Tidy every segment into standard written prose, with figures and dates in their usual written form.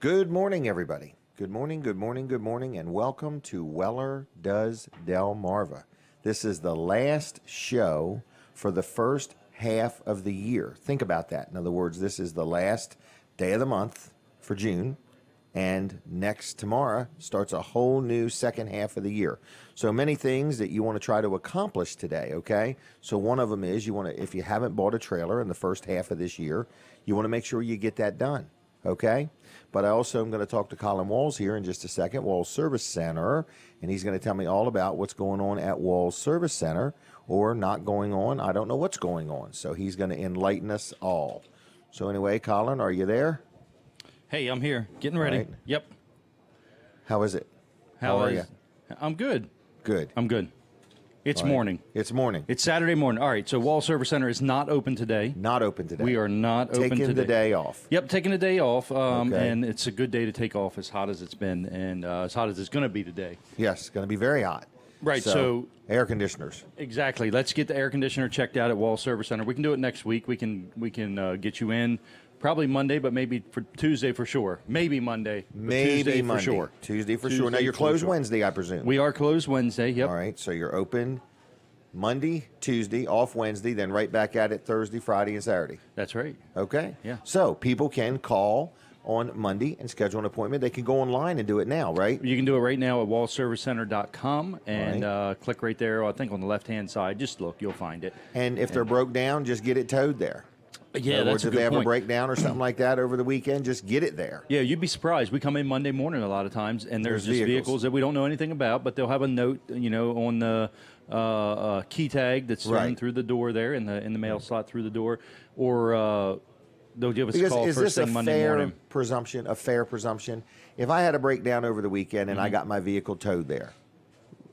Good morning, everybody. Good morning, and welcome to Weller Does Delmarva. This is the last show for the first half of the year. Think about that. In other words, this is the last day of the month for June, and tomorrow starts a whole new second half of the year. So many things that you want to try to accomplish today, okay? So one of them is if you haven't bought a trailer in the first half of this year, you want to make sure you get that done. Okay, but I also am going to talk to Colin Walls here in just a second, Walls Service Center, and he's going to tell me all about what's going on at Walls Service Center, or not going on. I don't know what's going on, so he's going to enlighten us all. So anyway, Colin, are you there? Hey, I'm here, getting ready. Right. Yep. How is it? How are you? I'm good. Good. I'm good. It's morning. It's morning. It's Saturday morning. All right, so Wall Service Center is not open today. Not open today. We are not open today. Taking the day off. Yep, taking the day off, Okay. and it's a good day to take off as hot as it's been and as hot as it's going to be today. Yes, it's going to be very hot. Right, so air conditioners. Exactly. Let's get the air conditioner checked out at Wall Service Center. We can do it next week. We can get you in probably Monday, but maybe for Tuesday for sure. Maybe Monday. Maybe Tuesday Monday. For sure. Tuesday for sure. Now, you're closed Wednesday, I presume. We are closed Wednesday, yep. All right, so you're open Monday, Tuesday, off Wednesday, then right back at it Thursday, Friday, and Saturday. That's right. Okay? Yeah. So people can call on Monday and schedule an appointment. They can go online and do it now, right? You can do it right now at wallservicecenter.com and click right there, I think on the left-hand side. Just look, you'll find it. And if they're broke down, just get it towed there. Yeah, that's a good point. If they have a point. breakdown or something like that over the weekend, just get it there. Yeah, you'd be surprised. We come in Monday morning a lot of times, and there's just vehicles that we don't know anything about, but they'll have a note, on the key tag that's run through the door there in the mail slot through the door, or they'll give us a call first thing Monday morning. A fair presumption? If I had a breakdown over the weekend and I got my vehicle towed there,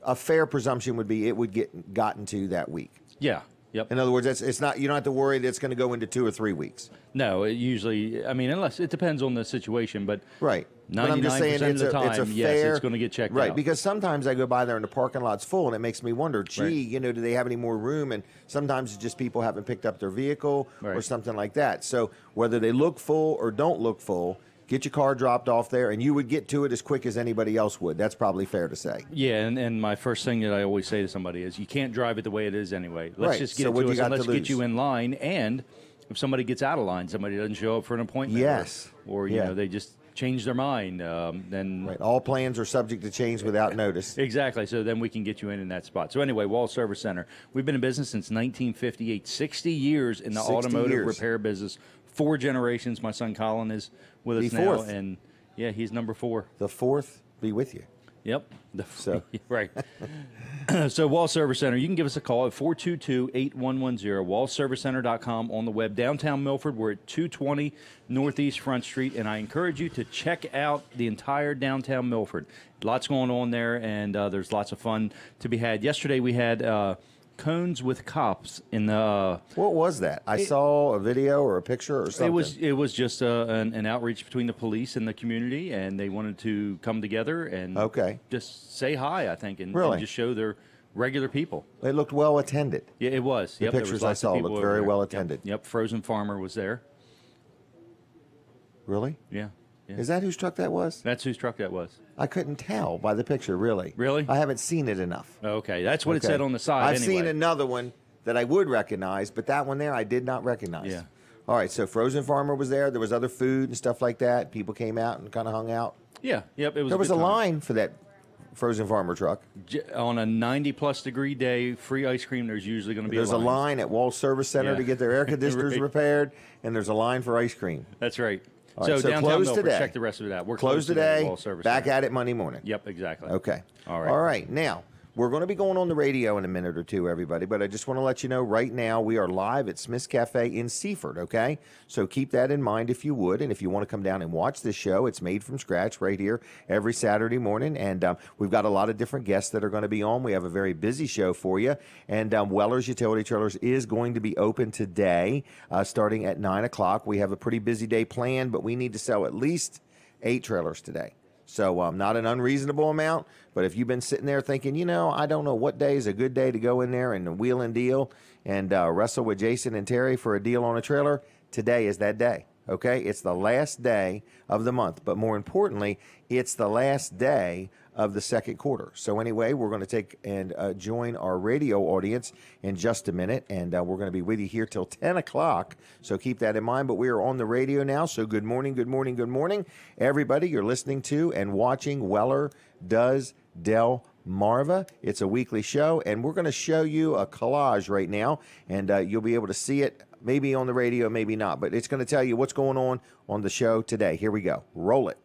a fair presumption would be it would get gotten to that week. Yeah. Yep. In other words, it's not. You don't have to worry that it's going to go into 2 or 3 weeks. No, it usually. I mean, unless it depends on the situation, but right. 99% of the time, yes, it's going to get checked out. Right, because sometimes I go by there and the parking lot's full, and it makes me wonder, gee, do they have any more room? And sometimes it's just people haven't picked up their vehicle or something like that. So whether they look full or don't look full, get your car dropped off there, and you would get to it as quick as anybody else would. That's probably fair to say. Yeah, and my first thing that I always say to somebody is, you can't drive it the way it is anyway. Let's just get it to us, and let's get you in line. And if somebody gets out of line, somebody doesn't show up for an appointment, or they just change their mind, then all plans are subject to change without notice. Exactly. So then we can get you in that spot. So anyway, Wall Service Center. We've been in business since 1958, 60 years in the automotive repair business. 4 generations. My son Colin is with us now, and he's number 4. The 4th be with you. Yep. Right. So Wall Service Center, you can give us a call at 422-8110, wallservicecenter.com on the web. Downtown Milford, we're at 220 Northeast Front Street, and I encourage you to check out the entire downtown Milford. Lots going on there, and there's lots of fun to be had. Yesterday we had cones with cops in the. What was that? I saw a video or a picture or something. It was just an outreach between the police and the community, and they wanted to come together and just say hi, I think, and just show their regular people. It looked well attended. Yeah, it was. The pictures I saw looked very well attended. Yep. Frozen Farmer was there. Really? Yeah. Is that whose truck that was? That's whose truck that was. I couldn't tell by the picture, really. Really? I haven't seen it enough. Okay, that's what it said on the side. I've seen another one that I would recognize, but that one there I did not recognize. Yeah. All right, so Frozen Farmer was there. There was other food and stuff like that. People came out and kind of hung out. Yeah, yep. It was. There was a line for that Frozen Farmer truck. On a 90-plus degree day, free ice cream, there's usually going to be a line at Wall Service Center to get their air conditioners repaired, and there's a line for ice cream. That's right. So downtown closed Milford, today. Check the rest of it out. We're closed today. Wall Service back Center. at it Monday morning. Yep, exactly. Okay. All right. All right. Now, we're going to be going on the radio in a minute or two, everybody, but I just want to let you know right now we are live at Smith's Cafe in Seaford, okay? So keep that in mind if you would, and if you want to come down and watch this show, it's made from scratch right here every Saturday morning, and we've got a lot of different guests that are going to be on. We have a very busy show for you, and Weller's Utility Trailers is going to be open today starting at 9 o'clock. We have a pretty busy day planned, but we need to sell at least 8 trailers today. So not an unreasonable amount, but if you've been sitting there thinking, I don't know what day is a good day to go in there and wheel and deal and wrestle with Jason and Terry for a deal on a trailer, today is that day. okay? It's the last day of the month, but more importantly, it's the last day of the second quarter. So anyway, we're going to take and join our radio audience in just a minute, and we're going to be with you here till 10 o'clock, so keep that in mind. But we are on the radio now, so good morning, good morning, good morning, everybody. You're listening to and watching Weller Does Delmarva. It's a weekly show, and we're going to show you a collage right now, and you'll be able to see it maybe on the radio, maybe not, but it's going to tell you what's going on the show today. Here we go. Roll it.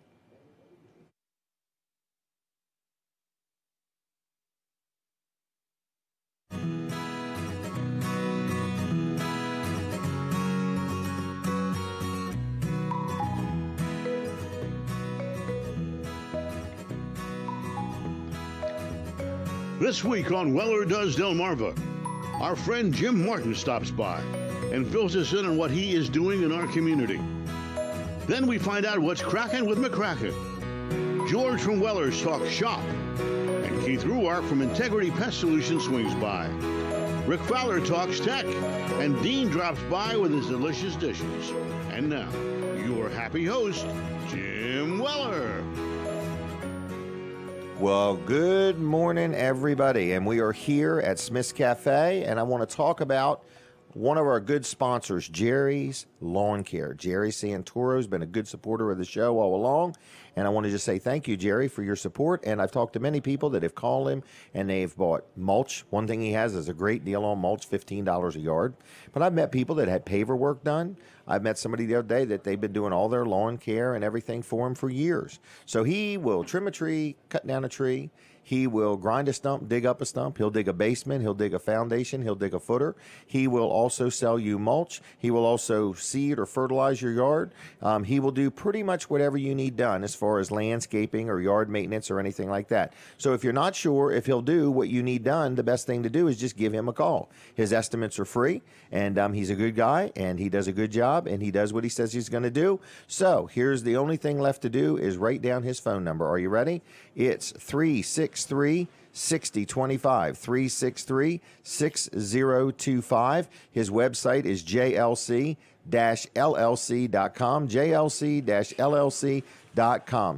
This week on Weller Does Delmarva, our friend Jim Martin stops by and fills us in on what he is doing in our community. Then we find out what's cracking with McCracken. George from Weller's talks shop, and Keith Ruark from Integrity Pest Solutions swings by. Rick Fowler talks tech, and Dean drops by with his delicious dishes. And now, your happy host, Jim Weller. Well, good morning, everybody, and we are here at Smith's Cafe, and I want to talk about one of our good sponsors, Jerry's Lawn Care. Jerry Santoro has been a good supporter of the show all along, and I want to just say thank you, Jerry, for your support. And I've talked to many people that have called him, and they've bought mulch. One thing he has is a great deal on mulch, $15 a yard. But I've met people that had paver work done. I've met somebody the other day that they've been doing all their lawn care and everything for him for years. So he will trim a tree, cut down a tree. He will grind a stump, dig up a stump. He'll dig a basement. He'll dig a foundation. He'll dig a footer. He will also sell you mulch. He will also seed or fertilize your yard. He will do pretty much whatever you need done as far as landscaping or yard maintenance or anything like that. So if you're not sure if he'll do what you need done, the best thing to do is just give him a call. His estimates are free, and he's a good guy, and he does a good job, and he does what he says he's going to do. So here's the only thing left to do is write down his phone number. Are you ready? It's 363 6025, 363 6025. His website is jlc-llc.com, jlc-llc.com.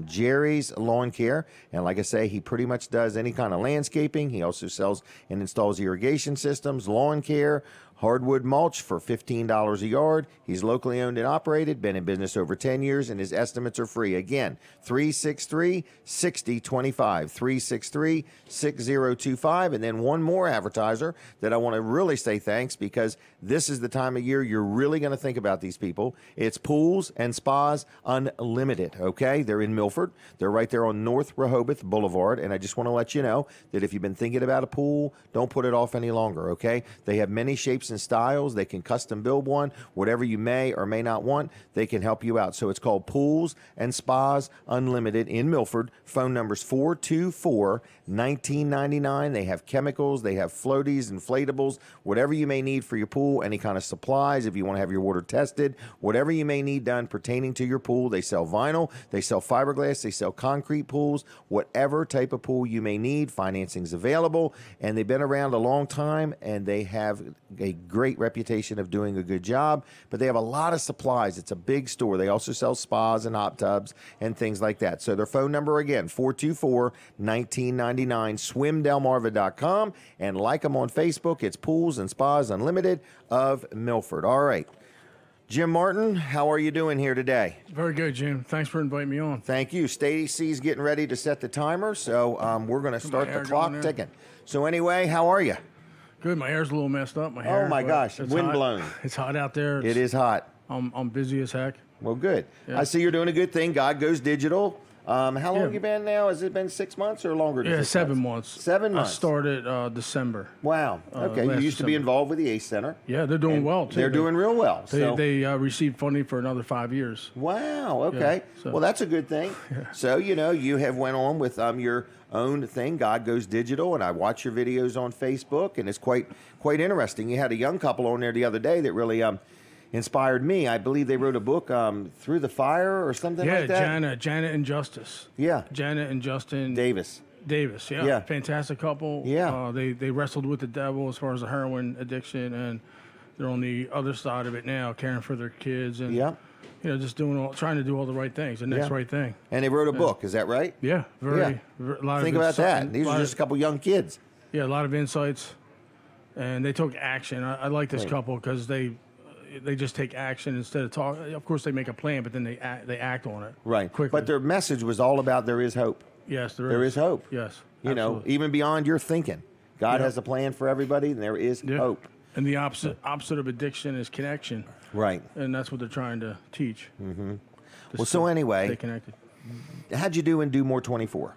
Jerry's Lawn Care. And like I say, he pretty much does any kind of landscaping. He also sells and installs irrigation systems, lawn care, hardwood mulch for $15 a yard. He's locally owned and operated, been in business over 10 years, and his estimates are free. Again, 363-6025, 363-6025. And then one more advertiser that I want to really say thanks, because this is the time of year you're really going to think about these people. It's Pools and Spas Unlimited, okay? They're in Milford. They're right there on North Rehoboth Boulevard, and I just want to let you know that if you've been thinking about a pool, don't put it off any longer, okay? They have many shapes and styles. They can custom build one. Whatever you may or may not want, they can help you out. So it's called Pools and Spas Unlimited in Milford. Phone number's 424-1999. They have chemicals. They have floaties, inflatables, whatever you may need for your pool, any kind of supplies if you want to have your water tested, whatever you may need done pertaining to your pool. They sell vinyl. They sell fiberglass. They sell concrete pools, whatever type of pool you may need. Financing's available, and they've been around a long time, and they have a great reputation of doing a good job, but they have a lot of supplies. It's a big store. They also sell spas and hot tubs and things like that. So their phone number again, 424-1999, swimdelmarva.com, and like them on Facebook. It's Pools and Spas Unlimited of Milford. All right. Jim Martin, how are you doing here today? Very good, Jim. Thanks for inviting me on. Thank you. Stacy's getting ready to set the timer, so we're going to start the clock ticking. So anyway, how are you? Good. My hair's a little messed up. My hair. Oh my gosh, wind blown. It's hot out there. It is hot. I'm busy as heck. Well, good. Yeah. I see you're doing a good thing. God Goes Digital. How long have you been now? Has it been 6 months or longer? Yeah, 7 months. 7 months. I started December. Wow. Okay. You used to be involved with the ACE Center. Yeah, they're doing well, too. They're doing real well. They received funding for another 5 years. Wow. Okay. Yeah, well, that's a good thing. Yeah. So, you have went on with your own thing, God Goes Digital, and I watch your videos on Facebook, and it's quite interesting. You had a young couple on there the other day that really inspired me. I believe they wrote a book, Through the Fire or something like that. Yeah, Janet and Justice. Yeah. Janet and Justin Davis, yeah. Fantastic couple. Yeah. They wrestled with the devil as far as the heroin addiction, and they're on the other side of it now, caring for their kids and Yeah. just trying to do all the right things, the next right thing. And they wrote a book. Is that right? Yeah, a lot Think of about that. These lot are of- just a couple young kids. Yeah, a lot of insights, and they took action. I like this couple because they just take action instead of talk. Of course, they make a plan, but then they act on it. Right. quickly. But their message was all about there is hope. Yes, There is hope. Yes, You know, absolutely. even beyond your thinking. God has a plan for everybody, and there is Yeah. hope. And the opposite of addiction is connection, Right. and that's what they're trying to teach. Well, so anyway, Stay connected. how'd you do in Do More 24?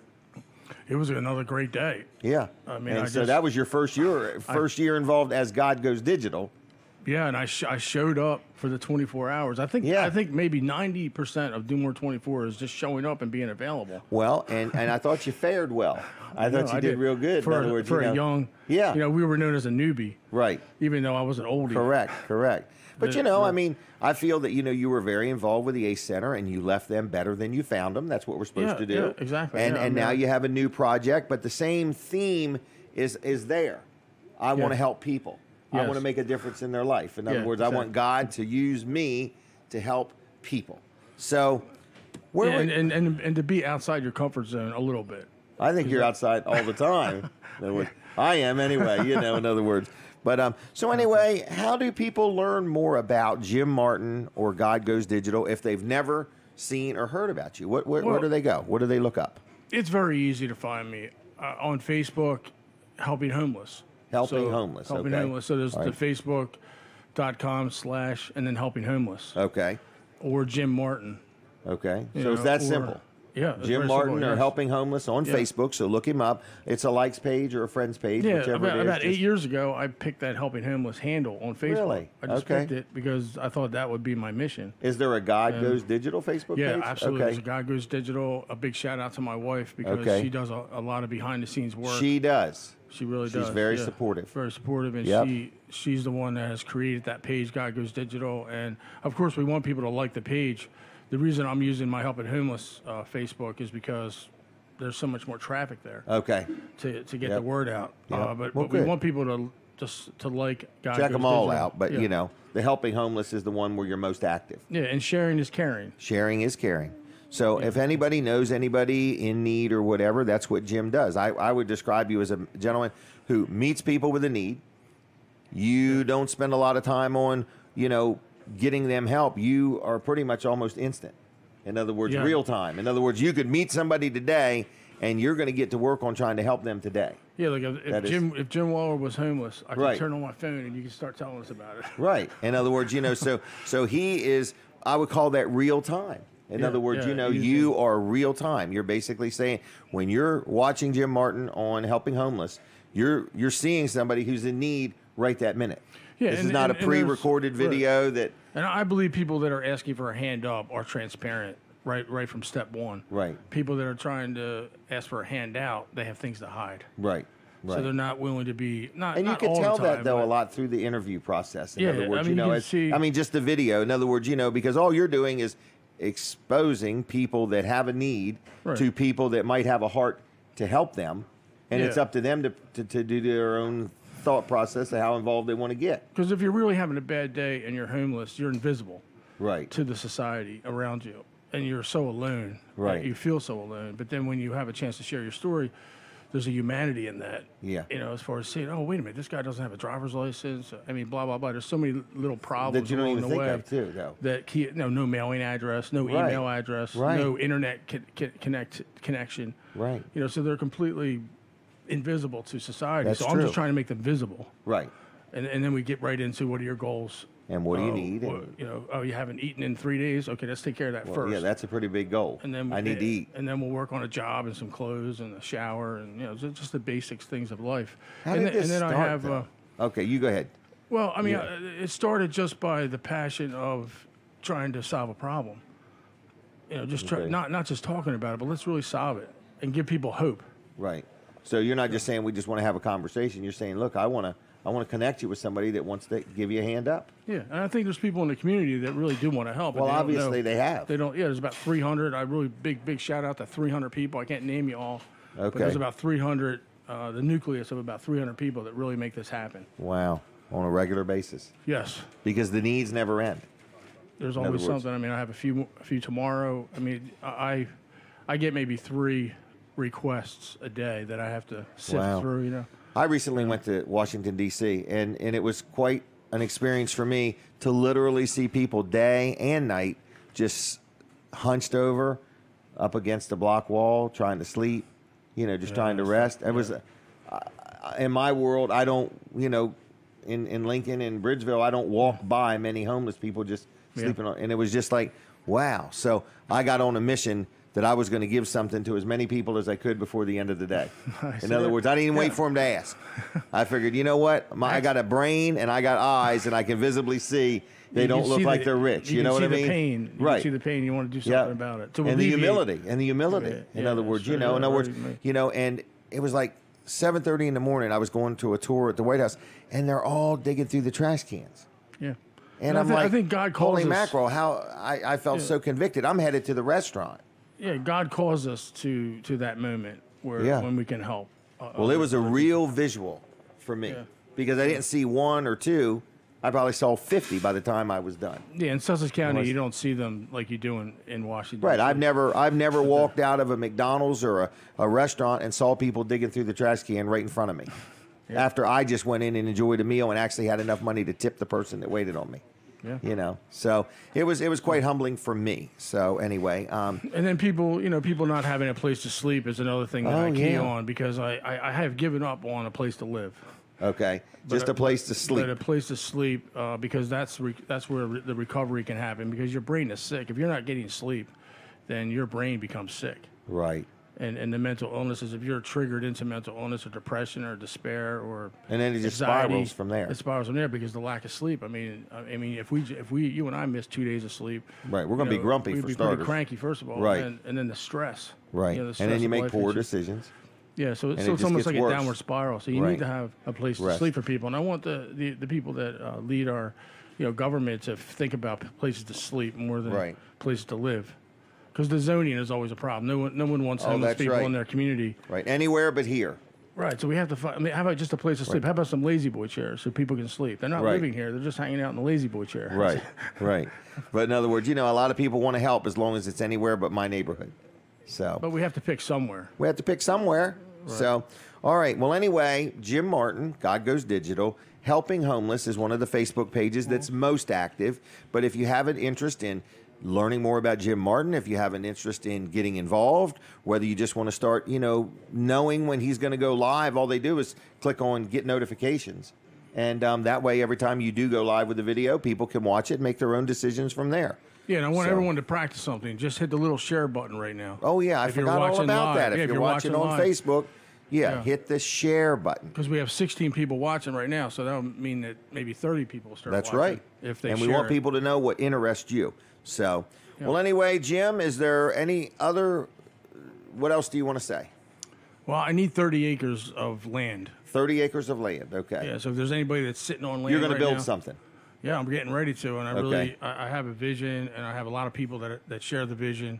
It was another great day. Yeah. I mean, and I so just- that was your first year involved as God Goes Digital. Yeah, and I showed up for the 24 hours. I think maybe 90% of Do More 24 is just showing up and being available. Well, and I thought you fared well. I thought you did real good. For, in other words, for you know, a young, Yeah. we were known as a newbie, Right. even though I was an oldie. Correct. But The- you know, I mean, I feel that you were very involved with the ACE Center, and you left them better than you found them. That's what we're supposed to do. Yeah, exactly. And Yeah, I and mean, now you have a new project, but the same theme is there. I want to help people. I Yes. want to make a difference in their life. In other Yeah, words, I want exactly. God to use me to help people. So, where Yeah, and to be outside your comfort zone a little bit. I think you're outside all the time. In other words, I am anyway, in other words. But so anyway, how do people learn more about Jim Martin or God Goes Digital if they've never seen or heard about you? Where do they go? What do they look up? It's very easy to find me on Facebook, Helping Homeless. Helping Homeless, Helping okay. Homeless. So there's All the right. Facebook.com/ and then Helping Homeless Okay. or Jim Martin. Okay. you So it's know, that or- simple. Yeah. it's Jim very Martin simple, or yes. Helping Homeless on Yeah. Facebook. So look him up. It's a likes page or a friends page, Yeah, whichever it is. about 8 Just- years ago, I picked that Helping Homeless handle on Facebook. Really? I just Okay. picked it because I thought that would be my mission. Is there a God Goes Digital Facebook Yeah, page? absolutely. Okay. There's a God Goes Digital. A big shout out to my wife because Okay. she does a lot of behind the scenes work. She does. She really She's does. very yeah. supportive. Very supportive, and Yep. she's the one that has created that page, God Goes Digital. And of course, we want people to like the page. The reason I'm using my Helping Homeless Facebook is because there's so much more traffic there Okay. to get Yep. the word out. Yep. But Well, we good. want people to just to like God Check Goes them all Digital. out, but Yeah. the Helping Homeless is the one where you're most active. Yeah, and sharing is caring. Sharing is caring. So if anybody knows anybody in need or whatever, that's what Jim does. I would describe you as a gentleman who meets people with a need. You don't spend a lot of time on, getting them help. You are pretty much almost instant. In other words, Yeah. real time. In other words, you could meet somebody today and you're going to get to work on trying to help them today. Yeah, like That is- if Jim Waller was homeless, I could Right. turn on my phone and you could start telling us about it. Right. In other words, so he is, I would call that real time. In Yeah, other words, yeah, you are real time. You're basically saying when you're watching Jim Martin on Helping Homeless, you're seeing somebody who's in need right that minute. Yeah, This is and- not and a pre-recorded there's- video that And I believe people that are asking for a hand up are transparent right from step one. Right. People that are trying to ask for a handout, they have things to hide. right. So they're not willing to be not. And you not can all tell the time, that though a but- lot through the interview process. In Yeah, other words, I mean, you can it's- see- just the video. In other words, because all you're doing is exposing people that have a need Right. to people that might have a heart to help them, and it's Yeah. up to them to do their own thought process of how involved they want to get. Because if you're really having a bad day and you're homeless, you're invisible Right. to the society around you, and you're so alone. Right. You feel so alone. But then when you have a chance to share your story, there's a humanity in that. Yeah. As far as saying, oh, wait a minute, this guy doesn't have a driver's license. I mean, blah, blah, blah. There's so many little problems That you don't along even the think way of too, though. that no mailing address, no Right. email address, Right. no internet connection. Right. So they're completely invisible to society. That's so I'm true. just trying to make them visible. Right. And then we get right into what are your goals? And what do you need? What- And, you haven't eaten in 3 days. Okay, let's take care of that well, first. yeah, that's a pretty big goal. And then I need to eat. And then we'll work on a job and some clothes and a shower and just the basics things of life. How and did then, this and then start, I have. though? Okay, you go ahead. Well, I mean, it started just by the passion of trying to solve a problem. Just Okay. not just talking about it, but let's really solve it and give people hope. Right. So you're not just saying we just want to have a conversation. You're saying, look, I want to connect you with somebody that wants to give you a hand up. Yeah, and I think there's people in the community that really do want to help. but Well, they don't obviously know. they have. They don't. Yeah, there's about 300. I really big shout out to 300 people. I can't name you all. But Okay. there's about 300. The nucleus of about 300 people that really make this happen. Wow. on a regular basis Yes. because the needs never end. There's other always words. something. I mean, I have a few tomorrow. I mean, I get maybe 3 requests a day that I have to sift Wow. through. You know. I recently went to Washington, D.C., and it was quite an experience for me to literally see people day and night just hunched over up against the block wall trying to sleep, just trying to rest. It was, in my world, I don't, in Lincoln and Bridgeville, I don't walk by many homeless people just sleeping on, and it was just like, wow. So I got on a mission that I was going to give something to as many people as I could before the end of the day. In other words, I didn't even wait for them to ask. I figured, you know what? I got a brain and I got eyes and I can visibly see they You don't can look see like they're rich. You know what I mean? The pain. You right. can see the pain. You want to do something about it. To And the alleviate- humility. In other words, sure, in yeah, other words, right. and it was like 7:30 in the morning. I was going to a tour at the White House, and they're all digging through the trash cans. Yeah. And I I'm thi- like, I think God calls holy us- mackerel! How I felt so convicted. I'm headed to the restaurant. Yeah, God calls us to that moment where when we can help. Well, it was a real visual for me because I didn't see 1 or 2. I probably saw 50 by the time I was done. Yeah, in Sussex County, you don't see them like you do in Washington. Right. DC. I've never walked out of a McDonald's or a restaurant and saw people digging through the trash can right in front of me. After I just went in and enjoyed a meal and actually had enough money to tip the person that waited on me. Yeah. So it was quite humbling for me. So anyway, And then people not having a place to sleep is another thing that I key on because I have given up on a place to live. okay, just a place to sleep. But a place to sleep because that's where the recovery can happen because your brain is sick. If you're not getting sleep, then your brain becomes sick. Right. And the mental illnesses, if you're triggered into mental illness or depression or despair or And then it just anxiety, spirals from there. It spirals from there because the lack of sleep. I mean, if you and I miss 2 days of sleep, Right, we're gonna be grumpy we'd for be starters. pretty cranky first of all, Right. and then the stress, Right. the And stress then you of make life poor hits you. decisions. Yeah, so it it's just almost gets like worse. a downward spiral. So you Right. need to have a place to Rest. sleep for people, and I want the people that lead our government to think about places to sleep more than Right. places to live. Because the zoning is always a problem. No one wants homeless that's people right. in their community. Right. Anywhere but here. Right. So we have to find. I mean, how about just a place to sleep? How about some lazy boy chairs so people can sleep? They're not Right. living here. They're just hanging out in the lazy boy chair. Right. Right. But in other words, a lot of people want to help as long as it's anywhere but my neighborhood. So But we have to pick somewhere. we have to pick somewhere. So, all right. Well, anyway, Jim Martin, God Goes Digital, Helping Homeless is one of the Facebook pages that's most active. But if you have an interest in learning more about Jim Martin, if you have an interest in getting involved, whether you just want to start, knowing when he's going to go live, all they do is click on Get Notifications. And that way, every time you do go live with a video, people can watch it and make their own decisions from there. Yeah, and I want So- everyone to practice something. Just hit the little share button right now. Oh, yeah. I If you're forgot all watching about live. that. Yeah, If you're watching on live. Facebook, Yeah. hit the share button. Because we have 16 people watching right now, so that would mean that maybe 30 people will start That's watching right. if they and we share want it. people to know what interests you. So, well, anyway, Jim, is there any other? What else do you want to say? Well, I need 30 acres of land. 30 acres of land. Okay. Yeah, so if there's anybody that's sitting on land You're going right to build now- something. Yeah, I'm getting ready to, and Okay. I have a vision, and I have a lot of people that share the vision,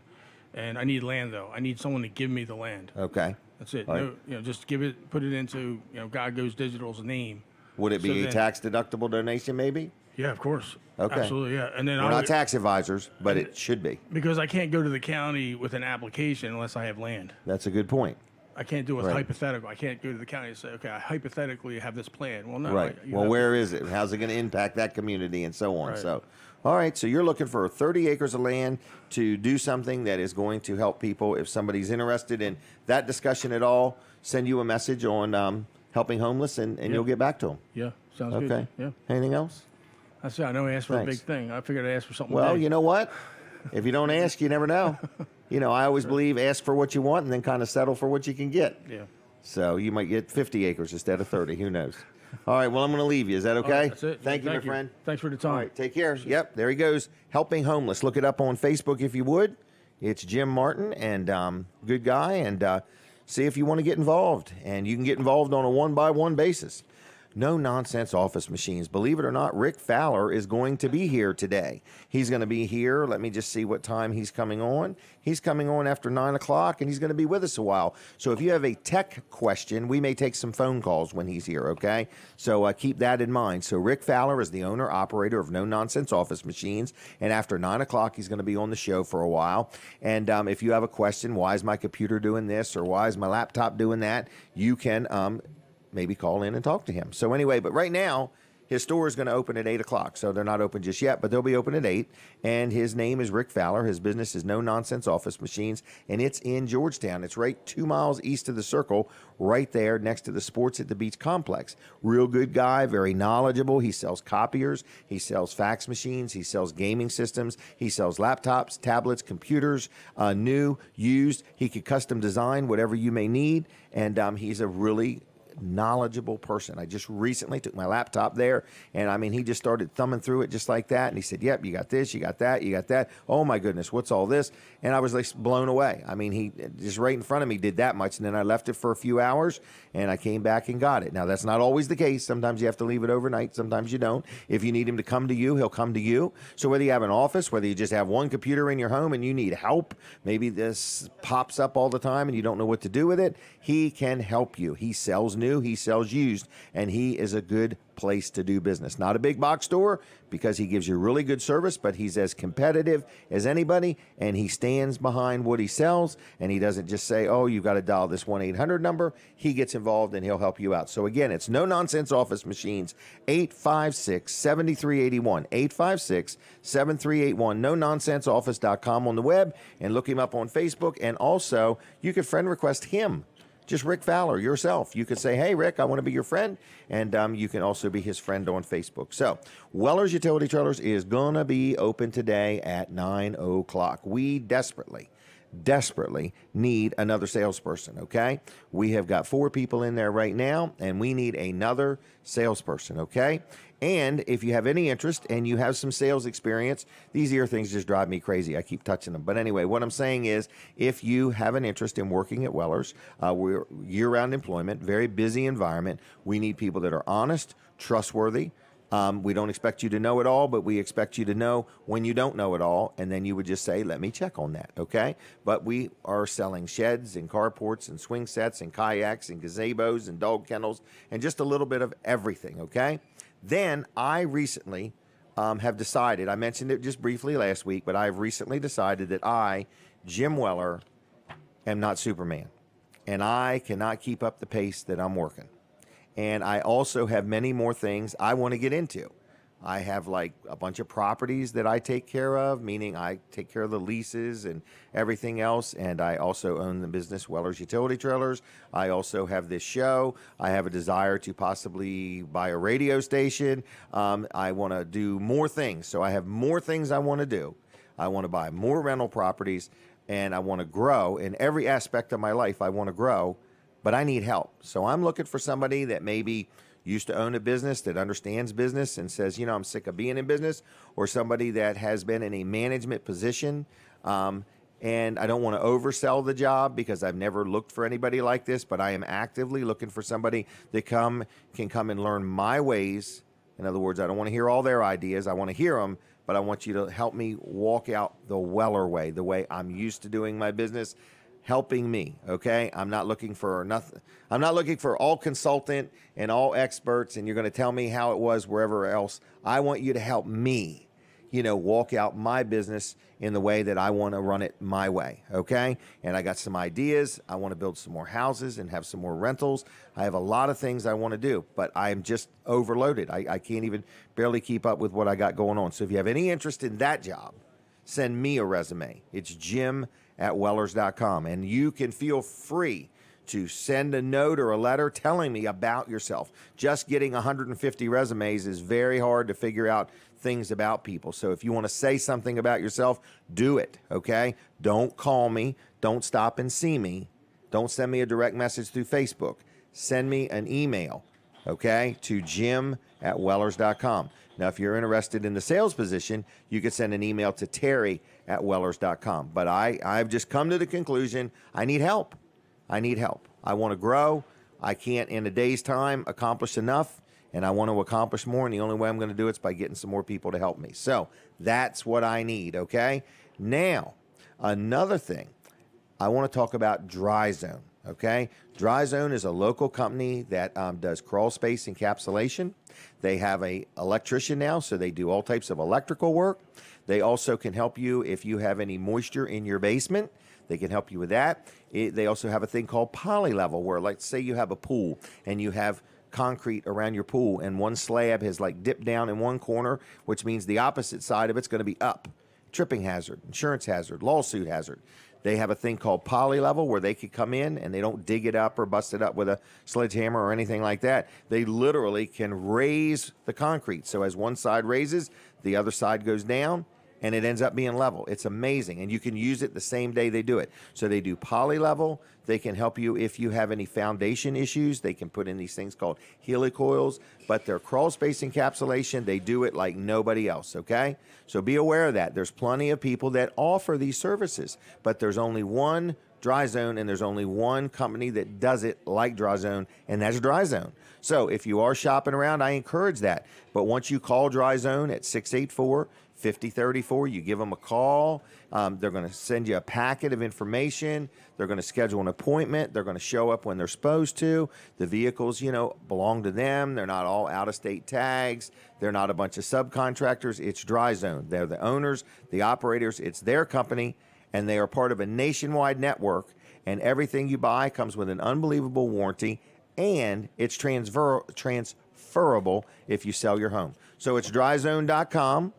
and I need land though. I need someone to give me the land. Okay. That's it. All right. No, just put it into God Goes Digital's name. Would it be So a then- tax deductible donation? Maybe. Yeah, of course. Okay. Absolutely, yeah. And then We're not tax advisors, but it should be. because I can't go to the county with an application unless I have land. That's a good point. I can't do it Right. hypothetical. I can't go to the county and say, okay, I hypothetically have this plan. Well, no. Right. you Well, have- where is it? How's it going to impact that community and so on? Right. So, all right. So you're looking for 30 acres of land to do something that is going to help people. If somebody's interested in that discussion at all, send you a message on Helping Homeless, and you'll get back to them. Yeah, sounds Okay. good. Yeah. Anything else? That's it. I know I asked for Thanks. a big thing. I figured I'd ask for something Well, big. you know what? If you don't ask, you never know. I always believe ask for what you want and then kind of settle for what you can get. Yeah. So you might get 50 acres instead of 30. Who knows? All right. Well, I'm going to leave you. Is that okay? That's it. Thank you, my friend. Thanks for the time. All right. Take care. Yep. There he goes. Helping Homeless. Look it up on Facebook if you would. It's Jim Martin, and good guy. And see if you want to get involved. And you can get involved on a one-by-one basis. No Nonsense Office Machines. Believe it or not, Rick Fowler is going to be here today. He's going to be here. Let me just see what time he's coming on. He's coming on after 9 o'clock, and he's going to be with us a while. So if you have a tech question, we may take some phone calls when he's here, okay? So keep that in mind. So Rick Fowler is the owner-operator of No Nonsense Office Machines, and after 9 o'clock, he's going to be on the show for a while. And if you have a question, why is my computer doing this, or why is my laptop doing that, you can maybe call in and talk to him. So anyway, but right now, his store is going to open at 8 o'clock. So they're not open just yet, but they'll be open at 8. And his name is Rick Fowler. His business is No Nonsense Office Machines, and it's in Georgetown. It's right 2 miles east of the Circle, right there next to the Sports at the Beach complex. Real good guy, very knowledgeable. He sells copiers. He sells fax machines. He sells gaming systems. He sells laptops, tablets, computers, new, used. He could custom design whatever you may need, and he's a really knowledgeable person. I just recently took my laptop there, and I mean, he just started thumbing through it just like that, and he said, yep, you got this, you got that, you got that. Oh my goodness, what's all this? And I was like blown away. I mean, he just right in front of me did that much, and then I left it for a few hours, and I came back and got it. Now, that's not always the case. Sometimes you have to leave it overnight. Sometimes you don't. If you need him to come to you, he'll come to you. So whether you have an office, whether you just have one computer in your home and you need help, maybe this pops up all the time and you don't know what to do with it, he can help you. He sells new, he sells used, and he is a good place to do business. Not a big box store because he gives you really good service, but he's as competitive as anybody, and he stands behind what he sells, and he doesn't just say, oh, you've got to dial this 1-800 number. He gets involved, and he'll help you out. So again, it's No Nonsense Office Machines, 856-7381, 856-7381, nononsenseoffice.com on the web, and look him up on Facebook, and also you can friend request him. Just Rick Fowler, yourself. You could say, hey, Rick, I want to be your friend. And you can also be his friend on Facebook. So Weller's Utility Trailers is going to be open today at 9 o'clock. We desperately need another salesperson, okay? We have got 4 people in there right now, and we need another salesperson, okay? And if you have any interest and you have some sales experience, these ear things just drive me crazy. I keep touching them. But anyway, what I'm saying is if you have an interest in working at Weller's, we're year-round employment, very busy environment. We need people that are honest, trustworthy. We don't expect you to know it all, but we expect you to know when you don't know it all, and then you would just say, let me check on that, okay? But we are selling sheds and carports and swing sets and kayaks and gazebos and dog kennels and just a little bit of everything, okay? Then I recently have decided, I mentioned it just briefly last week, but I've recently decided that I, Jim Weller, am not Superman, and I cannot keep up the pace that I'm working. And I also have many more things I want to get into. I have like a bunch of properties that I take care of, meaning I take care of the leases and everything else. And I also own the business Weller's Utility Trailers. I also have this show. I have a desire to possibly buy a radio station. I want to do more things. So I have more things I want to do. I want to buy more rental properties, and I want to grow in every aspect of my life. I want to grow, but I need help. So I'm looking for somebody that maybe used to own a business, that understands business and says, you know, I'm sick of being in business, or somebody that has been in a management position. And I don't want to oversell the job because I've never looked for anybody like this, but I am actively looking for somebody that can come and learn my ways. In other words, I don't want to hear all their ideas. I want to hear them, but I want you to help me walk out the Weller way, the way I'm used to doing my business, helping me, okay? I'm not looking for nothing. I'm not looking for all consultant and all experts, and you're going to tell me how it was wherever else. I want you to help me, you know, walk out my business in the way that I want to run it my way, okay? And I got some ideas. I want to build some more houses and have some more rentals. I have a lot of things I want to do, but I'm just overloaded. I can't even barely keep up with what I got going on. So if you have any interest in that job, send me a resume. It's jim@wellers.com, and you can feel free to send a note or a letter telling me about yourself. Just getting 150 resumes is very hard to figure out things about people. So if you want to say something about yourself, do it, okay? Don't call me. Don't stop and see me. Don't send me a direct message through Facebook. Send me an email, okay, to jim@wellers.com. Now, if you're interested in the sales position, you could send an email to terry@wellers.com. But I've just come to the conclusion I need help. I need help. I want to grow. I can't in a day's time accomplish enough. and I want to accomplish more, and the only way I'm going to do it is by getting some more people to help me. So that's what I need, okay? Now, another thing, I want to talk about Dry Zone, okay? Dry Zone is a local company that does crawl space encapsulation. They have a electrician now, so they do all types of electrical work. They also can help you if you have any moisture in your basement. They can help you with that. They also have a thing called poly-level, where, like, say you have a pool and you have concrete around your pool and one slab has like dipped down in one corner, which means the opposite side of it's going to be up. Tripping hazard, insurance hazard, lawsuit hazard. They have a thing called poly-level where they could come in and they don't dig it up or bust it up with a sledgehammer or anything like that. They literally can raise the concrete. So as one side raises, the other side goes down, and it ends up being level. It's amazing, and you can use it the same day they do it. So they do poly-level. They can help you if you have any foundation issues. They can put in these things called helicoils, but their crawl space encapsulation, they do it like nobody else, okay? So be aware of that. There's plenty of people that offer these services, but there's only one Dry Zone, and there's only one company that does it like Dry Zone, and that's Dry Zone. So if you are shopping around, I encourage that. But once you call Dry Zone at 684-5034, you give them a call. They're going to send you a packet of information. They're going to schedule an appointment. They're going to show up when they're supposed to. The vehicles, you know, belong to them. They're not all out-of-state tags. They're not a bunch of subcontractors. It's Dry Zone. They're the owners, the operators. It's their company, and they are part of a nationwide network, and everything you buy comes with an unbelievable warranty, and it's transferable if you sell your home. So it's dryzone.com,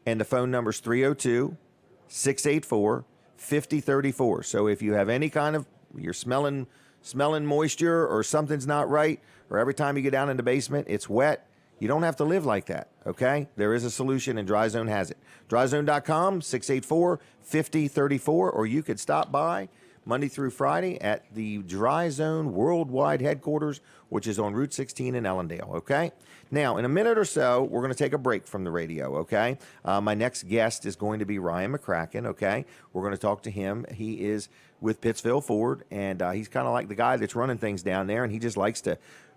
and the phone number is 302-684-5034. So if you have any kind of, you're smelling moisture or something's not right, or every time you get down in the basement, it's wet, you don't have to live like that, okay? There is a solution, and Dry Zone has it. Dryzone.com, 684-5034, or you could stop by Monday through Friday at the Dry Zone Worldwide Headquarters, which is on Route 16 in Ellendale, okay? Now, in a minute or so, we're going to take a break from the radio, okay? My next guest is going to be Ryan McCracken, okay? We're going to talk to him. He is with Pittsville Ford, and he's kind of like the guy that's running things down there, and he just likes to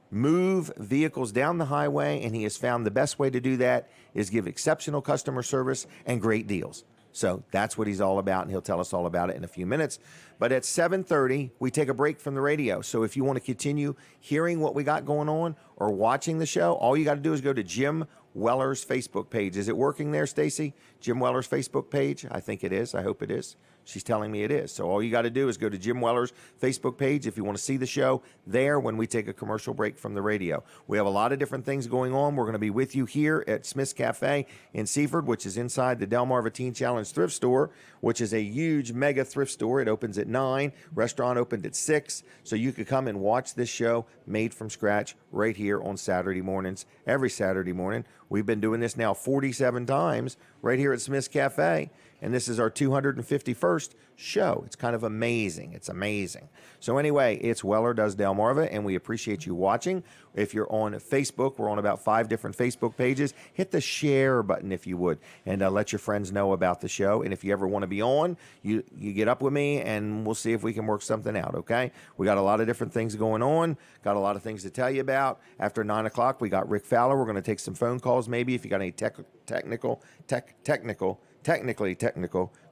move vehicles down the highway, and he has found the best way to do that is give exceptional customer service and great deals. So that's what he's all about, and he'll tell us all about it in a few minutes. But at 7:30, we take a break from the radio. So if you want to continue hearing what we got going on or watching the show, all you got to do is go to Jim Weller's Facebook page. Is it working there, Stacy? Jim Weller's Facebook page? I think it is. I hope it is. She's telling me it is. So all you got to do is go to Jim Weller's Facebook page if you want to see the show there when we take a commercial break from the radio. We have a lot of different things going on. We're going to be with you here at Smith's Cafe in Seaford, which is inside the Delmarva Teen Challenge thrift store, which is a huge mega thrift store. It opens at 9. Restaurant opened at 6. So you could come and watch this show made from scratch right here on Saturday mornings, every Saturday morning. We've been doing this now 47 times right here at Smith's Cafe. And this is our 251st show. It's kind of amazing. It's amazing. So anyway, it's Weller Does Delmarva, and we appreciate you watching. If you're on Facebook, we're on about 5 different Facebook pages. Hit the share button if you would, and let your friends know about the show. And if you ever want to be on, you get up with me, and we'll see if we can work something out, okay? We got a lot of different things going on. Got a lot of things to tell you about. After 9 o'clock, we got Rick Fowler. We're going to take some phone calls maybe if you got any technical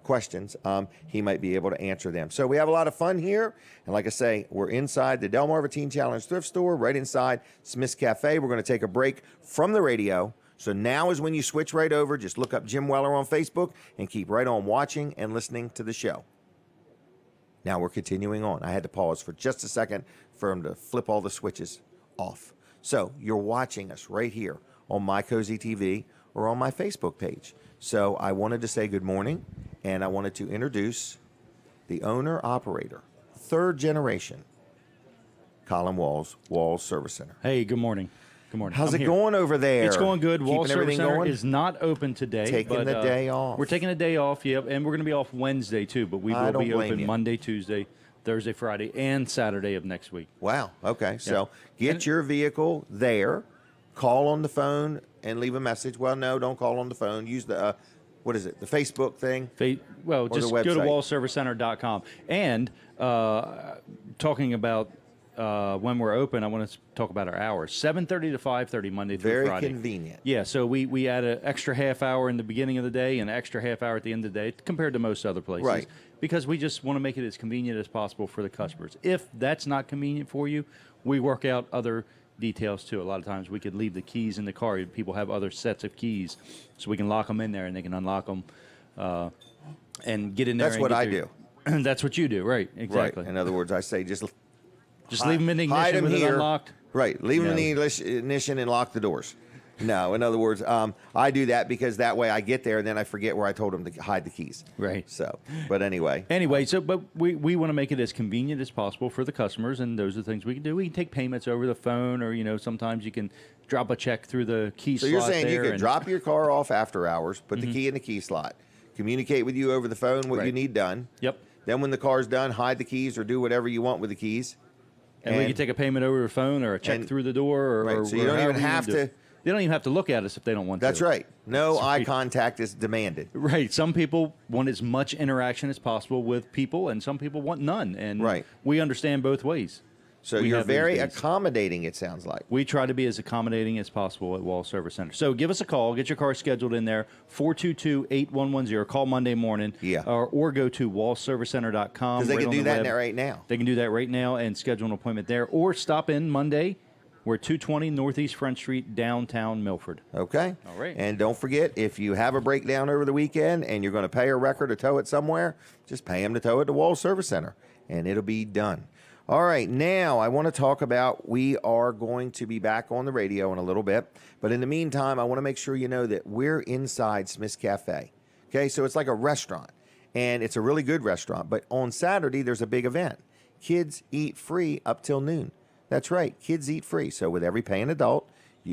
questions, he might be able to answer them. So we have a lot of fun here. And like I say, we're inside the Delmarva Teen Challenge thrift store, right inside Smith's Cafe. We're going to take a break from the radio. So now is when you switch right over. Just look up Jim Weller on Facebook and keep right on watching and listening to the show. Now we're continuing on. I had to pause for just a second for him to flip all the switches off. So you're watching us right here on My Cozy TV or on my Facebook page. So I wanted to say good morning, and I wanted to introduce the owner-operator, 3rd generation, Colin Walls Service Center. Hey, good morning. Good morning. How's it going over there? It's going good. Walls Service Center going? is not open today. Taking the day off. We're taking a day off, yep, and we're going to be off Wednesday too, but we will be open Monday, Tuesday, Thursday, Friday, and Saturday of next week. Wow. Okay. So get your vehicle there, call on the phone, and leave a message. Well, no, don't call on the phone. Use the, what is it, the Facebook thing? Just go to wallservicecenter.com. And talking about when we're open, I want to talk about our hours. 7:30 to 5:30 Monday through Very Friday. convenient. Yeah, so we add an extra half hour in the beginning of the day and an extra half hour at the end of the day compared to most other places. Right. Because we just want to make it as convenient as possible for the customers. If that's not convenient for you, we work out other details too. A lot of times we could leave the keys in the car. People have other sets of keys, so we can lock them in there and they can unlock them and get in there. That's what I do. That's what you do, right? Exactly. Right. In other words, I say just leave them in the hide ignition them with it here. unlocked. Right. Leave them in the ignition and lock the doors. No, in other words, I do that because that way I get there and then I forget where I told them to hide the keys. Right. So, but anyway. But we want to make it as convenient as possible for the customers, and those are the things we can do. We can take payments over the phone, or sometimes you can drop a check through the key So slot. you're saying you there could drop your car off after hours, put the key in the key slot, communicate with you over the phone what you Right. need done. Yep. Then when the car's done, hide the keys or do whatever you want with the keys. And we can take a payment over the phone or a check and- through the door. Right, Or so you don't however even have do to- it. They don't even have to look at us if they don't want That's to. right. No eye right. contact is demanded. Right. Some people want as much interaction as possible with people, and some people want none. And Right. we understand both ways. So We you're have those very days. accommodating, it sounds like. We try to be as accommodating as possible at Wall Service Center. So give us a call. Get your car scheduled in there, 422-8110. Call Monday morning. Yeah. Or go to wallservicecenter.com. Because they right can on do the that web. right now. They can do that right now and schedule an appointment there. Or stop in Monday. We're 220 Northeast Front Street, downtown Milford. Okay. All right. And don't forget, if you have a breakdown over the weekend and you're going to pay a wrecker to tow it somewhere, just pay him to tow it to Wall Service Center, and it'll be done. All right. Now, I want to talk about we are going to be back on the radio in a little bit. But in the meantime, I want to make sure you know that we're inside Smith's Cafe. Okay. So it's like a restaurant, and it's a really good restaurant. But on Saturday, there's a big event. Kids eat free up till noon. That's right. Kids eat free. So with every paying adult,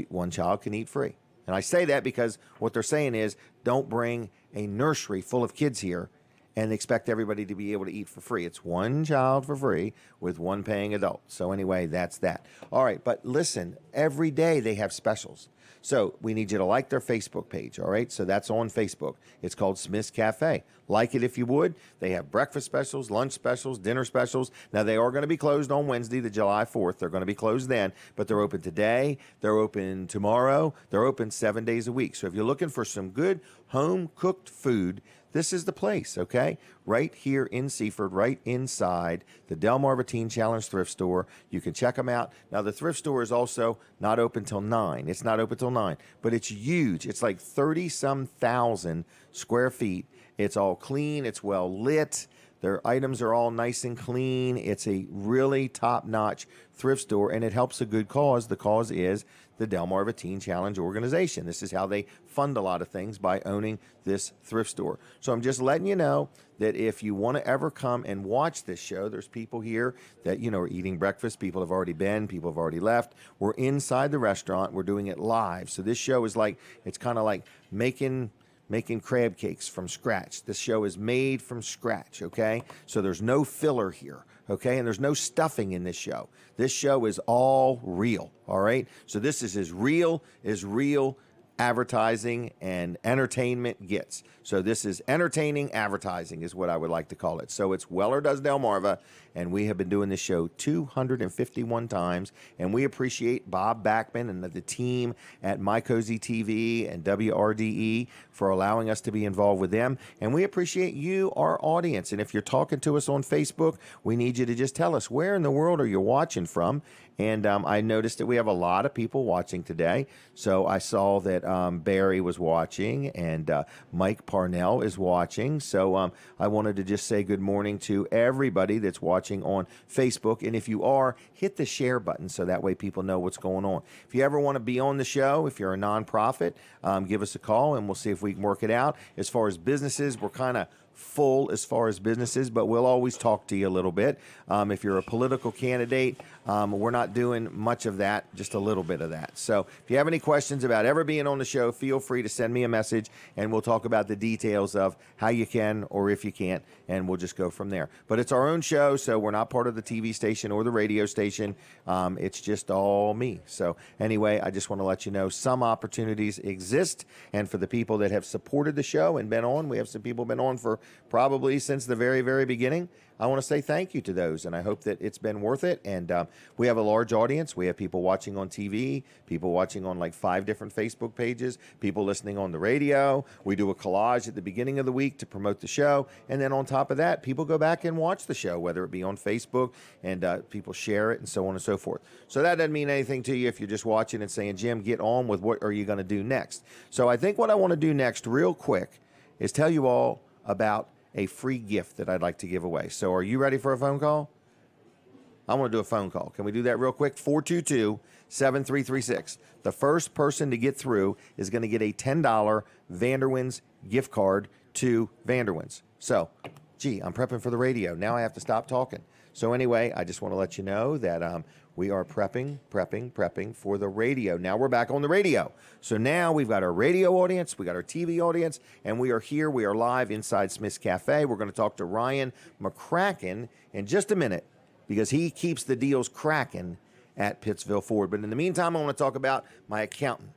one child can eat free. And I say that because what they're saying is don't bring a nursery full of kids here and expect everybody to be able to eat for free. It's one child for free with one paying adult. So anyway, that's that. All right. But listen, every day they have specials. So we need you to like their Facebook page, all right? So that's on Facebook. It's called Smith's Cafe. Like it if you would. They have breakfast specials, lunch specials, dinner specials. Now, they are going to be closed on Wednesday, the July 4th. They're going to be closed then, but they're open today. They're open tomorrow. They're open 7 days a week. So if you're looking for some good home-cooked food, this is the place, okay? Right here in Seaford, right inside the Delmarva Teen Challenge thrift store. You can check them out. Now, the thrift store is also not open till 9. It's not open till 9, but it's huge. It's like 30-some thousand square feet. It's all clean. It's well lit. Their items are all nice and clean. It's a really top-notch thrift store, and it helps a good cause. The cause is the Delmarva Teen Challenge organization. This is how they fund a lot of things, by owning this thrift store. So I'm just letting you know that if you want to ever come and watch this show, there's people here that, are eating breakfast. People have already been. People have already left. We're inside the restaurant. We're doing it live. So this show is it's kind of like making crab cakes from scratch. This show is made from scratch, okay? So there's no filler here, okay? And there's no stuffing in this show. This show is all real, all right? So this is as real advertising and entertainment gets. So this is entertaining advertising is what I would like to call it. So it's Weller Does Delmarva, and we have been doing this show 251 times, and we appreciate Bob Backman and the team at My Cozy TV and WRDE for allowing us to be involved with them, and we appreciate you, our audience. And if you're talking to us on Facebook, we need you to just tell us, where in the world are you watching from? And I noticed that we have a lot of people watching today. So I saw that Barry was watching, and Mike Parnell is watching. So I wanted to just say good morning to everybody that's watching on Facebook. And if you are, hit the share button so that way people know what's going on. If you ever want to be on the show, if you're a nonprofit, give us a call and we'll see if we can work it out. As far as businesses, we're kind of full as far as businesses, but we'll always talk to you a little bit. If you're a political candidate, we're not doing much of that, just a little bit of that. So if you have any questions about ever being on the show, feel free to send me a message, and we'll talk about the details of how you can or if you can't, and we'll just go from there. But it's our own show, so we're not part of the TV station or the radio station. It's just all me. So anyway, I just want to let you know some opportunities exist, and for the people that have supported the show and been on, we have some people been on for probably since the very, very beginning. I want to say thank you to those, and I hope that it's been worth it. And we have a large audience. We have people watching on TV, people watching on like 5 different Facebook pages, people listening on the radio. We do a collage at the beginning of the week to promote the show. And then on top of that, people go back and watch the show, whether it be on Facebook, and people share it and so on and so forth. So that doesn't mean anything to you if you're just watching and saying, Jim, get on with what are you going to do next. So I think what I want to do next real quick is tell you all about a free gift that I'd like to give away. So are you ready for a phone call? I want to do a phone call. Can we do that real quick? 422-7336. The first person to get through is going to get a $10 Vanderwins gift card to Vanderwins. So, gee, I'm prepping for the radio. Now I have to stop talking. So anyway, I just want to let you know that we are prepping for the radio. Now we're back on the radio. So now we've got our radio audience, we got our TV audience, and we are here. We are live inside Smith's Cafe. We're going to talk to Ryan McCracken in just a minute because he keeps the deals cracking at Pittsville Ford. But in the meantime, I want to talk about my accountant,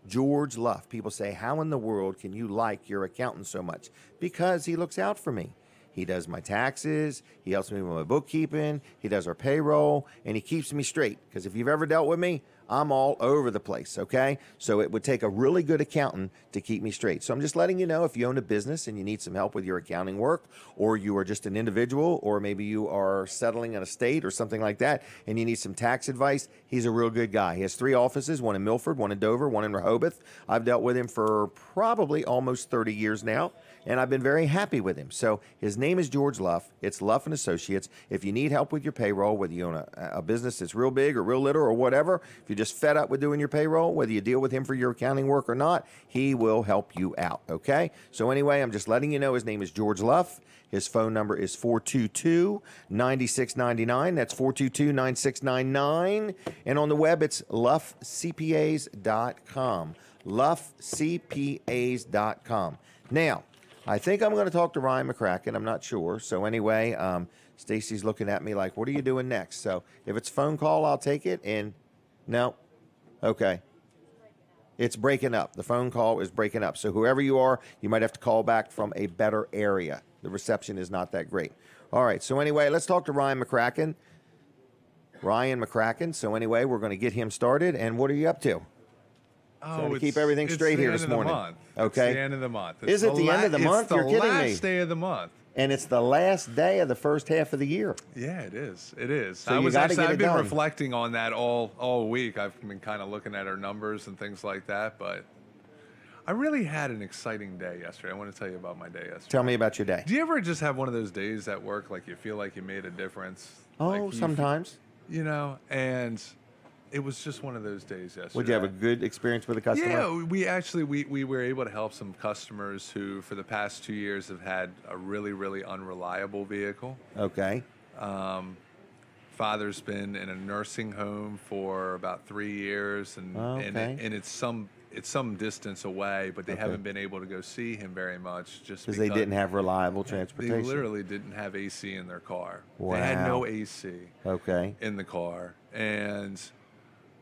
George Luff. People say, how in the world can you like your accountant so much? Because he looks out for me. He does my taxes, he helps me with my bookkeeping, he does our payroll, and he keeps me straight. Because if you've ever dealt with me, I'm all over the place, okay? So it would take a really good accountant to keep me straight. So I'm just letting you know, if you own a business and you need some help with your accounting work, or you are just an individual, or maybe you are settling an estate or something like that, and you need some tax advice, he's a real good guy. He has 3 offices, one in Milford, one in Dover, one in Rehoboth. I've dealt with him for probably almost 30 years now, and I've been very happy with him. So his name is George Luff. It's Luff and Associates. If you need help with your payroll, whether you own a business that's real big or real little or whatever, if you're just fed up with doing your payroll, whether you deal with him for your accounting work or not, he will help you out, okay? So anyway, I'm just letting you know his name is George Luff. His phone number is 422-9699. That's 422-9699. And on the web, it's luffcpas.com. luffcpas.com. Now, I think I'm going to talk to Ryan McCracken. I'm not sure. So anyway, Stacy's looking at me like, what are you doing next? So if it's a phone call, I'll take it. And no? Okay. It's breaking up. The phone call is breaking up. So whoever you are, you might have to call back from a better area. The reception is not that great. All right. So anyway, let's talk to Ryan McCracken. Ryan McCracken. So anyway, we're going to get him started. And what are you up to? Oh, to keep everything straight here this morning. Okay. It's the end of the month. Is it the end of the month? You're kidding me. It's the last day of the month. And it's the last day of the first half of the year. Yeah, it is. It is. So I've been reflecting on that all week. I've been kind of looking at our numbers and things like that, but I really had an exciting day yesterday. I want to tell you about my day yesterday. Tell me about your day. Do you ever just have one of those days at work like you feel like you made a difference? Oh, like sometimes. And it was just one of those days yesterday. Would you have a good experience with a customer? Yeah, we were able to help some customers who, for the past 2 years, have had a really, really unreliable vehicle. Okay. Father's been in a nursing home for about 3 years, and it's some distance away, but they haven't been able to go see him very much just because they didn't have reliable transportation. They literally didn't have AC in their car. Wow. They had no AC. Okay. In the car, and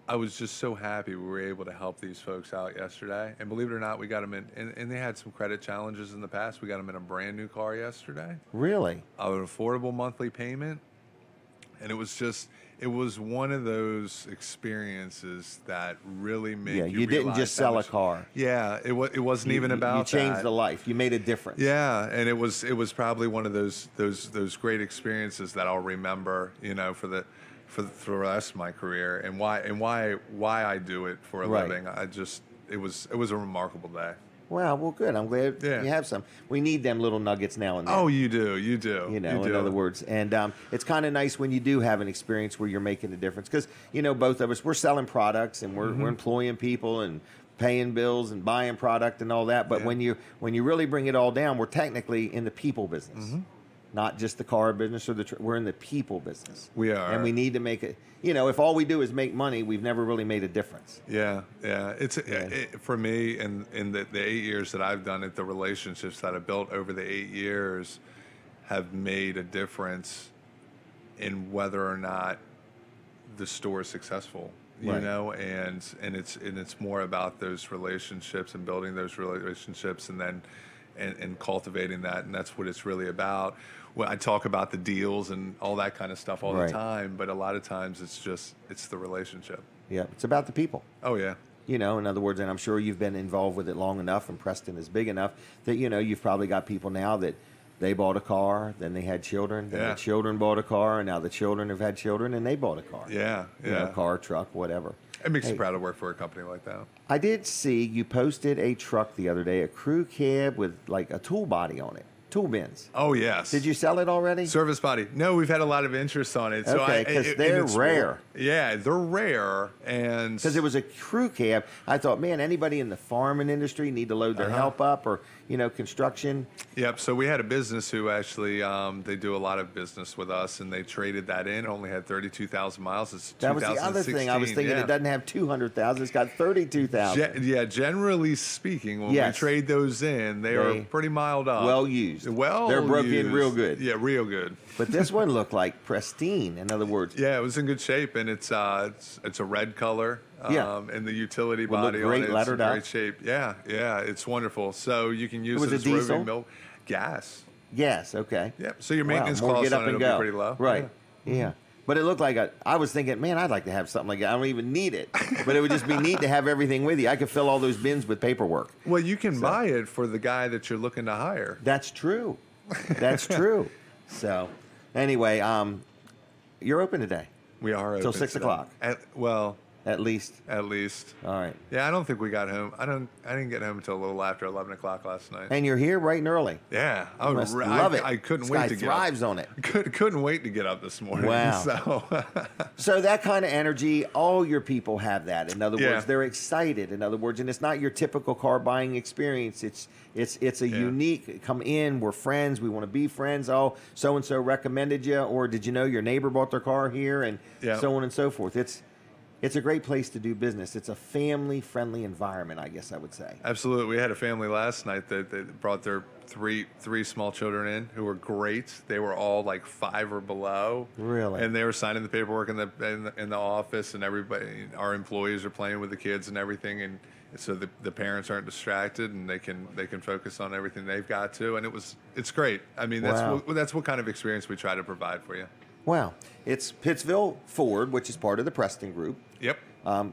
I was just so happy we were able to help these folks out yesterday. And believe it or not, we got them in, and they had some credit challenges in the past. We got them in a brand new car yesterday. Really? An affordable monthly payment. And it was one of those experiences that really made you you didn't just sell a car. Yeah, it wasn't even about that. You changed that. the life. You made a difference. Yeah, and it was probably one of those great experiences that I'll remember, for the rest of my career, and why I do it for a living. It was a remarkable day. Wow, well, good. I'm glad you have some. We need them little nuggets now and then. Oh, you do. In other words. And it's kind of nice when you do have an experience where you're making a difference. Because, both of us, we're selling products and we're employing people and paying bills and buying product and all that. But when you really bring it all down, we're technically in the people business. Mm-hmm. Not just the car business or we're in the people business. We are. And we need to make it, if all we do is make money, we've never really made a difference. Yeah. For me, in the 8 years that I've done it, the relationships that I've built over the 8 years have made a difference in whether or not the store is successful. And it's more about those relationships and building those relationships, and and cultivating that, and that's what it's really about. Well, I talk about the deals and all that kind of stuff all Right. the time, but a lot of times it's the relationship. Yeah, it's about the people. Oh yeah. You know, in other words, and I'm sure you've been involved with it long enough, and Preston is big enough that, you know, you've probably got people now that they bought a car, then they had children, then Yeah. the children bought a car, and now the children have had children, and they bought a car. Yeah, You know, yeah. car, truck, whatever. It makes Hey. me proud to work for a company like that. I did see you posted a truck the other day, a crew cab with like a tool body on it, tool bins. Oh yes. Did you sell it already? Service body? No, we've had a lot of interest on it. So Okay, 'cause and they're it's rare. Yeah, they're rare, and Because it was a crew cab. I thought, man, anybody in the farming industry need to load their help up, or, you know, construction. Yep. So we had a business who actually they do a lot of business with us, and they traded that in. Only had 32,000 miles. It's That was the other thing. I was thinking yeah. it doesn't have 200,000. It's got 32,000. Yeah, generally speaking, when Yes. we trade those in, they are pretty mild up. Well used. Well, They're broke in used. real good. Yeah, real good. But this one looked like pristine. In other words, Yeah, it was in good shape, and it's a red color. Yeah. And the utility Would look body great on it, it's in lettered up. great shape. Yeah, yeah, it's wonderful. So you can use was it a as diesel? roving milk. Gas. yes, okay. Yeah. So your Wow, maintenance more costs get up on it and will go. be pretty low. Right. Yeah. But it looked like I was thinking, man, I'd like to have something like that. I don't even need it. But it would just be neat to have everything with you. I could fill all those bins with paperwork. Well, you can buy it for the guy that you're looking to hire. That's true. That's true. So, anyway, you're open today, We are Till open 6 today. o'clock. At least. least. All right. Yeah, I don't think we got home. I didn't get home until a little after 11 o'clock last night. And you're here bright and early. Yeah, You must love it. I couldn't This wait guy to get thrives up. on it. Couldn't wait to get up this morning. Wow. So So that kind of energy, all your people have that. In other Yeah. words, they're excited. In other words, and it's not your typical car buying experience. It's a Yeah. unique. Come in, we're friends. We want to be friends. Oh, so and so recommended you, or did you know your neighbor bought their car here, and Yeah. so on and so forth. It's a great place to do business. It's a family-friendly environment, I guess I would say. absolutely, we had a family last night that brought their three small children in who were great. They were all like 5 or below. Really? And they were signing the paperwork in the office, and everybody, our employees are playing with the kids and everything, and so the parents aren't distracted, and they can focus on everything they've got to, and it's great. I mean, Wow. that's what kind of experience we try to provide for you. Wow. It's Pittsville Ford, which is part of the Preston Group. Yep.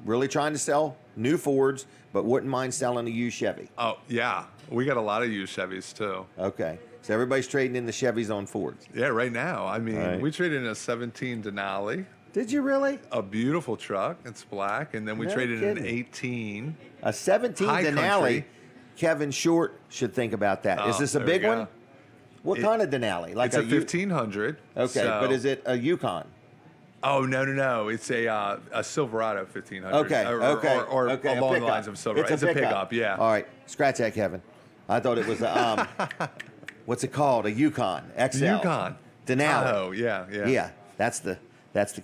Really trying to sell new Fords, but wouldn't mind selling a used Chevy. Oh yeah, we got a lot of used Chevys too. Okay. So everybody's trading in the Chevys on Fords. Yeah, right now. I mean, Right. we traded in a 17 Denali, Did you really? a beautiful truck. It's black, and then we No traded in an kidding. 18. A 17 High Denali. country. Kevin Short should think about that. Is Oh, this a there big we one? go. What kind of Denali? Like It's a U- 1500. Okay, so- but is it a Yukon? Oh no! It's a Silverado 1500. Okay, or, okay, or okay. a along the pickup. lines of Silverado. It's a pickup. Yeah. All right, scratch that, Kevin. I thought it was a what's it called? A Yukon XL. Yukon. Denali. Oh yeah. Yeah, that's the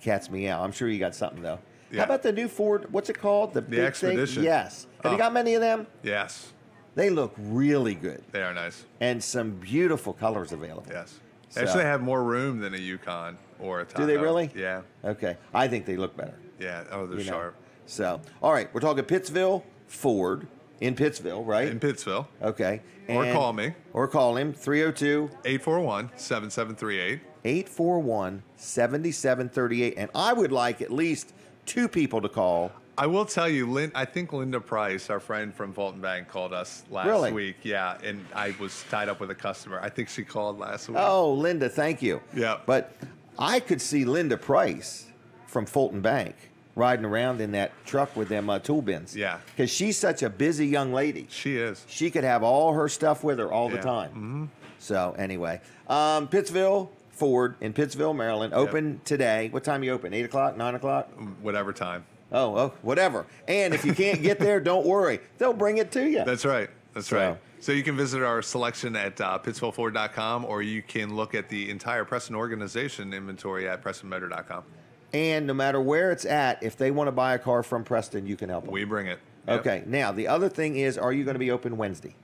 cat's meow. I'm sure you got something though. Yeah. How about the new Ford? What's it called? The big Expedition. thing? Yes. Have you Oh. got many of them? Yes, They look really good, they are nice. and some beautiful colors available. Yes. So- Actually, they have more room than a Yukon or a Tahoe. Do they really? Yeah. Okay. I think they look better. Yeah. Oh, they're you know. sharp. So, all right, we're talking Pittsville Ford in Pittsville, right? In Pittsville. Okay. Or call me. Or call him 302 841-7738. 841-7738. And I would like at least 2 people to call. I will tell you, I think Linda Price, our friend from Fulton Bank, called us last Really? week. Yeah, and I was tied up with a customer. I think she called last week. Oh, Linda, thank you. Yeah. But I could see Linda Price from Fulton Bank riding around in that truck with them tool bins. Yeah. Because she's such a busy young lady. She is. She could have all her stuff with her all the Yeah. time. Mm-hmm. So anyway, Pittsville Ford in Pittsville, Maryland, open today. What time you open? 8 o'clock, 9 o'clock? Whatever time. Oh, whatever. And if you can't get there, don't worry. They'll bring it to you. That's right. That's So- right. So you can visit our selection at PittsvilleFord.com, or you can look at the entire Preston organization inventory at PrestonMotor.com. And no matter where it's at, if they want to buy a car from Preston, you can help them. We bring it. Yep. Okay. Now, the other thing is, are you going to be open Wednesday?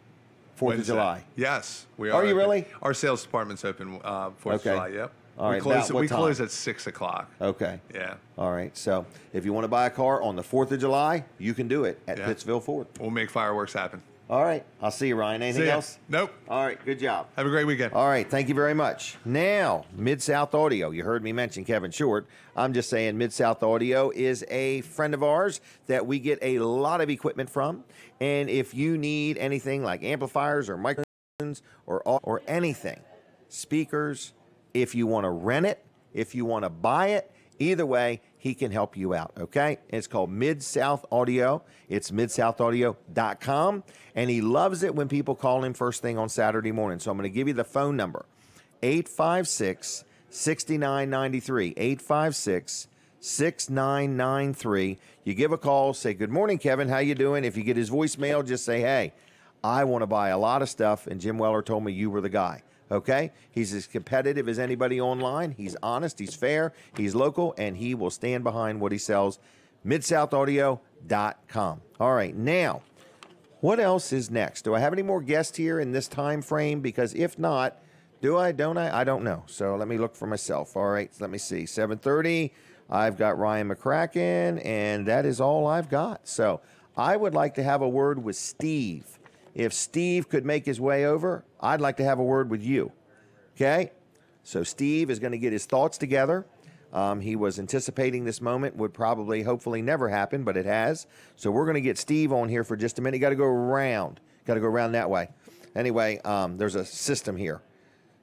4th of Wednesday. July. Yes, we Are are. you open. really? Our sales department's open 4th of Okay. July. Yep. All right, We close. about what We close time? at 6 o'clock. Okay. Yeah. All right. So if you want to buy a car on the 4th of July, you can do it at Yeah. Pittsville Ford. We'll make fireworks happen. All right. I'll see you, Ryan. Anything See ya. else? Nope. All right. Good job. Have a great weekend. All right. Thank you very much. Now, Mid-South Audio. You heard me mention Kevin Short. I'm just saying Mid-South Audio is a friend of ours that we get a lot of equipment from. And if you need anything like amplifiers or microphones or anything, speakers, if you want to rent it, if you want to buy it, either way, he can help you out, okay? It's called Mid-South Audio. It's midsouthaudeo.com, and he loves it when people call him first thing on Saturday morning. So I'm going to give you the phone number, 856-6993, 856-6993. You give a call, say, good morning, Kevin, how you doing? If you get his voicemail, just say, hey, I want to buy a lot of stuff, and Jim Weller told me you were the guy. Okay? He's as competitive as anybody online. He's honest, he's fair, he's local, and he will stand behind what he sells. MidSouthAudio.com. All right, now, what else is next? Do I have any more guests here in this time frame? Because if not, do I, don't I? I don't know. So let me look for myself. All right, let me see. 7:30, I've got Ryan McCracken, and that is all I've got. So I would like to have a word with Steve. If Steve could make his way over, I'd like to have a word with you. Okay? So Steve is going to get his thoughts together. He was anticipating this moment would probably, hopefully never happen, but it has. So we're going to get Steve on here for just a minute. You got to go around. Got to go around that way. Anyway, there's a system here.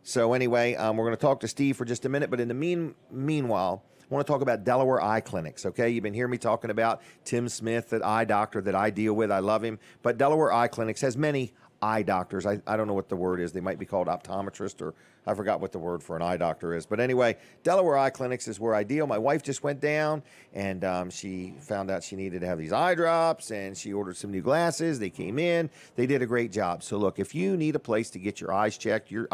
So anyway, we're going to talk to Steve for just a minute. But in the meanwhile, I want to talk about Delaware Eye Clinics, okay? You've been hearing me talking about Tim Smith, that eye doctor that I deal with. I love him. But Delaware Eye Clinics has many eye doctors. I don't know what the word is. They might be called optometrist, or I forgot what the word for an eye doctor is. But anyway, Delaware Eye Clinics is where I deal. My wife just went down, and she found out she needed to have these eye drops, and she ordered some new glasses. They came in. They did a great job. So look, if you need a place to get your eyes checked, your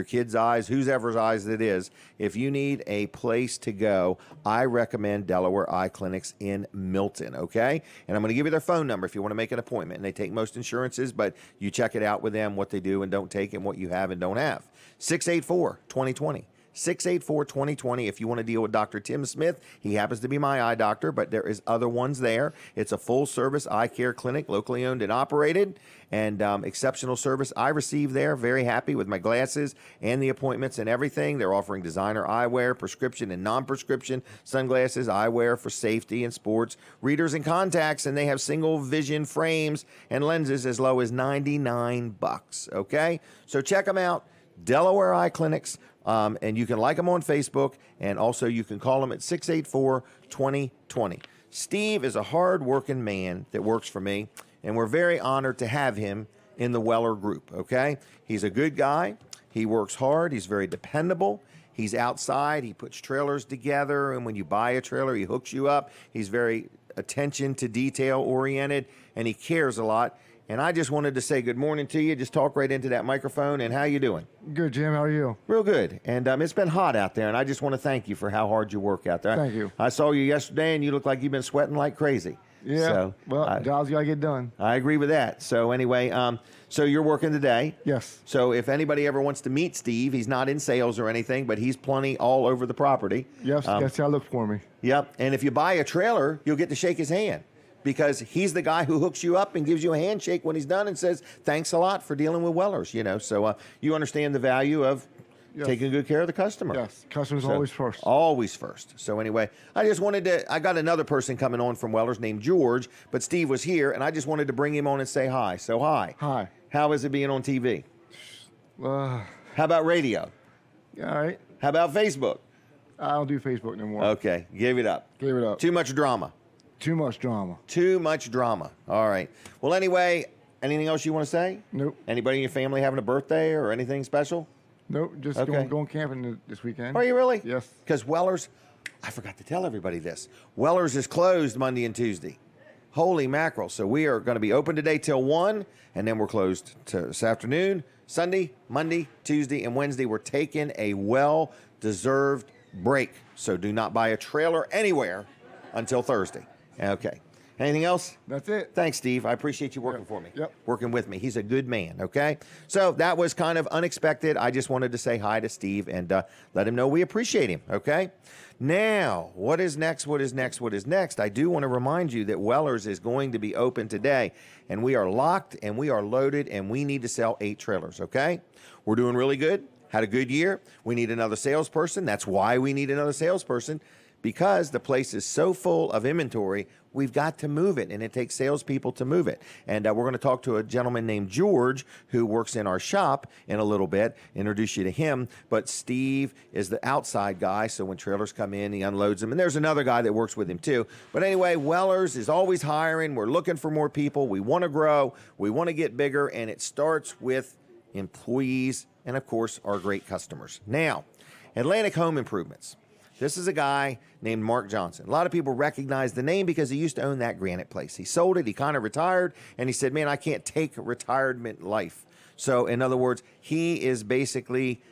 kids' eyes, whoever's eyes it is, if you need a place to go, I recommend Delaware Eye Clinics in Milton, okay? And I'm going to give you their phone number if you want to make an appointment. And they take most insurances, but you check it out with them, what they do and don't take, and what you have and don't have. 684-2020. 684-2020. If you want to deal with Dr. Tim Smith, he happens to be my eye doctor, but there is other ones there. It's a full-service eye care clinic, locally owned and operated, and exceptional service I receive there. Very happy with my glasses and the appointments and everything. They're offering designer eyewear, prescription and non-prescription sunglasses, eyewear for safety and sports, readers and contacts, and they have single vision frames and lenses as low as $99, okay? So check them out, Delaware Eye Clinics. And you can like them on Facebook, and also you can call them at 684-2020. Steve is a hard-working man that works for me, and we're very honored to have him in the Weller Group, okay? He's a good guy. He works hard. He's very dependable. He's outside. He puts trailers together, and when you buy a trailer, he hooks you up. He's very attention to detail oriented, and he cares a lot. And I just wanted to say good morning to you. Just talk right into that microphone. And how you doing? Good, Jim. How are you? Real good. And it's been hot out there, and I just want to thank you for how hard you work out there. Thank you. I saw you yesterday, and you look like you've been sweating like crazy. Yeah. So, well, jobs got to get done. I agree with that. So anyway, so you're working today. Yes. So if anybody ever wants to meet Steve, he's not in sales or anything, but he's plenty all over the property. Yes, that's how look for me. Yep. And if you buy a trailer, you'll get to shake his hand, because he's the guy who hooks you up and gives you a handshake when he's done and says, thanks a lot for dealing with Wellers, you know. So you understand the value of taking good care of the customer. Yes, customers always first. Always first. So anyway, I just wanted to, I got another person coming on from Wellers named George, but Steve was here, and I just wanted to bring him on and say hi. So hi. Hi. How is it being on TV? How about radio? All right. How about Facebook? I don't do Facebook no more. Okay, give it up. Give it up. Too much drama. Too much drama. Too much drama. All right. Well, anyway, anything else you want to say? Nope. Anybody in your family having a birthday or anything special? Nope. Just going camping this weekend. Are you really? Yes. Because Wellers, I forgot to tell everybody this. Wellers is closed Monday and Tuesday. Holy mackerel. So we are going to be open today till 1, and then we're closed this afternoon, Sunday, Monday, Tuesday, and Wednesday. We're taking a well-deserved break. So do not buy a trailer anywhere until Thursday. Okay. Anything else? That's it. Thanks, Steve. I appreciate you working for me. Yep. Working with me. He's a good man, okay? So that was kind of unexpected. I just wanted to say hi to Steve and let him know we appreciate him, okay? Now, what is next? What is next? What is next? I do want to remind you that Weller's is going to be open today, and we are locked and we are loaded, and we need to sell 8 trailers, okay? We're doing really good. Had a good year. We need another salesperson. That's why we need another salesperson. Because the place is so full of inventory, we've got to move it, and it takes salespeople to move it. And we're going to talk to a gentleman named George who works in our shop in a little bit, introduce you to him. But Steve is the outside guy, so when trailers come in, he unloads them. And there's another guy that works with him too. But anyway, Weller's is always hiring. We're looking for more people. We want to grow. We want to get bigger, and it starts with employees and, of course, our great customers. Now, Atlantic Home Improvements. This is a guy named Mark Johnson. A lot of people recognize the name because he used to own that granite place. He sold it, he kind of retired, and he said, man, I can't take retirement life. So, in other words, he is basically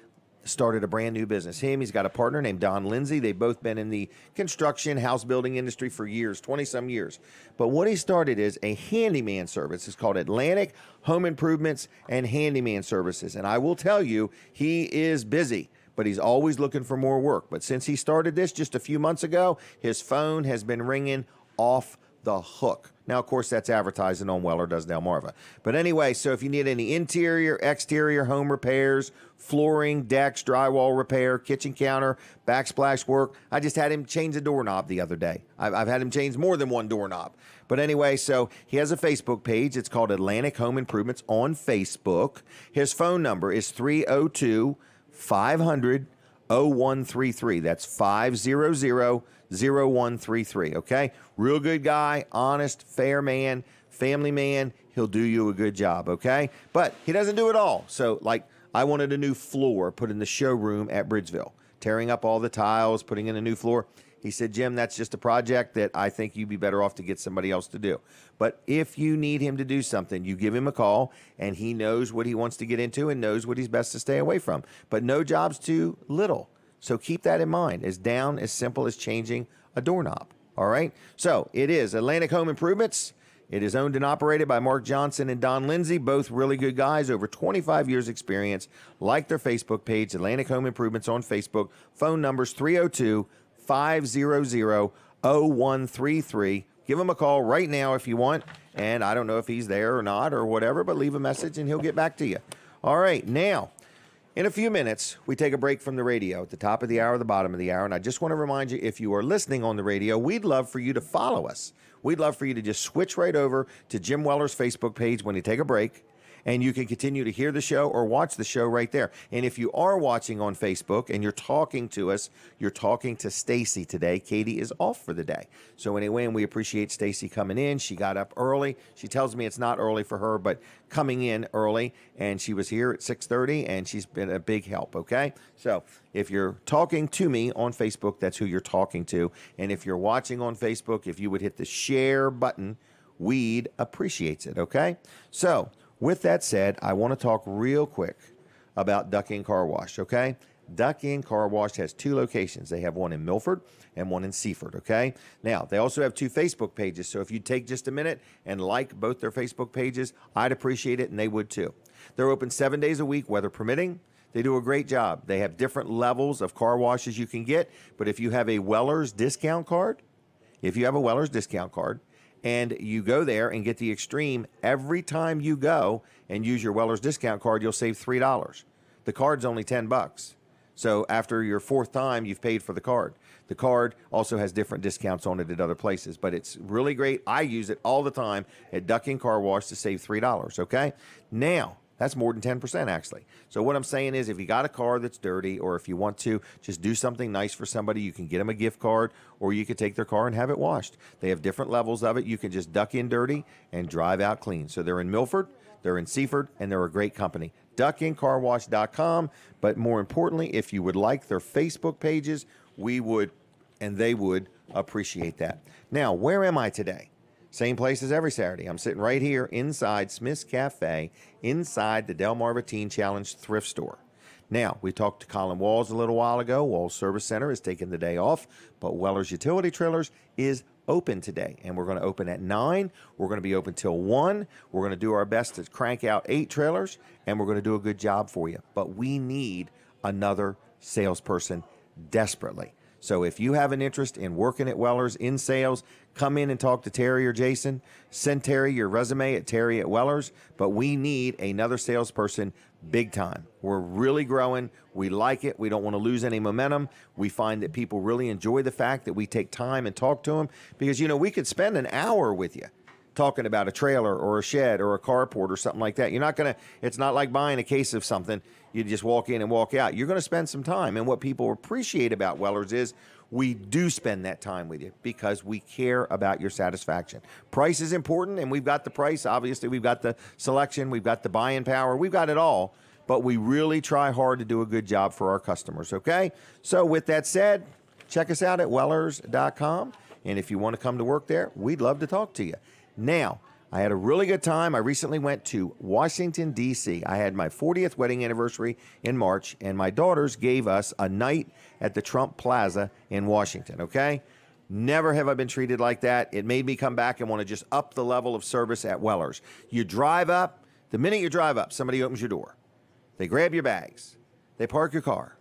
started a brand new business. He's got a partner named Don Lindsay. They've both been in the construction, house building industry for years, 20-some years. But what he started is a handyman service. It's called Atlantic Home Improvements and Handyman Services. And I will tell you, he is busy, but he's always looking for more work. But since he started this just a few months ago, his phone has been ringing off the hook. Now, of course, that's advertising on Weller Does Delmarva. But anyway, so if you need any interior, exterior home repairs, flooring, decks, drywall repair, kitchen counter, backsplash work, I just had him change a doorknob the other day. I've had him change more than one doorknob. But anyway, so he has a Facebook page. It's called Atlantic Home Improvements on Facebook. His phone number is 302-500-0133. That's 500-0133, okay? Real good guy, honest, fair man, family man. He'll do you a good job, okay? But he doesn't do it all. So, like, I wanted a new floor put in the showroom at Bridgeville, tearing up all the tiles, putting in a new floor. He said, Jim, that's just a project that I think you'd be better off to get somebody else to do. But if you need him to do something, you give him a call, and he knows what he wants to get into and knows what he's best to stay away from. But no job's too little. So keep that in mind. As simple as changing a doorknob. All right? So it is Atlantic Home Improvements. It is owned and operated by Mark Johnson and Don Lindsay, both really good guys, over 25 years experience. Like their Facebook page, Atlantic Home Improvements on Facebook. Phone numbers 302-500-0133. Give him a call right now if you want. And I don't know if he's there or not or whatever, but leave a message and he'll get back to you. All right, now, in a few minutes, we take a break from the radio at the top of the hour, the bottom of the hour. And I just want to remind you, if you are listening on the radio, we'd love for you to follow us. We'd love for you to just switch right over to Jim Weller's Facebook page when you take a break. And you can continue to hear the show or watch the show right there. And if you are watching on Facebook and you're talking to us, you're talking to Stacy today. Katie is off for the day. So anyway, and we appreciate Stacy coming in. She got up early. She tells me it's not early for her, but coming in early. And she was here at 6:30, and she's been a big help, okay? So if you're talking to me on Facebook, that's who you're talking to. And if you're watching on Facebook, if you would hit the share button, we'd appreciate it, okay? So with that said, I want to talk real quick about Duck Inn Car Wash, okay? Duck Inn Car Wash has 2 locations. They have one in Milford and one in Seaford, okay? Now, they also have 2 Facebook pages, so if you take just a minute and like both their Facebook pages, I'd appreciate it, and they would too. They're open 7 days a week, weather permitting. They do a great job. They have different levels of car washes you can get, but if you have a Weller's discount card, and you go there and get the Extreme, every time you go and use your Weller's discount card, you'll save $3. The card's only $10. So after your 4th time, you've paid for the card. The card also has different discounts on it at other places, but it's really great. I use it all the time at Duck Inn Car Wash to save $3, okay? Now, that's more than 10%, actually. So what I'm saying is, if you got a car that's dirty, or if you want to just do something nice for somebody, you can get them a gift card, or you could take their car and have it washed. They have different levels of it. You can just duck in dirty and drive out clean. So they're in Milford, they're in Seaford, and they're a great company. DuckInCarWash.com. But more importantly, if you would like their Facebook pages, we would, and they would, appreciate that. Now, where am I today? Same place as every Saturday. I'm sitting right here inside Smith's Cafe, inside the Delmarva Teen Challenge thrift store. Now, we talked to Colin Walls a little while ago. Walls Service Center is taking the day off, but Weller's Utility Trailers is open today, and we're going to open at 9. We're going to be open till 1. We're going to do our best to crank out 8 trailers, and we're going to do a good job for you. But we need another salesperson desperately. So if you have an interest in working at Weller's in sales, come in and talk to Terry or Jason. Send Terry your resume at Terry@Weller's. But we need another salesperson big time. We're really growing. We like it. We don't want to lose any momentum. We find that people really enjoy the fact that we take time and talk to them because, you know, we could spend an hour with you talking about a trailer or a shed or a carport or something like that. You're not going to, it's not like buying a case of something. You just walk in and walk out. You're going to spend some time. And what people appreciate about Weller's is we do spend that time with you because we care about your satisfaction. Price is important, and we've got the price. Obviously, we've got the selection. We've got the buying power. We've got it all. But we really try hard to do a good job for our customers, okay? So with that said, check us out at wellers.com. And if you want to come to work there, we'd love to talk to you. Now, I had a really good time. I recently went to Washington, D.C. I had my 40th wedding anniversary in March, and my daughters gave us a night at the Trump Plaza in Washington, okay? Never have I been treated like that. It made me come back and want to just up the level of service at Weller's. You drive up. The minute you drive up, somebody opens your door. They grab your bags. They park your car.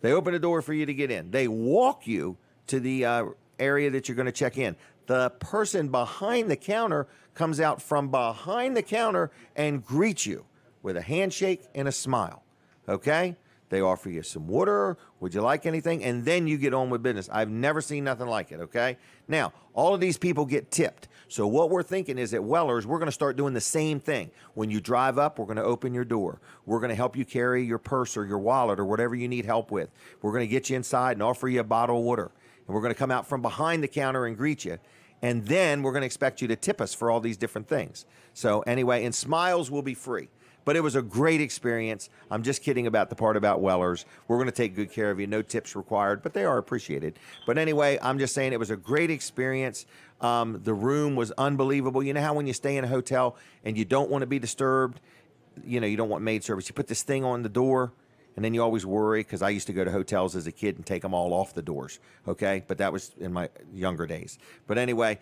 They open a door for you to get in. They walk you to the area that you're going to check in. The person behind the counter comes out from behind the counter and greets you with a handshake and a smile, okay? They offer you some water. Would you like anything? And then you get on with business. I've never seen nothing like it, okay? Now, all of these people get tipped. So what we're thinking is at Weller's, we're going to start doing the same thing. When you drive up, we're going to open your door. We're going to help you carry your purse or your wallet or whatever you need help with. We're going to get you inside and offer you a bottle of water. And we're going to come out from behind the counter and greet you. And then we're going to expect you to tip us for all these different things. So anyway, and smiles will be free. But it was a great experience. I'm just kidding about the part about Weller's. We're going to take good care of you. No tips required, but they are appreciated. But anyway, I'm just saying it was a great experience. The room was unbelievable. You know how when you stay in a hotel and you don't want to be disturbed, you know, you don't want maid service. You put this thing on the door, and then you always worry, because I used to go to hotels as a kid and take them all off the doors, okay? But that was in my younger days. But anyway,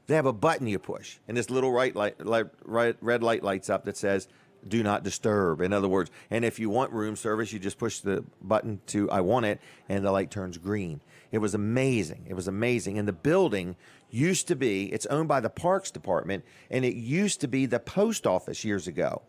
they have a button you push, and this little red light lights up that says, do not disturb. In other words, and if you want room service, you just push the button to I want it, and the light turns green. It was amazing. It was amazing. And the building used to be, it's owned by the Parks Department, and it used to be the post office years ago.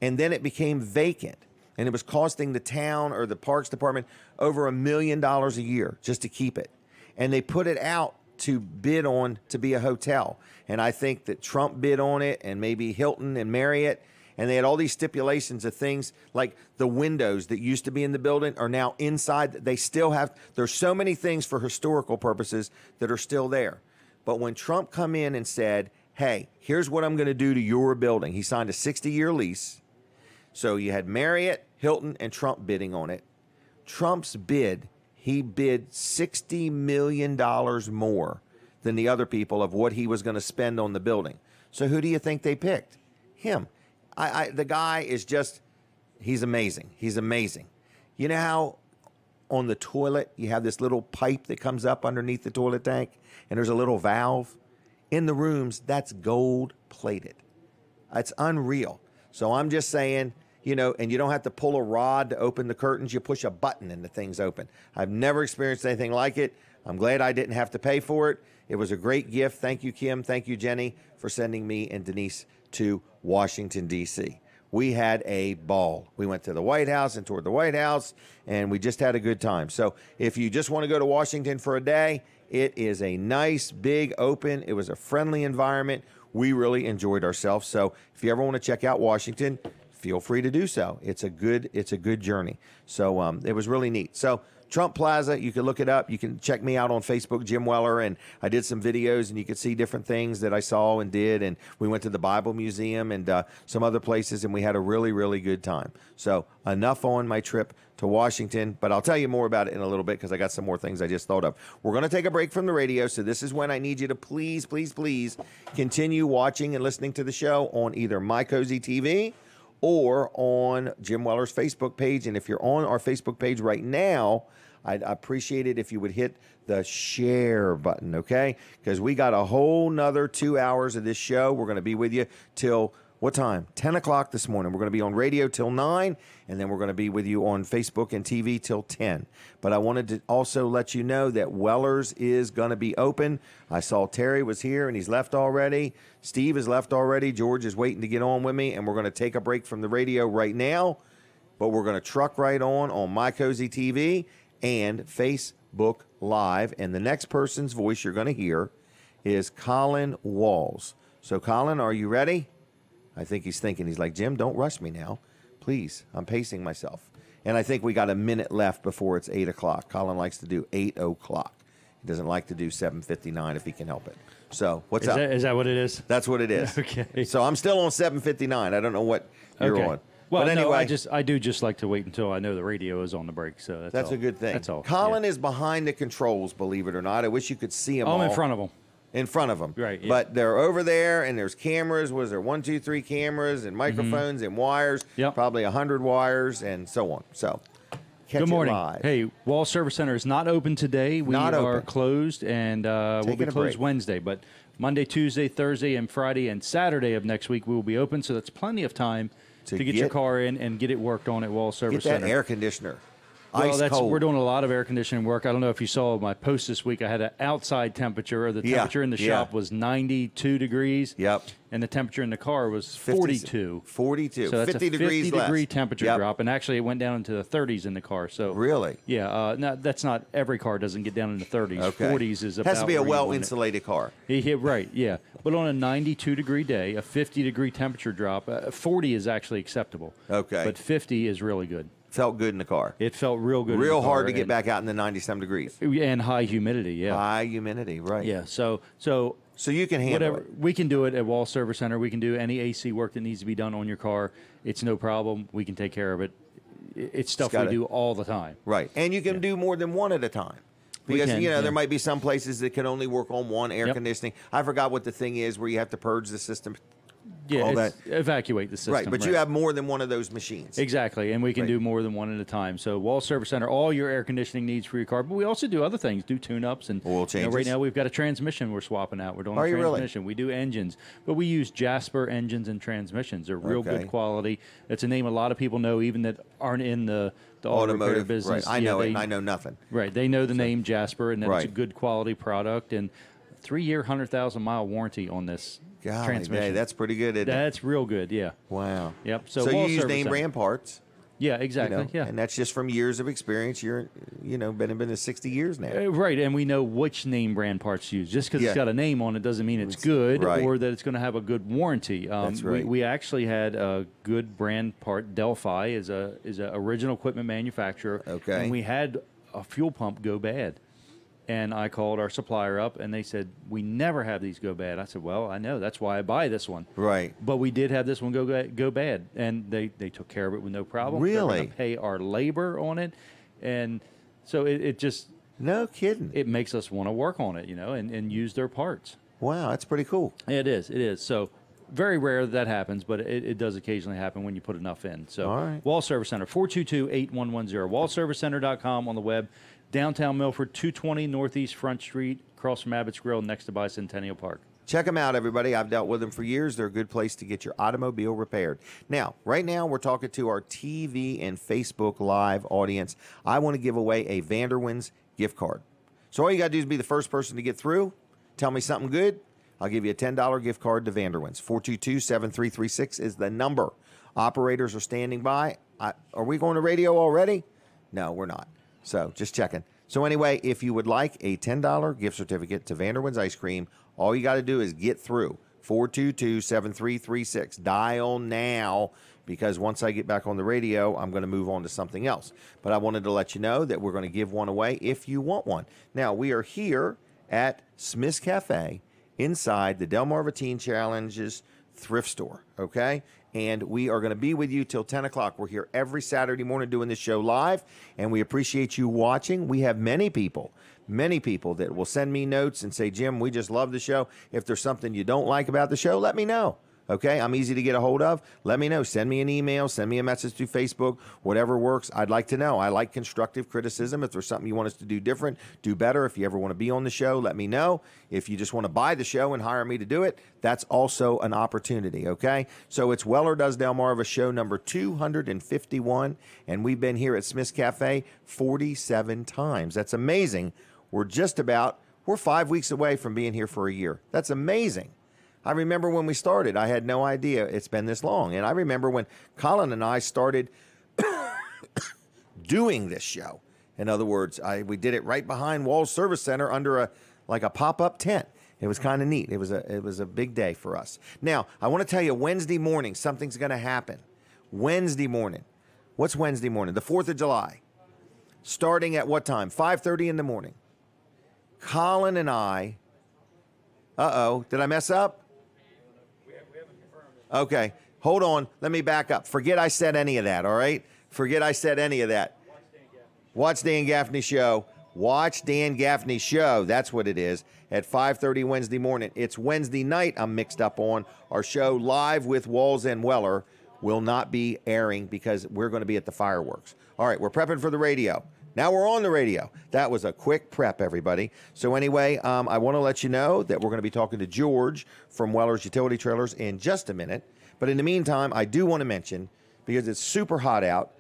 And then it became vacant. And it was costing the town or the Parks Department over $1 million a year just to keep it. And they put it out to bid on to be a hotel. And I think that Trump bid on it, and maybe Hilton and Marriott. And they had all these stipulations of things like the windows that used to be in the building are now inside. They still have, there's so many things for historical purposes that are still there. But when Trump come in and said, hey, here's what I'm going to do to your building. He signed a 60-year lease. So you had Marriott, Hilton, and Trump bidding on it. Trump's bid, he bid $60 million more than the other people of what he was going to spend on the building. So who do you think they picked? Him. The guy is just, he's amazing. He's amazing. You know how on the toilet you have this little pipe that comes up underneath the toilet tank and there's a little valve? In the rooms, that's gold plated. It's unreal. So I'm just saying, you know, and you don't have to pull a rod to open the curtains. You push a button and the thing's open. I've never experienced anything like it. I'm glad I didn't have to pay for it. It was a great gift. Thank you, Kim. Thank you, Jenny, for sending me and Denise to Washington, D.C. We had a ball. We went to the White House and toured the White House, and we just had a good time. So if you just want to go to Washington for a day, it is a nice, big, open. It was a friendly environment. We really enjoyed ourselves. So if you ever want to check out Washington, feel free to do so. It's a good journey. So it was really neat. So Trump Plaza, you can look it up. You can check me out on Facebook, Jim Weller, and I did some videos, and you could see different things that I saw and did, and we went to the Bible Museum and some other places, and we had a really, really good time. So enough on my trip to Washington, but I'll tell you more about it in a little bit because I got some more things I just thought of. We're going to take a break from the radio, so this is when I need you to please, please, please continue watching and listening to the show on either My Cozy TV or on Jim Weller's Facebook page. And if you're on our Facebook page right now, I'd appreciate it if you would hit the share button, okay? Because we got a whole nother 2 hours of this show. We're going to be with you till what time? 10 o'clock this morning. We're going to be on radio till 9, and then we're going to be with you on Facebook and TV till 10. But I wanted to also let you know that Weller's is going to be open. I saw Terry was here, and he's left already. Steve has left already. George is waiting to get on with me, and we're going to take a break from the radio right now. But we're going to truck right on My Cozy TV and Facebook Live. And the next person's voice you're going to hear is Colin Walls. So, Colin, are you ready? I think he's thinking. He's like, Jim, don't rush me now. Please, I'm pacing myself. And I think we got a minute left before it's 8 o'clock. Colin likes to do 8 o'clock. He doesn't like to do 7:59 if he can help it. So, what's up? Is that what it is? That's what it is. Okay. So, I'm still on 7:59. I don't know what you're on. Well, but anyway, no, I do just like to wait until I know the radio is on the break. So that's a good thing. That's all. Colin is behind the controls, believe it or not. I wish you could see him. I'm all. in front of him. In front of them. Right. Yeah. But they're over there, and there's cameras. Was there 1, 2, 3 cameras and microphones and wires? Yep. Probably 100 wires and so on. So, catch Good morning. it live. Hey, Wall Service Center is not open today. We Not are open. closed, and we'll be Taking a closed break. Wednesday. But Monday, Tuesday, Thursday, and Friday and Saturday of next week, we will be open. So that's plenty of time to get your car in and get it worked on at Wall Service Get that Center. air conditioner. Well, Ice cold. we're doing a lot of air conditioning work. I don't know if you saw my post this week. I had an outside temperature. The Yeah, temperature in the yeah. shop was 92 degrees. Yep. And the temperature in the car was 50 42. 42. So that's 50 a degrees 50 degree less. temperature Yep. drop. And actually, it went down into the 30s in the car. So Really? Yeah. No, that's not every car doesn't get down in the 30s. Okay. 40s is about Has to be a where you want it. well-insulated car. Yeah, right, yeah. But on a 92-degree day, a 50-degree temperature drop, 40 is actually acceptable. Okay. But 50 is really good. Felt good in the car. It felt real good. in Real the car, hard to get and- back out in the 90-some degrees. And high humidity, yeah. High humidity, right. Yeah, so So you can handle whatever it. we can do it at Wall Service Center. We can do any AC work that needs to be done on your car. It's no problem. We can take care of it. It's stuff we gotta- do all the time. Right. And you can do more than one at a time. We Because, can, you know, yeah. there might be some places that can only work on one air Yep. conditioning. I forgot what the thing is where you have to purge the system. Yeah, all it's- evacuate the system. Right. But you have more than one of those machines. Exactly, and we can Right. do more than one at a time. So Wall Service Center, all your air conditioning needs for your car. But we also do other things, do tune-ups. And Oil right changes. now we've got a transmission we're swapping out. We're doing Are a you really? transmission. We do engines. But we use Jasper engines and transmissions. They're real Okay. good quality. It's a name a lot of people know, even that aren't in the auto repair Automotive business. Right. I Yeah, know it, they- and I know nothing. Right, they know the name Jasper, and that it's a Right. good quality product. And 3-year, 100,000-mile warranty on this Golly, transmission. hey, that's pretty good, isn't it? That's real good, yeah. Wow. Yep. So Wall you use Service name Center. brand parts. Yeah, You exactly. know, yeah. and that's just from years of experience. You're, you know, been in 60 years now. Right, and we know which name brand parts to use. Just because Yeah. it's got a name on it doesn't mean it's good right. or that it's going to have a good warranty. That's right. We actually had a good brand part. Delphi is a original equipment manufacturer. Okay. And we had a fuel pump go bad. And I called our supplier up, and they said, we never have these go bad. I said, well, I know. That's why I buy this one. Right. But we did have this one go bad, and they took care of it with no problem. They're Really? gonna pay our labor on it. And so it just No kidding. it makes us want to work on it, and use their parts. Wow, that's pretty cool. It is. So very rare that happens, but it does occasionally happen when you put enough in. So All right. Wall Service Center, 422-8110, wallservicecenter.com on the web, downtown Milford, 220 Northeast Front Street, across from Abbott's Grill, next to Bicentennial Park. Check them out, everybody. I've dealt with them for years. They're a good place to get your automobile repaired. Now, right now, we're talking to our TV and Facebook Live audience. I want to give away a Vanderwins gift card. So all you got to do is be the first person to get through. Tell me something good. I'll give you a $10 gift card to Vanderwins. 422-7336 is the number. Operators are standing by. Are we going to radio already? No, we're not. So just checking. So anyway, if you would like a $10 gift certificate to Vanderwins Ice Cream, all you got to do is get through 422-7336. Dial now, because once I get back on the radio, I'm going to move on to something else. But I wanted to let you know that we're going to give one away if you want one. Now, we are here at Smith's Cafe inside the Delmarva Teen Challenges thrift store, okay? And we are going to be with you till 10 o'clock. We're here every Saturday morning doing this show live, and we appreciate you watching. We have many people that will send me notes and say, Jim, we just love the show. If there's something you don't like about the show, let me know. Okay, I'm easy to get a hold of. Let me know. Send me an email. Send me a message through Facebook. Whatever works. I'd like to know. I like constructive criticism. If there's something you want us to do different, do better. If you ever want to be on the show, let me know. If you just want to buy the show and hire me to do it, that's also an opportunity, okay? So it's Weller Does Delmarva show number 251, and we've been here at Smith's Cafe 47 times. That's amazing. We're 5 weeks away from being here for a year. That's amazing. I remember when we started, I had no idea it's been this long. And I remember when Colin and I started doing this show. In other words, we did it right behind Walls Service Center under a pop-up tent. It was kind of neat. It was a big day for us. Now, I want to tell you, Wednesday morning, something's going to happen. Wednesday morning. What's Wednesday morning? The 4th of July. Starting at what time? 5:30 in the morning. Colin and I, did I mess up? Okay, hold on. Let me back up. Forget I said any of that, all right? Forget I said any of that. Watch Dan Gaffney show. Watch Dan Gaffney show. That's what it is. At 5:30 Wednesday morning. It's Wednesday night I'm mixed up on. Our show live with Walls and Weller will not be airing because we're going to be at the fireworks. All right, we're prepping for the radio. Now we're on the radio. That was a quick prep, everybody. So anyway, I want to let you know that we're going to be talking to George from Weller's Utility Trailers in just a minute. But in the meantime, I do want to mention, because it's super hot out,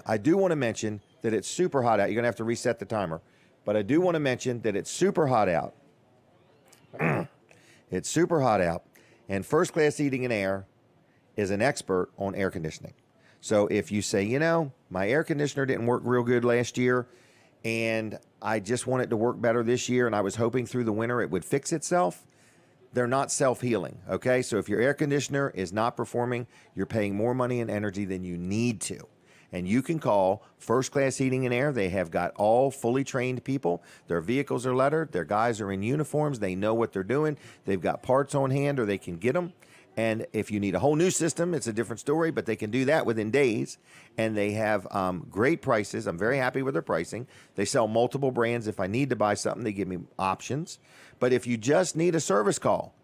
I do want to mention that it's super hot out. You're going to have to reset the timer. But I do want to mention that it's super hot out. It's super hot out. And First Class Heating and Air is an expert on air conditioning. So if you say, my air conditioner didn't work real good last year, and I just want it to work better this year, and I was hoping through the winter it would fix itself, they're not self-healing, okay? So if your air conditioner is not performing, you're paying more money and energy than you need to. And you can call First Class Heating and Air. They have got all fully trained people. Their vehicles are lettered. Their guys are in uniforms. They know what they're doing. They've got parts on hand, or they can get them. And if you need a whole new system, it's a different story, but they can do that within days. And they have great prices. I'm very happy with their pricing. They sell multiple brands. If I need to buy something, they give me options. But if you just need a service call,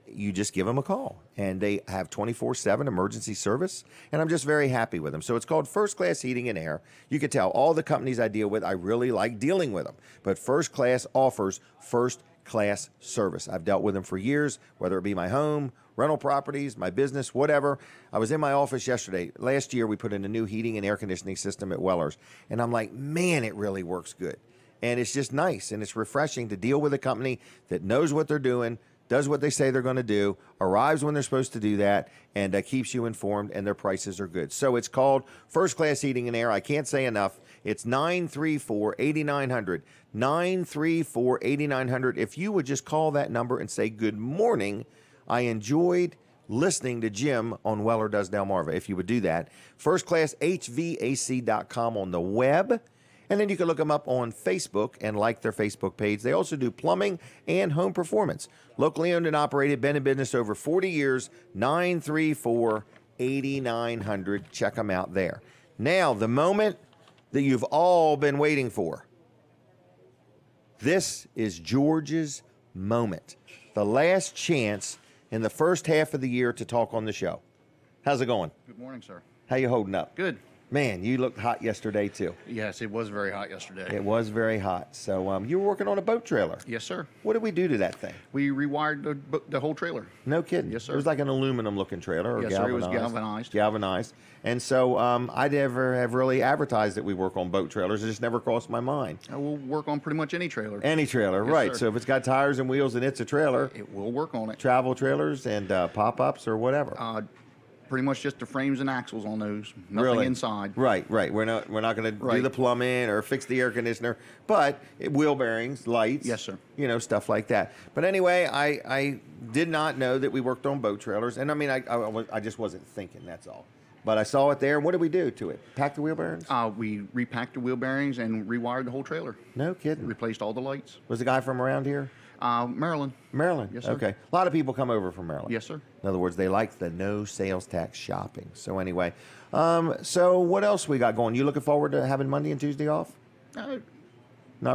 you just give them a call. And they have 24/7 emergency service. And I'm just very happy with them. So it's called First Class Heating and Air. You can tell all the companies I deal with, I really like dealing with them. But First Class offers first class service. I've dealt with them for years, whether it be my home, rental properties, my business, whatever. I was in my office yesterday. Last year, we put in a new heating and air conditioning system at Weller's. And I'm like, man, it really works good. And it's just nice. And it's refreshing to deal with a company that knows what they're doing, does what they say they're going to do, arrives when they're supposed to do that, and keeps you informed, and their prices are good. So it's called First Class Heating and Air. I can't say enough. It's 934-8900. 934-8900. If you would just call that number and say, good morning, I enjoyed listening to Jim on Weller Does Delmarva. If you would do that, firstclasshvac.com on the web. And then you can look them up on Facebook and like their Facebook page. They also do plumbing and home performance. Locally owned and operated, been in business over 40 years, 934-8900. Check them out there. Now, the moment that you've all been waiting for. This is George's moment. The last chance in the first half of the year to talk on the show. How's it going? Good morning, sir. How you holding up? Good. Man, you looked hot yesterday, too. Yes, it was very hot yesterday. It was very hot. So you were working on a boat trailer. Yes, sir. What did we do to that thing? We rewired the whole trailer. No kidding. Yes, sir. It was like an aluminum-looking trailer. Or Yes, sir. It was galvanized. Galvanized. And so I never have really advertised that we work on boat trailers. It just never crossed my mind. I will work on pretty much any trailer. Any trailer, Yes, right. sir. So if it's got tires and wheels and it's a trailer. It will work on it. Travel trailers and pop-ups or whatever. Pretty much just the frames and axles on those. Nothing really? inside. Right. We're not going to do the plumbing or fix the air conditioner, but wheel bearings, lights. Yes, sir. Stuff like that. But anyway, I did not know that we worked on boat trailers, and I mean, I just wasn't thinking. That's all. But I saw it there. What did we do to it? Pack the wheel bearings? We repacked the wheel bearings and rewired the whole trailer. No kidding. Replaced all the lights. Was the guy from around here? Maryland. Maryland. Yes, sir. Okay. A lot of people come over from Maryland. Yes, sir. In other words, they like the no sales tax shopping. So anyway, so what else we got going? You looking forward to having Monday and Tuesday off? Not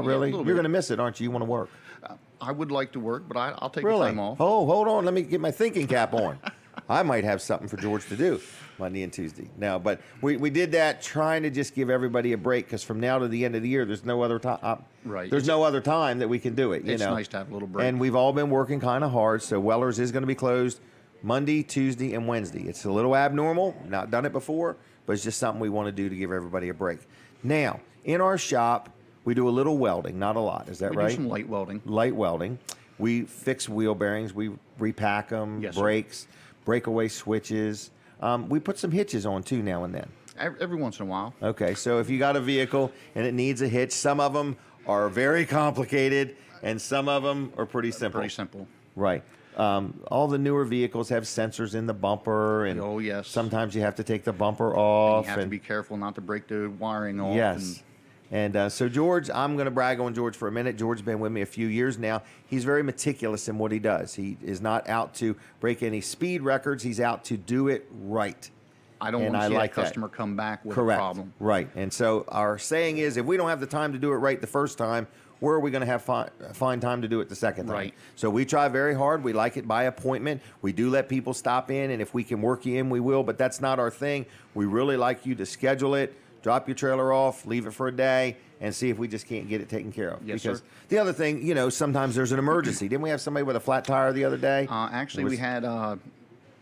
really. a little You're bit. going to miss it, aren't you? You want to work. I would like to work, but I'll take the Really? time off. Oh, hold on. Let me get my thinking cap on. I might have something for George to do Monday and Tuesday. No, but we did that trying to just give everybody a break because from now to the end of the year, there's no other time. Right. There's no other time that we can do it. It's nice to have a little break. And we've all been working kind of hard. So Weller's is going to be closed Monday, Tuesday, and Wednesday. It's a little abnormal. Not done it before, but it's just something we want to do to give everybody a break. Now, in our shop, we do a little welding, not a lot. Is that We right? do some light welding. Light welding. We fix wheel bearings. We repack them, Yes, sir. brakes, breakaway switches. We put some hitches on too now and then. Every once in a while. Okay, so if you got a vehicle and it needs a hitch, some of them are very complicated and some of them are pretty simple. Pretty simple. Right. All the newer vehicles have sensors in the bumper, and Oh, yes. sometimes you have to take the bumper And off. you have to be careful not to break the wiring off. Yes. And so George, I'm going to brag on George for a minute. George's been with me a few years now. He's very meticulous in what he does. He is not out to break any speed records. He's out to do it right. I don't And want I to see like a that. customer come back with Correct. a problem. Right. And so our saying is, if we don't have the time to do it right the first time, where are we going to have find time to do it the second time? Right. So we try very hard. We like it by appointment. We do let people stop in, and if we can work you in, we will. But that's not our thing. We really like you to schedule it, drop your trailer off, leave it for a day, and see if we just can't get it taken care of. Yes, because sir. the other thing, sometimes there's an emergency. Didn't we have somebody with a flat tire the other day? Actually, It was we had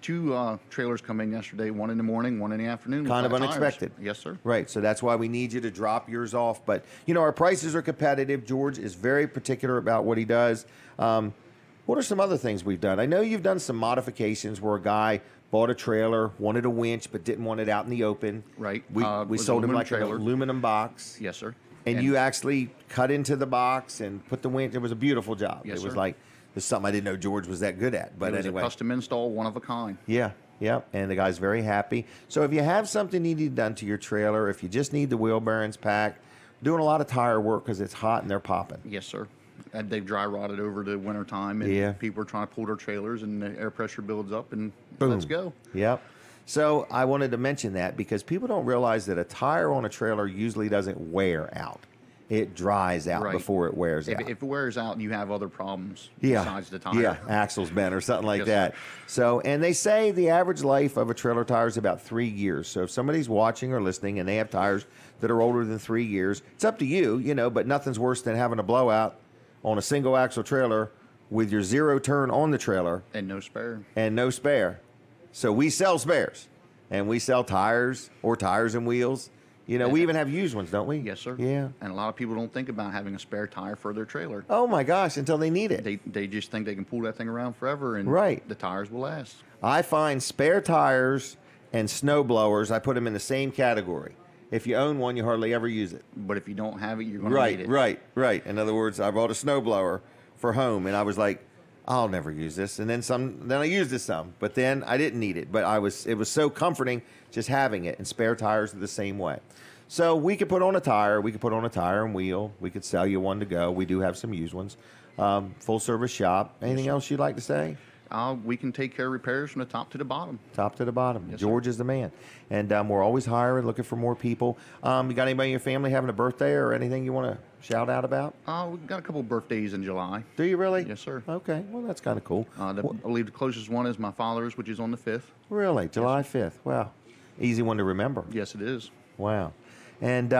two trailers come in yesterday, one in the morning, one in the afternoon. with kind of flat tires. unexpected. Yes, sir. Right. So that's why we need you to drop yours off. But, our prices are competitive. George is very particular about what he does. What are some other things we've done? I know you've done some modifications where a guy bought a trailer, wanted a winch, but didn't want it out in the open. Right. We Was sold him aluminum like an trailer. aluminum box. Yes, sir. And you actually cut into the box and put the winch. It was a beautiful job. Yes, it was sir. like, it's something I didn't know George was that good at. But It was anyway. a custom install, one of a kind. Yeah, yeah, and the guy's very happy. So if you have something you need done to your trailer, if you just need the wheel bearings packed, doing a lot of tire work because it's hot and they're popping. Yes, sir. And they've dry rotted over the winter time, and Yeah. people are trying to pull their trailers, and the air pressure builds up, and Boom. let's go. Yep. So I wanted to mention that because people don't realize that a tire on a trailer usually doesn't wear out. It dries out Right. before it wears If, out. if it wears out, you have other problems Yeah. besides the tire. Yeah, axle's bent or something like Yes, that. So, and they say the average life of a trailer tire is about 3 years. So if somebody's watching or listening and they have tires that are older than 3 years, it's up to you, but nothing's worse than having a blowout on a single axle trailer with your zero turn on the trailer And no spare. and no spare. So we sell spares and we sell tires or tires and wheels. We even have used ones, don't we? Yes, sir. Yeah. And a lot of people don't think about having a spare tire for their trailer. Oh my gosh, until they need it. They just think they can pull that thing around forever, and Right. the tires will last. I find spare tires and snow blowers, I put them in the same category. If you own one, you hardly ever use it. But if you don't have it, you're going to need it. Right. In other words, I bought a snow blower for home, and I was like, I'll never use this. And then I used it some, but then I didn't need it. But it was so comforting just having it. And spare tires are the same way. So we could put on a tire. We could put on a tire and wheel. We could sell you one to go. We do have some used ones. Full service shop. Anything else you'd like to say? We can take care of repairs from the top to the bottom. Top to the bottom. Yes, George is the man. And we're always hiring, looking for more people. You got anybody in your family having a birthday or anything you want to shout out about? We've got a couple birthdays in July. Do you really? Yes, sir. Okay. Well, that's kind of cool. I believe the closest one is my father's, which is on the 5th. Really? July 5th. Wow. Easy one to remember. Yes, it is. Wow. And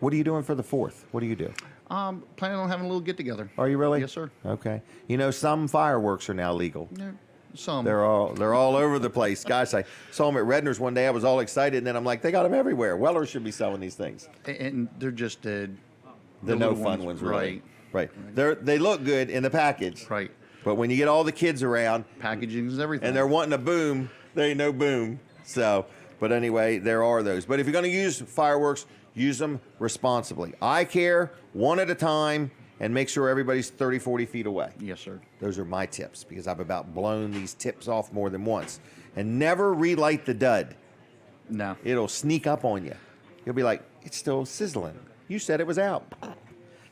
what are you doing for the 4th? What do you do? Planning on having a little get-together. Are you really? Yes, sir. Okay. Some fireworks are now legal. Yeah, some. They're all over the place. Gosh, I saw them at Redner's one day. I was all excited, and then I'm like, they got them everywhere. Weller should be selling these things. And they're just the no little fun ones, really. Right. They look good in the package. Right. But when you get all the kids around Packaging is everything. and they're wanting a boom, there ain't no boom. So, but anyway, there are those. But if you're going to use fireworks, use them responsibly. Eye care, one at a time, and make sure everybody's 30, 40 feet away. Yes, sir. Those are my tips because I've about blown these tips off more than once. And never relight the dud. No. It'll sneak up on you. You'll be like, it's still sizzling. You said it was out.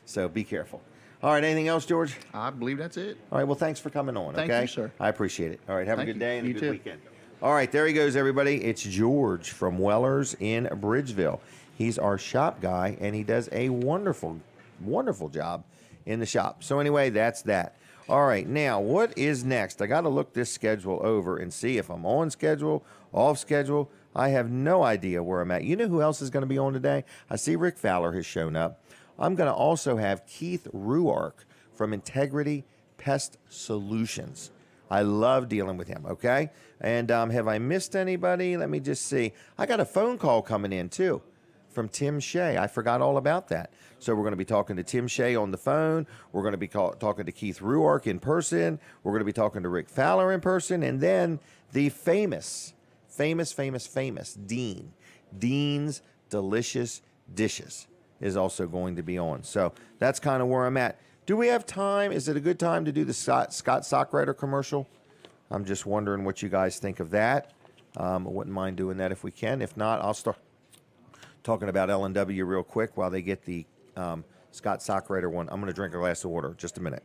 So be careful. All right, anything else, George? I believe that's it. All right, well, thanks for coming on, Thank okay? you, sir. I appreciate it. All right, have a Thank good you. day and a You good too. weekend. All right, there he goes, everybody. It's George from Weller's in Bridgeville. He's our shop guy, and he does a wonderful, wonderful job in the shop. So anyway, that's that. All right, now what is next? I got to look this schedule over and see if I'm on schedule, off schedule. I have no idea where I'm at. You know who else is going to be on today? I see Rick Fowler has shown up. I'm going to also have Keith Ruark from Integrity Pest Solutions. I love dealing with him, okay? And have I missed anybody? Let me just see. I got a phone call coming in, too, from Tim Shea. I forgot all about that. So we're going to be talking to Tim Shea on the phone. We're going to be talking to Keith Ruark in person. We're going to be talking to Rick Fowler in person. And then the famous Dean. Dean's Delicious Dishes is also going to be on. So that's kind of where I'm at. Do we have time? Is it a good time to do the Scott Sockwriter commercial? I'm just wondering what you guys think of that. I wouldn't mind doing that if we can. If not, I'll start talking about L&W real quick while they get the Scott Sockwriter one. I'm going to drink a glass of water. Just a minute.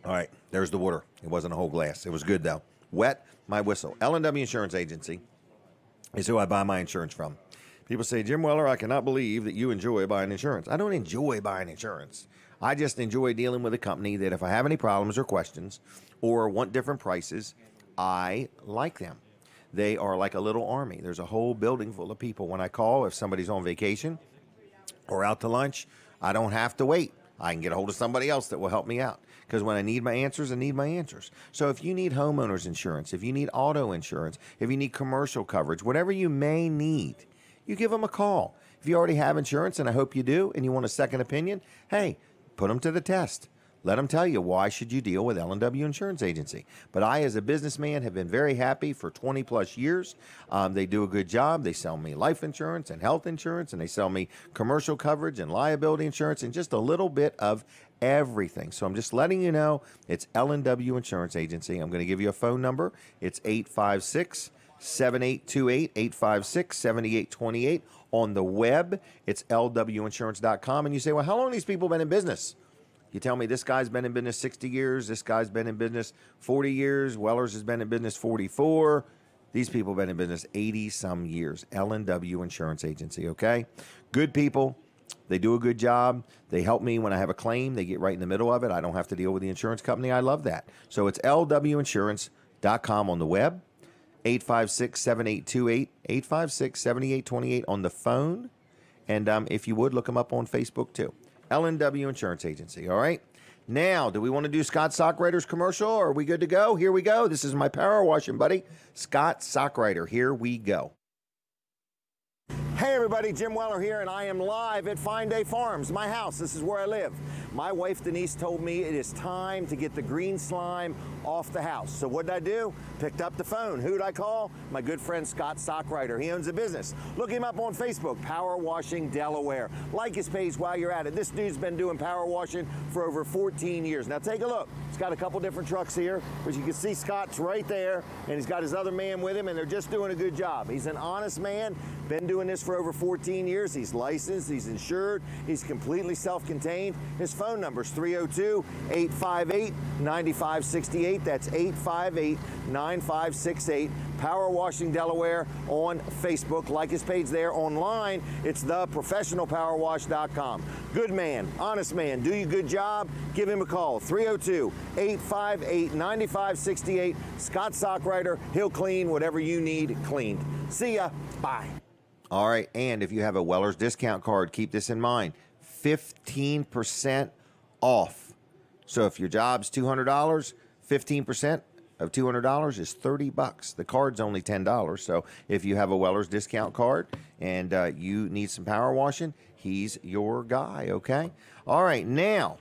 All right, there's the water. It wasn't a whole glass. It was good, though. Wet, my whistle. L&W Insurance Agency is who I buy my insurance from. People say, Jim Weller, I cannot believe that you enjoy buying insurance. I don't enjoy buying insurance. I just enjoy dealing with a company that if I have any problems or questions or want different prices, I like them. They are like a little army. There's a whole building full of people. When I call, if somebody's on vacation or out to lunch, I don't have to wait. I can get a hold of somebody else that will help me out. Because when I need my answers, I need my answers. So if you need homeowners insurance, if you need auto insurance, if you need commercial coverage, whatever you may need, you give them a call. If you already have insurance, and I hope you do, and you want a second opinion, hey, put them to the test. Let them tell you why should you deal with L&W Insurance Agency. But I, as a businessman, have been very happy for 20-plus years. They do a good job. They sell me life insurance and health insurance, and they sell me commercial coverage and liability insurance and just a little bit of everything. So I'm just letting you know it's L&W Insurance Agency. I'm going to give you a phone number. It's 856-7828, 856-7828. On the web, it's lwinsurance.com. And you say, well, how long have these people been in business? You tell me this guy's been in business 60 years, this guy's been in business 40 years, Weller's has been in business 44. These people have been in business 80-some years. L&W Insurance Agency, okay? Good people. They do a good job. They help me when I have a claim. They get right in the middle of it. I don't have to deal with the insurance company. I love that. So it's lwinsurance.com on the web, 856-7828, 856-7828 on the phone. And if you would, look them up on Facebook too. L&W Insurance Agency, all right? Now, do we want to do Scott Sockwriter's commercial? Are we good to go? Here we go. This is my power washing buddy, Scott Sockwriter. Here we go. Hey everybody, Jim Weller here, and I am live at Fine Day Farms, my house. This is where I live. My wife Denise told me it is time to get the green slime off the house. So what did I do? Picked up the phone. Who did I call? My good friend Scott Sockwriter. He owns a business. Look him up on Facebook, Power Washing Delaware. Like his page while you're at it. This dude's been doing power washing for over 14 years. Now take a look. He's got a couple different trucks here, but you can see Scott's right there, and he's got his other man with him, and they're just doing a good job. He's an honest man, been doing this for over 14 years. He's licensed, he's insured, he's completely self-contained. His phone number is 302-858-9568. That's 858-9568. Power Washing Delaware on Facebook. Like his page there. Online, it's theprofessionalpowerwash.com. Good man, honest man, do you a good job? Give him a call. 302-858-9568. Scott Sockwriter. He'll clean whatever you need cleaned. See ya. Bye. All right, and if you have a Weller's discount card, keep this in mind. 15% off. So if your job's $200, 15% of $200 is $30. The card's only $10. So if you have a Weller's discount card and you need some power washing, he's your guy, okay? All right, now,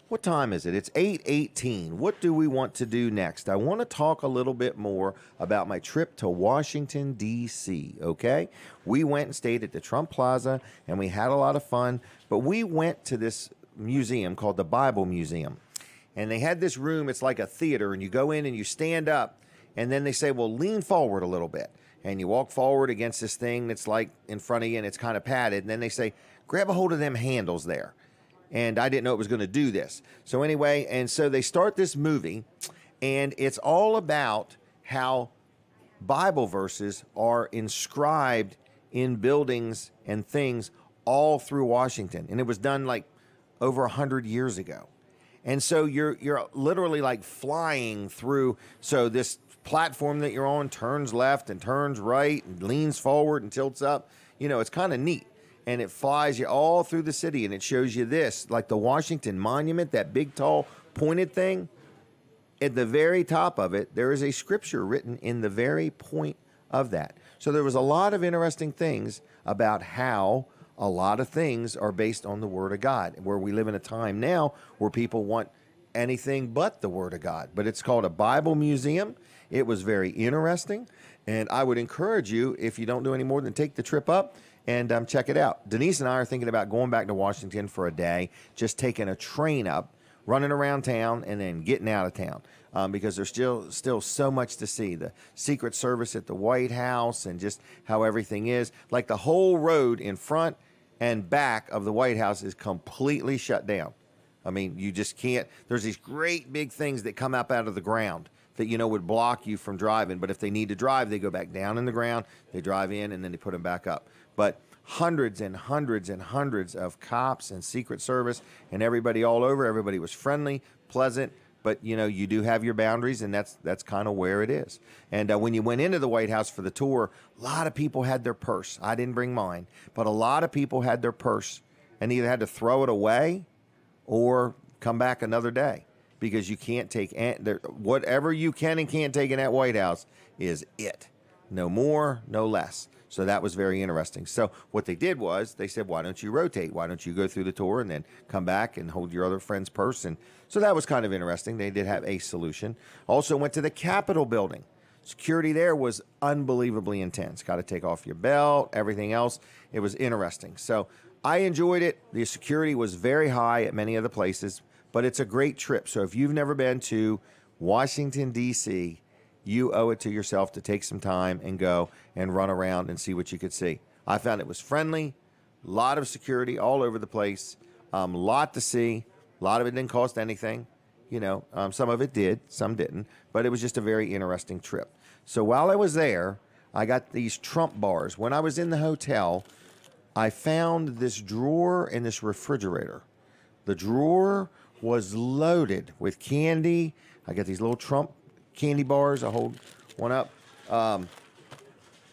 what time is it? It's 8:18. What do we want to do next? I want to talk a little bit more about my trip to Washington, D.C., okay? We went and stayed at the Trump Plaza, and we had a lot of fun, but we went to this museum called the Bible Museum, and they had this room. It's like a theater, and you go in and you stand up, and then they say, well, lean forward a little bit, and you walk forward against this thing that's like in front of you, and it's kind of padded, and then they say, grab a hold of them handles there. And I didn't know it was going to do this. So anyway, and so they start this movie, and it's all about how Bible verses are inscribed in buildings and things all through Washington, and it was done like over 100 years ago. And so you're literally like flying through. So this platform that you're on turns left and turns right and leans forward and tilts up. You know, it's kind of neat. And it flies you all through the city, and it shows you this, like the Washington Monument, that big, tall, pointed thing. At the very top of it, there is a scripture written in the very point of that. So there was a lot of interesting things about how a lot of things are based on the Word of God, where we live in a time now where people want anything but the Word of God. But it's called a Bible museum. It was very interesting, and I would encourage you, if you don't do any more than take the trip up and check it out. Denise and I are thinking about going back to Washington for a day, just taking a train up, running around town, and then getting out of town. Because there's still so much to see. The Secret Service at the White House and just how everything is. Like the whole road in front and back of the White House is completely shut down. I mean, you just can't. There's these great big things that come up out of the ground that, you know, would block you from driving. But if they need to drive, they go back down in the ground, they drive in, and then they put them back up. But hundreds and hundreds and hundreds of cops and Secret Service and everybody all over. Everybody was friendly, pleasant. But, you know, you do have your boundaries, and that's kind of where it is. And when you went into the White House for the tour, a lot of people had their purse. I didn't bring mine, but a lot of people had their purse and either had to throw it away or come back another day, because you can't take whatever you can and can't take in that White House is it. No more, no less. So that was very interesting. So what they did was they said, why don't you rotate? Why don't you go through the tour and then come back and hold your other friend's purse? And so that was kind of interesting. They did have a solution. Also went to the Capitol building. Security there was unbelievably intense. Got to take off your belt, everything else. It was interesting. So I enjoyed it. The security was very high at many of the places, but it's a great trip. So if you've never been to Washington, D.C., you owe it to yourself to take some time and go and run around and see what you could see. I found it was friendly, a lot of security all over the place, a lot to see. A lot of it didn't cost anything. You know, some of it did, some didn't, but it was just a very interesting trip. So while I was there, I got these Trump bars. When I was in the hotel, I found this drawer in this refrigerator. The drawer was loaded with candy. I got these little Trump candy bars. I hold one up.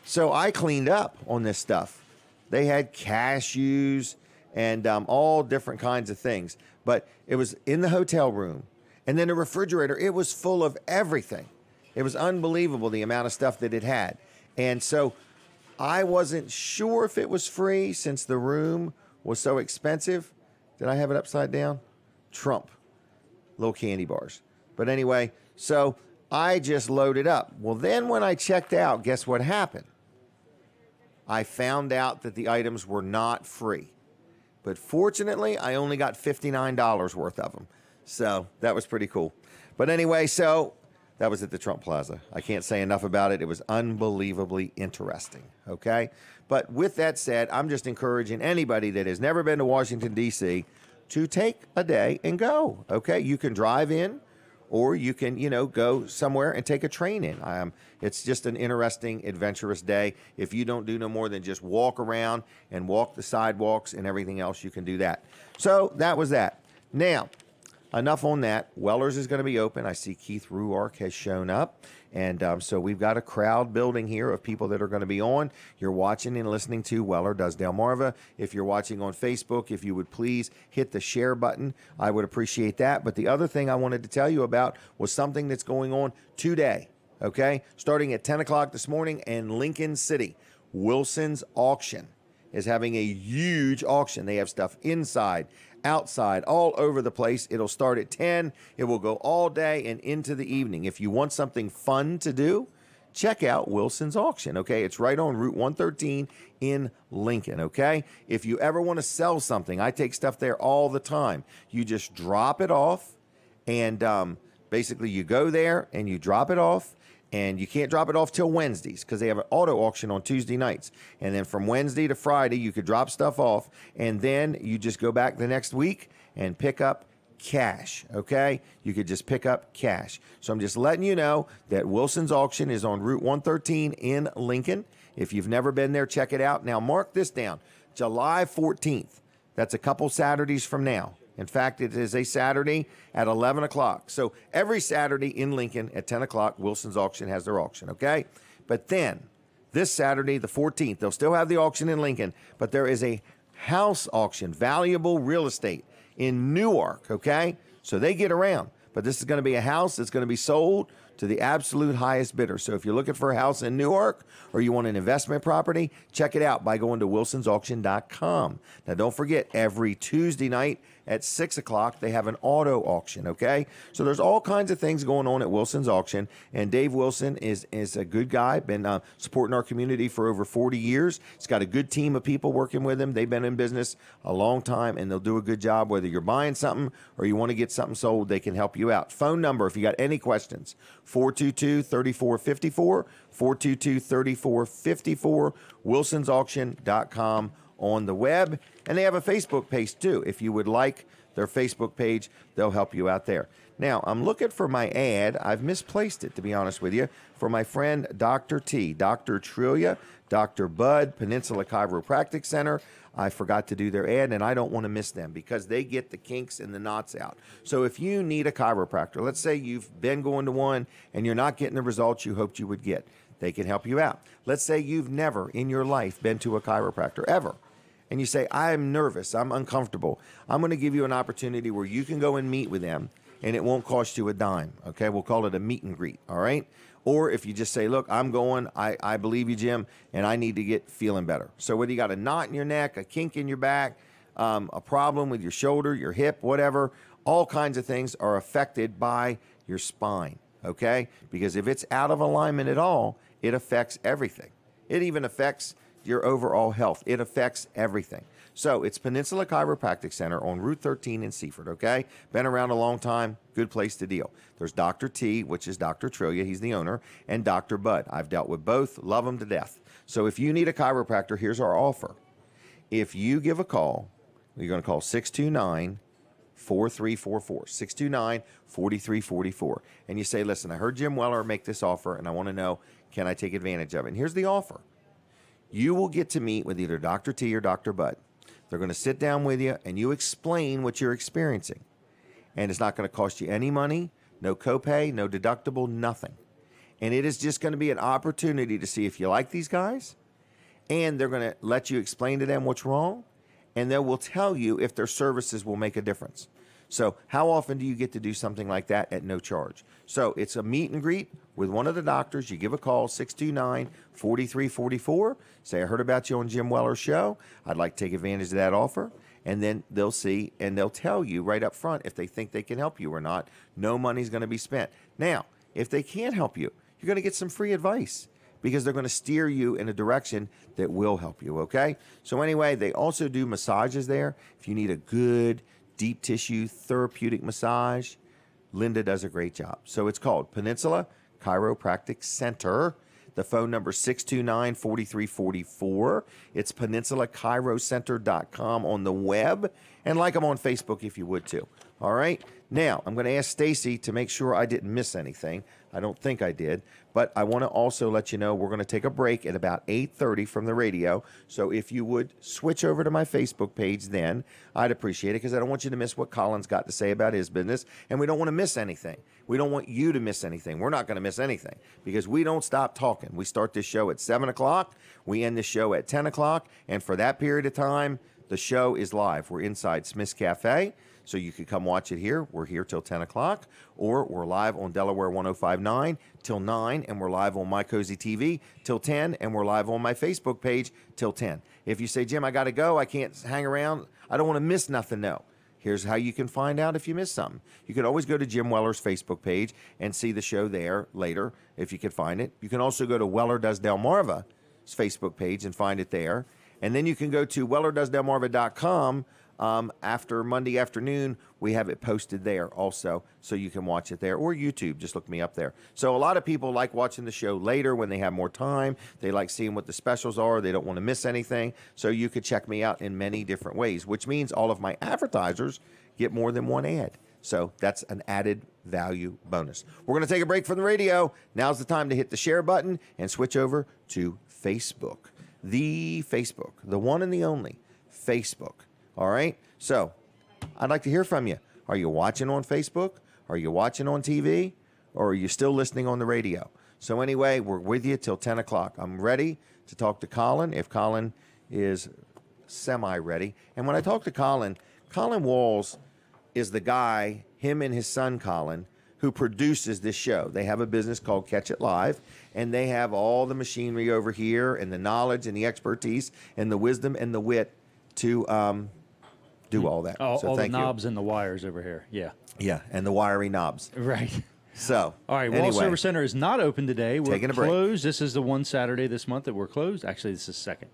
So I cleaned up on this stuff. They had cashews and all different kinds of things. But it was in the hotel room. And then the refrigerator, it was full of everything. It was unbelievable, the amount of stuff that it had. And so I wasn't sure if it was free since the room was so expensive. Did I have it upside down? Trump. Little candy bars. But anyway, so I just loaded up. Well, then when I checked out, guess what happened? I found out that the items were not free. But fortunately, I only got $59 worth of them. So that was pretty cool. But anyway, so that was at the Trump Plaza. I can't say enough about it. It was unbelievably interesting, okay? But with that said, I'm just encouraging anybody that has never been to Washington, D.C. to take a day and go, okay? You can drive in, or you can, you know, go somewhere and take a train in. It's just an interesting, adventurous day. If you don't do no more than just walk around and walk the sidewalks and everything else, you can do that. So that was that. Now, enough on that. Weller's is going to be open. I see Keith Ruark has shown up. And so we've got a crowd building here of people that are going to be on. You're watching and listening to Weller Does Delmarva. If you're watching on Facebook, if you would please hit the share button, I would appreciate that. But the other thing I wanted to tell you about was something that's going on today, okay? Starting at 10 o'clock this morning in Lincoln City, Wilson's Auction is having a huge auction. They have stuff inside, outside, all over the place. It'll start at 10. It will go all day and into the evening. If you want something fun to do, check out Wilson's Auction, okay? It's right on Route 113 in Lincoln, okay? If you ever want to sell something, I take stuff there all the time. You just drop it off, and basically you go there and you drop it off. And you can't drop it off till Wednesdays because they have an auto auction on Tuesday nights. And then from Wednesday to Friday, you could drop stuff off. And then you just go back the next week and pick up cash, okay? You could just pick up cash. So I'm just letting you know that Wilson's Auction is on Route 113 in Lincoln. If you've never been there, check it out. Now, mark this down. July 14th. That's a couple Saturdays from now. In fact, it is a Saturday at 11 o'clock. So every Saturday in Lincoln at 10 o'clock, Wilson's Auction has their auction, okay? But then this Saturday, the 14th, they'll still have the auction in Lincoln, but there is a house auction, valuable real estate in Newark, okay? So they get around. But this is going to be a house that's going to be sold to the absolute highest bidder. So if you're looking for a house in Newark or you want an investment property, check it out by going to wilsonsauction.com. Now, don't forget, every Tuesday night at 6 o'clock, they have an auto auction, okay? So there's all kinds of things going on at Wilson's Auction, and Dave Wilson is a good guy, been supporting our community for over 40 years. He's got a good team of people working with him. They've been in business a long time, and they'll do a good job. Whether you're buying something or you want to get something sold, they can help you out. Phone number, if you got any questions, 422-3454, 422-3454, wilsonsauction.com on the web. And they have a Facebook page too. If you would like their Facebook page, they'll help you out there. Now, I'm looking for my ad. I've misplaced it, to be honest with you, for my friend Dr. T, Dr. Trillia, Dr. Bud, Peninsula Chiropractic Center. I forgot to do their ad, and I don't want to miss them because they get the kinks and the knots out. So if you need a chiropractor, let's say you've been going to one and you're not getting the results you hoped you would get, they can help you out. Let's say you've never in your life been to a chiropractor, ever. And you say, I'm nervous, I'm uncomfortable. I'm going to give you an opportunity where you can go and meet with them, and it won't cost you a dime, okay? We'll call it a meet and greet, all right? Or if you just say, look, I'm going, I believe you, Jim, and I need to get feeling better. So whether you got a knot in your neck, a kink in your back, a problem with your shoulder, your hip, whatever, all kinds of things are affected by your spine, okay? Because if it's out of alignment at all, it affects everything. It even affects your overall health. It affects everything. So it's Peninsula Chiropractic Center on Route 13 in Seaford, okay? Been around a long time, good place to deal. There's Dr. T, which is Dr. Trillia, he's the owner, and Dr. Bud. I've dealt with both, love them to death. So if you need a chiropractor, here's our offer. If you give a call, you're going to call 629-4344, 629-4344, and you say, listen, I heard Jim Weller make this offer, and I want to know, can I take advantage of it? And here's the offer. You will get to meet with either Dr. T or Dr. Bud. They're going to sit down with you, and you explain what you're experiencing. And it's not going to cost you any money, no copay, no deductible, nothing. And it is just going to be an opportunity to see if you like these guys, and they're going to let you explain to them what's wrong, and they will tell you if their services will make a difference. So how often do you get to do something like that at no charge? So it's a meet and greet with one of the doctors. You give a call, 629-4344. Say, I heard about you on Jim Weller's show. I'd like to take advantage of that offer. And then they'll see and they'll tell you right up front if they think they can help you or not. No money's going to be spent. Now, if they can't help you, you're going to get some free advice because they're going to steer you in a direction that will help you, okay? So anyway, they also do massages there. If you need a good deep tissue therapeutic massage, Linda does a great job. So it's called Peninsula Chiropractic Center. The phone number is 629-4344. It's peninsulaChiroCenter.com on the web. And like them on Facebook if you would too. All right? Now, I'm going to ask Stacy to make sure I didn't miss anything. I don't think I did. But I want to also let you know we're going to take a break at about 8:30 from the radio. So if you would switch over to my Facebook page then, I'd appreciate it because I don't want you to miss what Colin's got to say about his business. And we don't want to miss anything. We don't want you to miss anything. We're not going to miss anything because we don't stop talking. We start this show at 7 o'clock. We end the show at 10 o'clock. And for that period of time, the show is live. We're inside Smith's Cafe. So you could come watch it here. We're here till 10 o'clock. Or we're live on Delaware 105.9 till 9. And we're live on My Cozy TV till 10. And we're live on my Facebook page till 10. If you say, Jim, I got to go. I can't hang around. I don't want to miss nothing. No. Here's how you can find out if you missed something. You can always go to Jim Weller's Facebook page and see the show there later if you can find it. You can also go to Weller Does Delmarva's Facebook page and find it there. And then you can go to wellerdoesdelmarva.com. After Monday afternoon, we have it posted there also, so you can watch it there, or YouTube. Just look me up there. So a lot of people like watching the show later when they have more time. They like seeing what the specials are. They don't want to miss anything. So you could check me out in many different ways, which means all of my advertisers get more than one ad. So that's an added value bonus. We're going to take a break from the radio. Now's the time to hit the share button and switch over to Facebook. The Facebook, the one and the only Facebook. All right? So I'd like to hear from you. Are you watching on Facebook? Are you watching on TV? Or are you still listening on the radio? So anyway, we're with you till 10 o'clock. I'm ready to talk to Colin if Colin is semi-ready. And when I talk to Colin Walls is the guy, him and his son Colin, who produces this show. They have a business called Catch It Live, and they have all the machinery over here and the knowledge and the expertise and the wisdom and the wit to do all that. All the thank you. knobs and the wires over here. Yeah. Yeah, and the wiry knobs. Right. So, all right, anyway, Wall Service Center is not open today. We're taking a break. closed. This is the one Saturday this month that we're closed. Actually, this is second.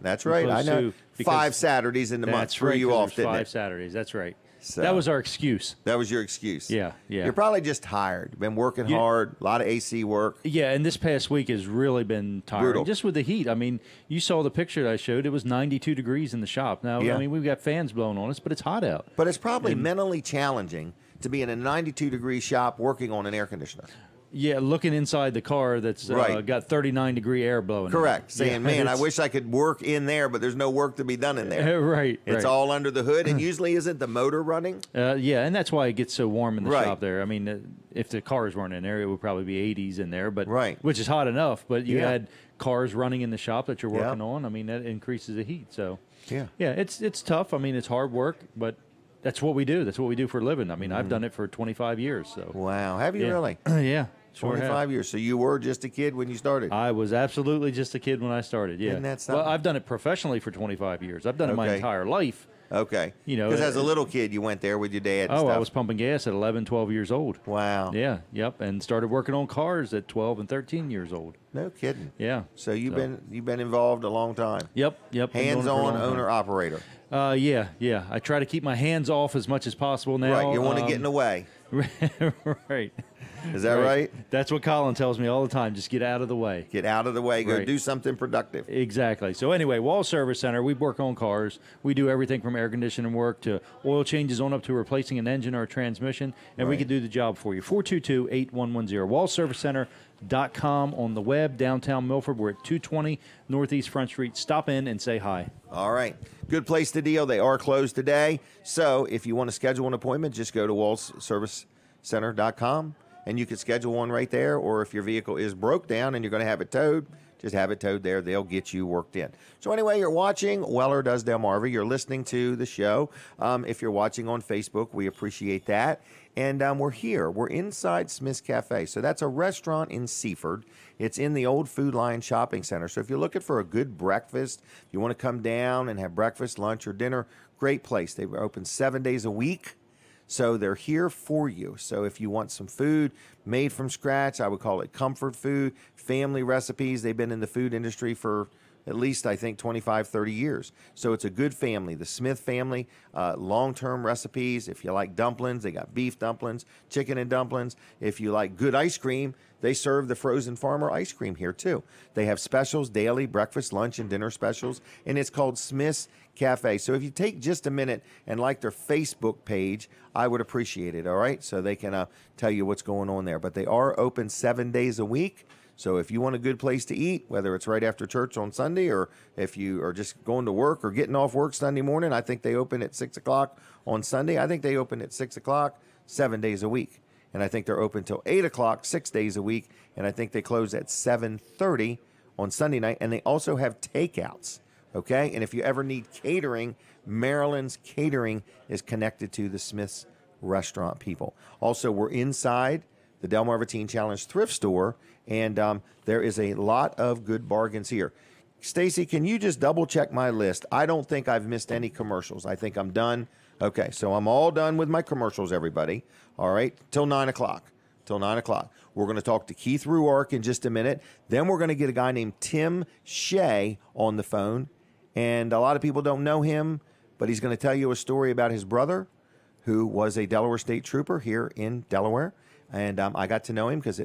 That's right. I know. 5 Saturdays in the month. That's right. You off, there's didn't 5 it? Saturdays. That's right. So, that was our excuse. That was your excuse. Yeah. You're probably just tired. Been working hard. A lot of AC work. Yeah, and this past week has really been tiring. Brutal. Just with the heat. I mean, you saw the picture that I showed. It was 92 degrees in the shop. Now, I mean, we've got fans blowing on us, but it's hot out. But it's probably mentally challenging to be in a 92-degree shop working on an air conditioner. Yeah, looking inside the car that's got 39-degree air blowing. Correct. Saying, man, I wish I could work in there, but there's no work to be done in there. Right. It's all under the hood, and usually isn't the motor running? Yeah, and that's why it gets so warm in the shop there. I mean, if the cars weren't in there, it would probably be 80s in there, but which is hot enough. But you had cars running in the shop that you're working on. I mean, that increases the heat. So yeah, it's tough. I mean, it's hard work, but that's what we do. That's what we do for a living. I mean, I've done it for 25 years. So wow, have you really? Yeah. 25 years. So you were just a kid when you started? I was absolutely just a kid when I started, yeah. Isn't that something? Well, I've done it professionally for 25 years. I've done it my entire life. Okay. You know, because as a little kid, you went there with your dad and stuff. I was pumping gas at 11, 12 years old. Wow. Yeah, yep, and started working on cars at 12 and 13 years old. No kidding. Yeah. So you've been involved a long time. Yep. Hands-on owner-operator. Yeah. I try to keep my hands off as much as possible now. Right, you want to get in the way. Right. Is that right? That's what Colin tells me all the time. Just get out of the way. Get out of the way. Go do something productive. Exactly. So anyway, Wall Service Center, we work on cars. We do everything from air conditioning work to oil changes on up to replacing an engine or a transmission, and we can do the job for you. 422-8110. WallServiceCenter.com on the web, downtown Milford. We're at 220 Northeast Front Street. Stop in and say hi. All right. Good place to deal. They are closed today. So if you want to schedule an appointment, just go to WallServiceCenter.com. And you can schedule one right there, or if your vehicle is broke down and you're going to have it towed, just have it towed there. They'll get you worked in. So anyway, you're watching Weller Does Delmarva. You're listening to the show. If you're watching on Facebook, we appreciate that. And we're here. We're inside Smith's Cafe. So that's a restaurant in Seaford. It's in the old Food Lion Shopping Center. So if you're looking for a good breakfast, if you want to come down and have breakfast, lunch, or dinner, great place. They're open 7 days a week. So they're here for you. So if you want some food made from scratch, I would call it comfort food, family recipes. They've been in the food industry for at least, I think, 25, 30 years. So it's a good family. The Smith family, long-term recipes. If you like dumplings, they got beef dumplings, chicken and dumplings. If you like good ice cream, they serve the Frozen Farmer ice cream here, too. They have specials, daily, breakfast, lunch, and dinner specials, and it's called Smith's Cafe. So if you take just a minute and like their Facebook page, I would appreciate it, all right? So they can tell you what's going on there. But they are open 7 days a week. So if you want a good place to eat, whether it's right after church on Sunday or if you are just going to work or getting off work Sunday morning, I think they open at 6 o'clock on Sunday. I think they open at 6 o'clock 7 days a week. And I think they're open till 8 o'clock 6 days a week. And I think they close at 7:30 on Sunday night. And they also have takeouts, okay? And if you ever need catering, Maryland's Catering is connected to the Smith's restaurant people. Also, we're inside the Delmarva Teen Challenge thrift store, and there is a lot of good bargains here. Stacy, can you just double check my list? I don't think I've missed any commercials. I think I'm done. Okay, so I'm all done with my commercials, everybody. All right, till 9 o'clock. Till 9 o'clock. We're going to talk to Keith Ruark in just a minute. Then we're going to get a guy named Tim Shea on the phone. And a lot of people don't know him, but he's going to tell you a story about his brother, who was a Delaware State Trooper here in Delaware. And I got to know him because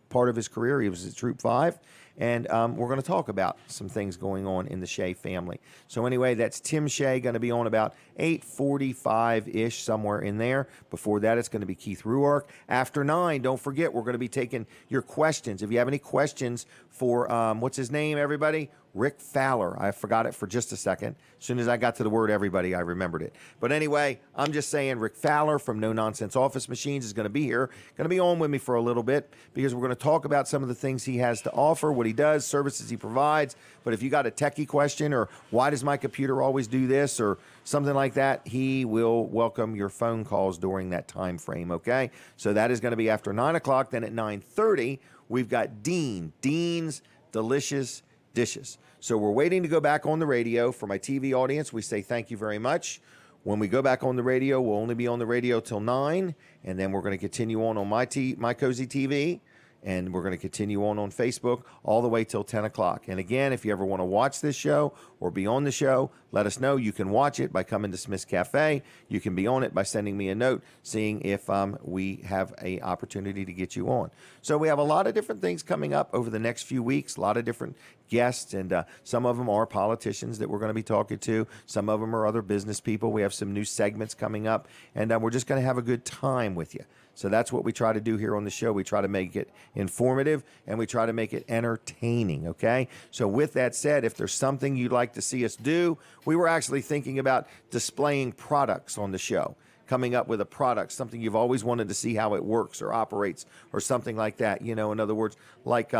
part of his career, he was at Troop 5. and we're going to talk about some things going on in the Shea family. So anyway, that's Tim Shea, going to be on about 8:45-ish, somewhere in there. Before that, it's going to be Keith Ruark. After 9, don't forget, we're going to be taking your questions. If you have any questions for, what's his name, everybody? Rick Fowler. I forgot it for just a second. As soon as I got to the word everybody, I remembered it. But anyway, I'm just saying Rick Fowler from No Nonsense Office Machines is going to be here, going to be on with me for a little bit, because we're going to talk about some of the things he has to offer, what he does, services he provides. But if you got a techie question, or why does my computer always do this, or something like that, he will welcome your phone calls during that time frame, okay? So that is going to be after 9 o'clock. Then at 9:30, we've got Dean's Delicious Dishes. So we're waiting to go back on the radio. For my TV audience, we say thank you very much. When we go back on the radio, we'll only be on the radio till 9, and then we're going to continue on my Cozy TV, and we're going to continue on Facebook all the way till 10 o'clock. And again, if you ever want to watch this show or be on the show, let us know. You can watch it by coming to Smith's Cafe. You can be on it by sending me a note, seeing if we have an opportunity to get you on. So we have a lot of different things coming up over the next few weeks, a lot of different guests, and some of them are politicians that we're going to be talking to. Some of them are other business people. We have some new segments coming up, and we're just going to have a good time with you. So that's what we try to do here on the show. We try to make it informative, and we try to make it entertaining, okay? So with that said, if there's something you'd like to see us do, we were actually thinking about displaying products on the show, coming up with a product, something you've always wanted to see how it works or operates or something like that. You know, in other words, like,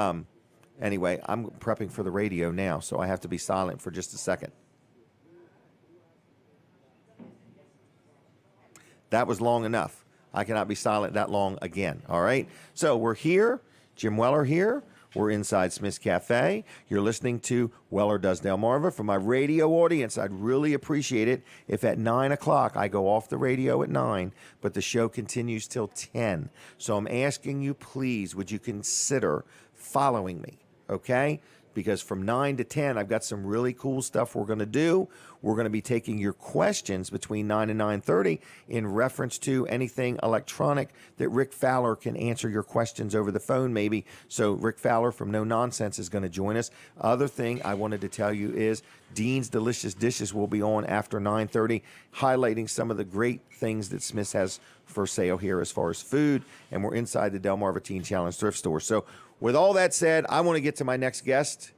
anyway, I'm prepping for the radio now, so I have to be silent for just a second. That was long enough. I cannot be silent that long again, all right? So we're here, Jim Weller here. We're inside Smith's Cafe. You're listening to Weller Does Delmarva. For my radio audience, I'd really appreciate it if at 9 o'clock, I go off the radio at 9, but the show continues till 10. So I'm asking you, please, would you consider following me, okay? Because from 9 to 10, I've got some really cool stuff we're going to do. We're going to be taking your questions between 9 and 9:30 in reference to anything electronic that Rick Fowler can answer your questions over the phone, maybe. So Rick Fowler from No Nonsense is going to join us. Other thing I wanted to tell you is Dean's Delicious Dishes will be on after 9:30, highlighting some of the great things that Smith's has for sale here as far as food. And we're inside the Delmarva Teen Challenge thrift store. So with all that said, I want to get to my next guest,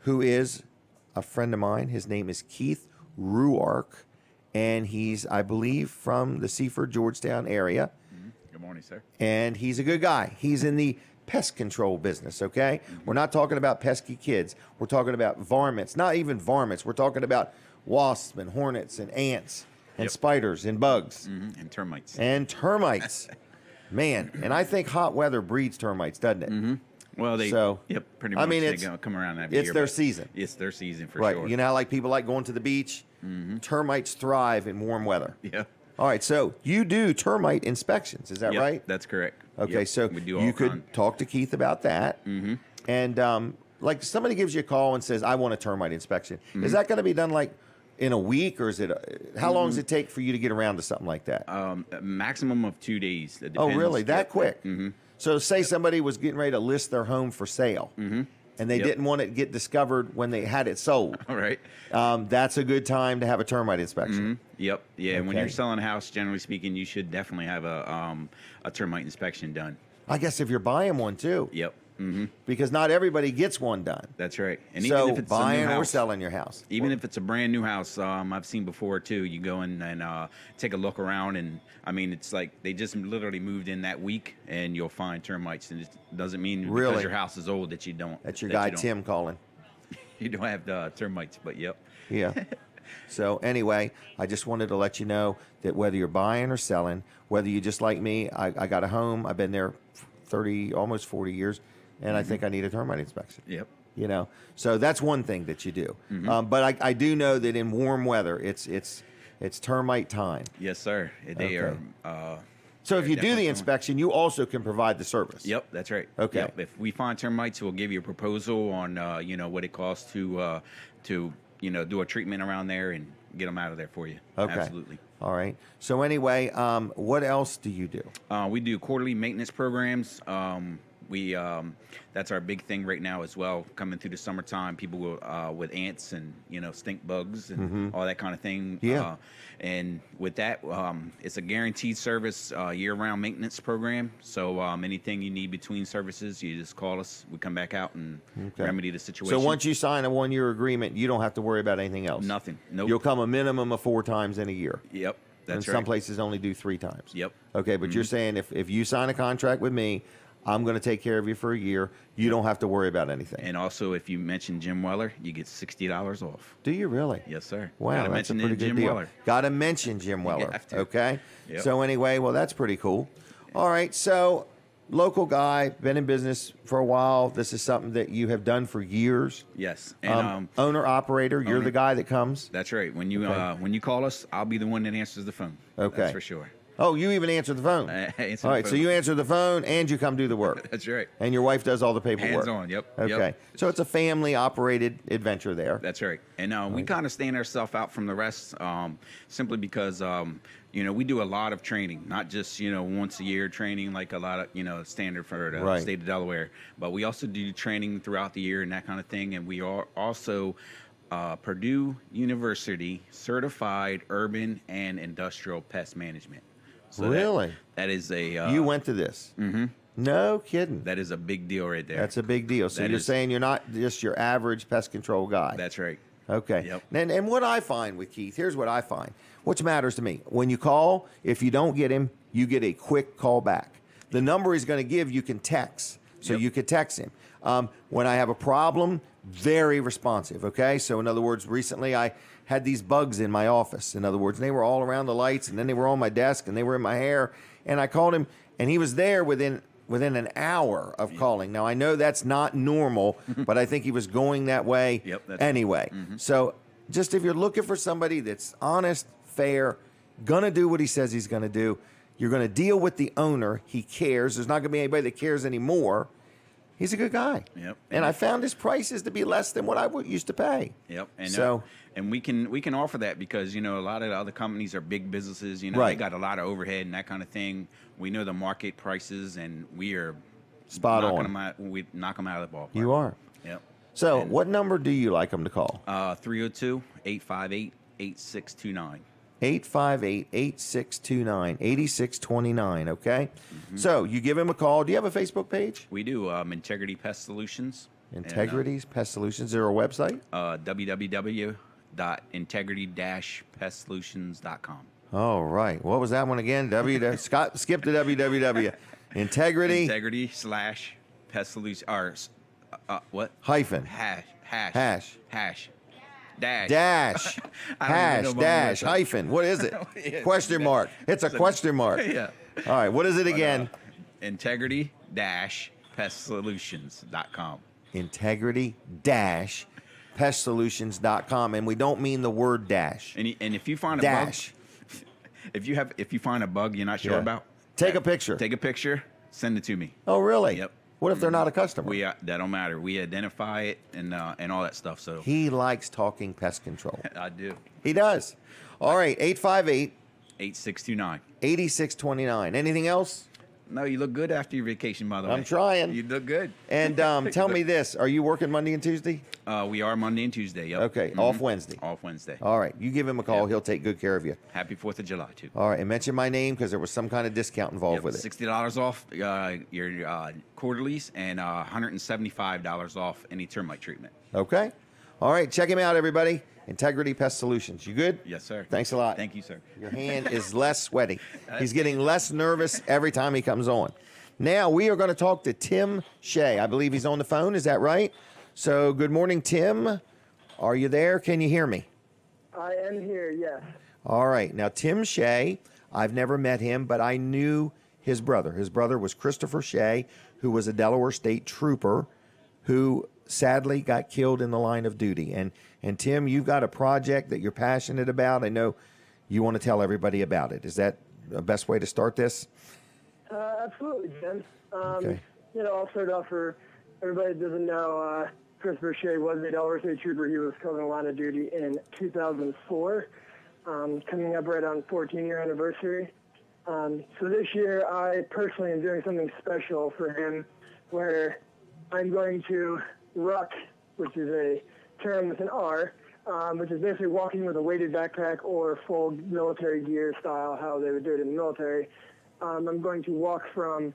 who is a friend of mine. His name is Keith Ruark, and he's, I believe, from the Seaford, Georgetown area. Mm-hmm. Good morning, sir. And he's a good guy. He's in the pest control business, okay? Mm-hmm. We're not talking about pesky kids. We're talking about varmints. Not even varmints. We're talking about wasps and hornets and ants and spiders and bugs. Mm-hmm. And termites. And termites. Man, and I think hot weather breeds termites, doesn't it? Mm-hmm. Well, pretty much. I mean, they come around every year. It's their season. It's their season for right. sure. You know how like people like going to the beach? Mm-hmm. Termites thrive in warm weather. Yeah. All right, so you do termite inspections, is that right? That's correct. Okay, so we do you could talk to Keith about that. Mm-hmm. And like somebody gives you a call and says, I want a termite inspection. Mm-hmm. Is that going to be done like in a week, or is it how long does it take for you to get around to something like that? A maximum of 2 days. It oh, depends. really? That quick? Mm-hmm. So say somebody was getting ready to list their home for sale, and they didn't want it to get discovered when they had it sold. All right. That's a good time to have a termite inspection. Mm-hmm. Yep. Yeah. Okay. When you're selling a house, generally speaking, you should definitely have a termite inspection done. I guess if you're buying one too. Yep. Mm-hmm. Because not everybody gets one done. That's right. And so even if it's buying a new house, or selling your house. Even if it's a brand new house, I've seen before too. You go in and take a look around, and I mean, it's like they just literally moved in that week, and you'll find termites. And it doesn't mean because your house is old that you don't. That's your guy Tim calling. You don't have the termites, but yep. Yeah. So anyway, I just wanted to let you know that whether you're buying or selling, whether you just like me, I got a home. I've been there 30, almost 40 years. And I think I need a termite inspection. Yep. You know, so that's one thing that you do. Mm-hmm. But I do know that in warm weather, it's termite time. Yes, sir. They are. So if you do the inspection, you also can provide the service. Yep, that's right. Okay. Yep. If we find termites, we'll give you a proposal on what it costs to do a treatment around there and get them out of there for you. Okay. Absolutely. All right. So anyway, what else do you do? We do quarterly maintenance programs. We that's our big thing right now as well. Coming through the summertime, people will, with ants and stink bugs and all that kind of thing. Yeah. And with that, it's a guaranteed service, year-round maintenance program. So anything you need between services, you just call us. We come back out and remedy the situation. So once you sign a 1-year agreement, you don't have to worry about anything else. Nothing. Nope. You'll come a minimum of 4 times in a year. Yep. That's and some places only do 3 times. Yep. Okay, but you're saying if you sign a contract with me, I'm going to take care of you for a year. You don't have to worry about anything. And also, if you mention Jim Weller, you get $60 off. Do you really? Yes, sir. Wow, that's a pretty good deal. Got to mention Jim Weller. Okay. Yep. So anyway, well, that's pretty cool. All right. So local guy, been in business for a while. This is something that you have done for years. Yes. And owner operator. You're the guy that comes. That's right. When you call us, I'll be the one that answers the phone. Okay. That's for sure. Oh, you even answer the phone. All right, so you answer the phone and you come do the work. That's right. And your wife does all the paperwork. Hands on, yep. Okay. Yep. So it's a family-operated adventure there. That's right. And we kind of stand ourselves out from the rest simply because, we do a lot of training, not just, once a year training like a lot of, standard for the state of Delaware. But we also do training throughout the year and that kind of thing. And we are also Purdue University certified urban and industrial pest management. So really? That is a... you went to this? Mm-hmm. No kidding. That is a big deal right there. That's a big deal. So you're saying you're not just your average pest control guy. That's right. Okay. Yep. And what I find with Keith, here's what I find. Which matters to me. When you call, if you don't get him, you get a quick call back. The number he's going to give, you can text. So you could text him. When I have a problem, very responsive, okay? So in other words, recently I had these bugs in my office. In other words, they were all around the lights, and then they were on my desk, and they were in my hair. And I called him, and he was there within an hour of calling. Now, I know that's not normal, but I think he was going that way anyway. Mm-hmm. So just if you're looking for somebody that's honest, fair, going to do what he says he's going to do, you're going to deal with the owner. He cares. There's not going to be anybody that cares anymore. He's a good guy. Yep. And I found his prices to be less than what I used to pay. Yep. And so, and we can offer that because, a lot of the other companies are big businesses, they got a lot of overhead and that kind of thing. We know the market prices and we are spot on. We knock them out of the ballpark. You are. Yep. So what number do you like them to call? 302-858-8629. 858-8629, 8629, okay? Mm-hmm. So you give him a call. Do you have a Facebook page? We do, Integrity Pest Solutions. Integrity's Pest Solutions. Is there a website? www.integrity-pestsolutions.com. All right. What was that one again? Scott, skip to www. Integrity. Integrity/Pest Solutions. Or, what? Hyphen. Hash. Dash. Dash. Hyphen. What is it? Question mark. It's a question mark. Yeah. All right. What is it again? Integrity-pestsolutions.com. Integrity-pestsolutions.com. And we don't mean the word dash. And if you find a dash. bug, if you find a bug you're not sure about, take a picture. Take a picture. Send it to me. Oh, really? Yep. What if they're not a customer? That don't matter. We identify it and all that stuff. So he likes talking pest control. I do. He does. All right, 858-8629. 8629. Anything else? No, you look good after your vacation, by the way. I'm trying. You look good. And tell me this: are you working Monday and Tuesday? We are Monday and Tuesday. Yep. Okay. Mm-hmm. Off Wednesday. Off Wednesday. All right. You give him a call. Yep. He'll take good care of you. Happy 4th of July too. All right. And mention my name because there was some kind of discount involved with it. $60 off your quarterlies and $175 off any termite treatment. Okay. All right. Check him out, everybody. Integrity Pest Solutions. You good? Yes, sir. Thanks a lot. Thank you, sir. Your hand is less sweaty. He's getting less nervous every time he comes on. Now we are going to talk to Tim Shea. I believe he's on the phone. Is that right? So good morning, Tim. Are you there? Can you hear me? I am here, yes. All right. Now, Tim Shea, I've never met him, but I knew his brother. His brother was Christopher Shea, who was a Delaware State trooper who sadly got killed in the line of duty. And Tim, you've got a project that you're passionate about. I know you want to tell everybody about it. Is that the best way to start this? Absolutely, Jim. Okay. I'll start off for everybody that doesn't know, Christopher Shea was a Delaware State trooper. He was killed in the line of duty in 2004, coming up right on 14-year anniversary. So this year, I personally am doing something special for him where I'm going to ruck, which is a term with an R, which is basically walking with a weighted backpack or full military gear style, how they would do it in the military. I'm going to walk from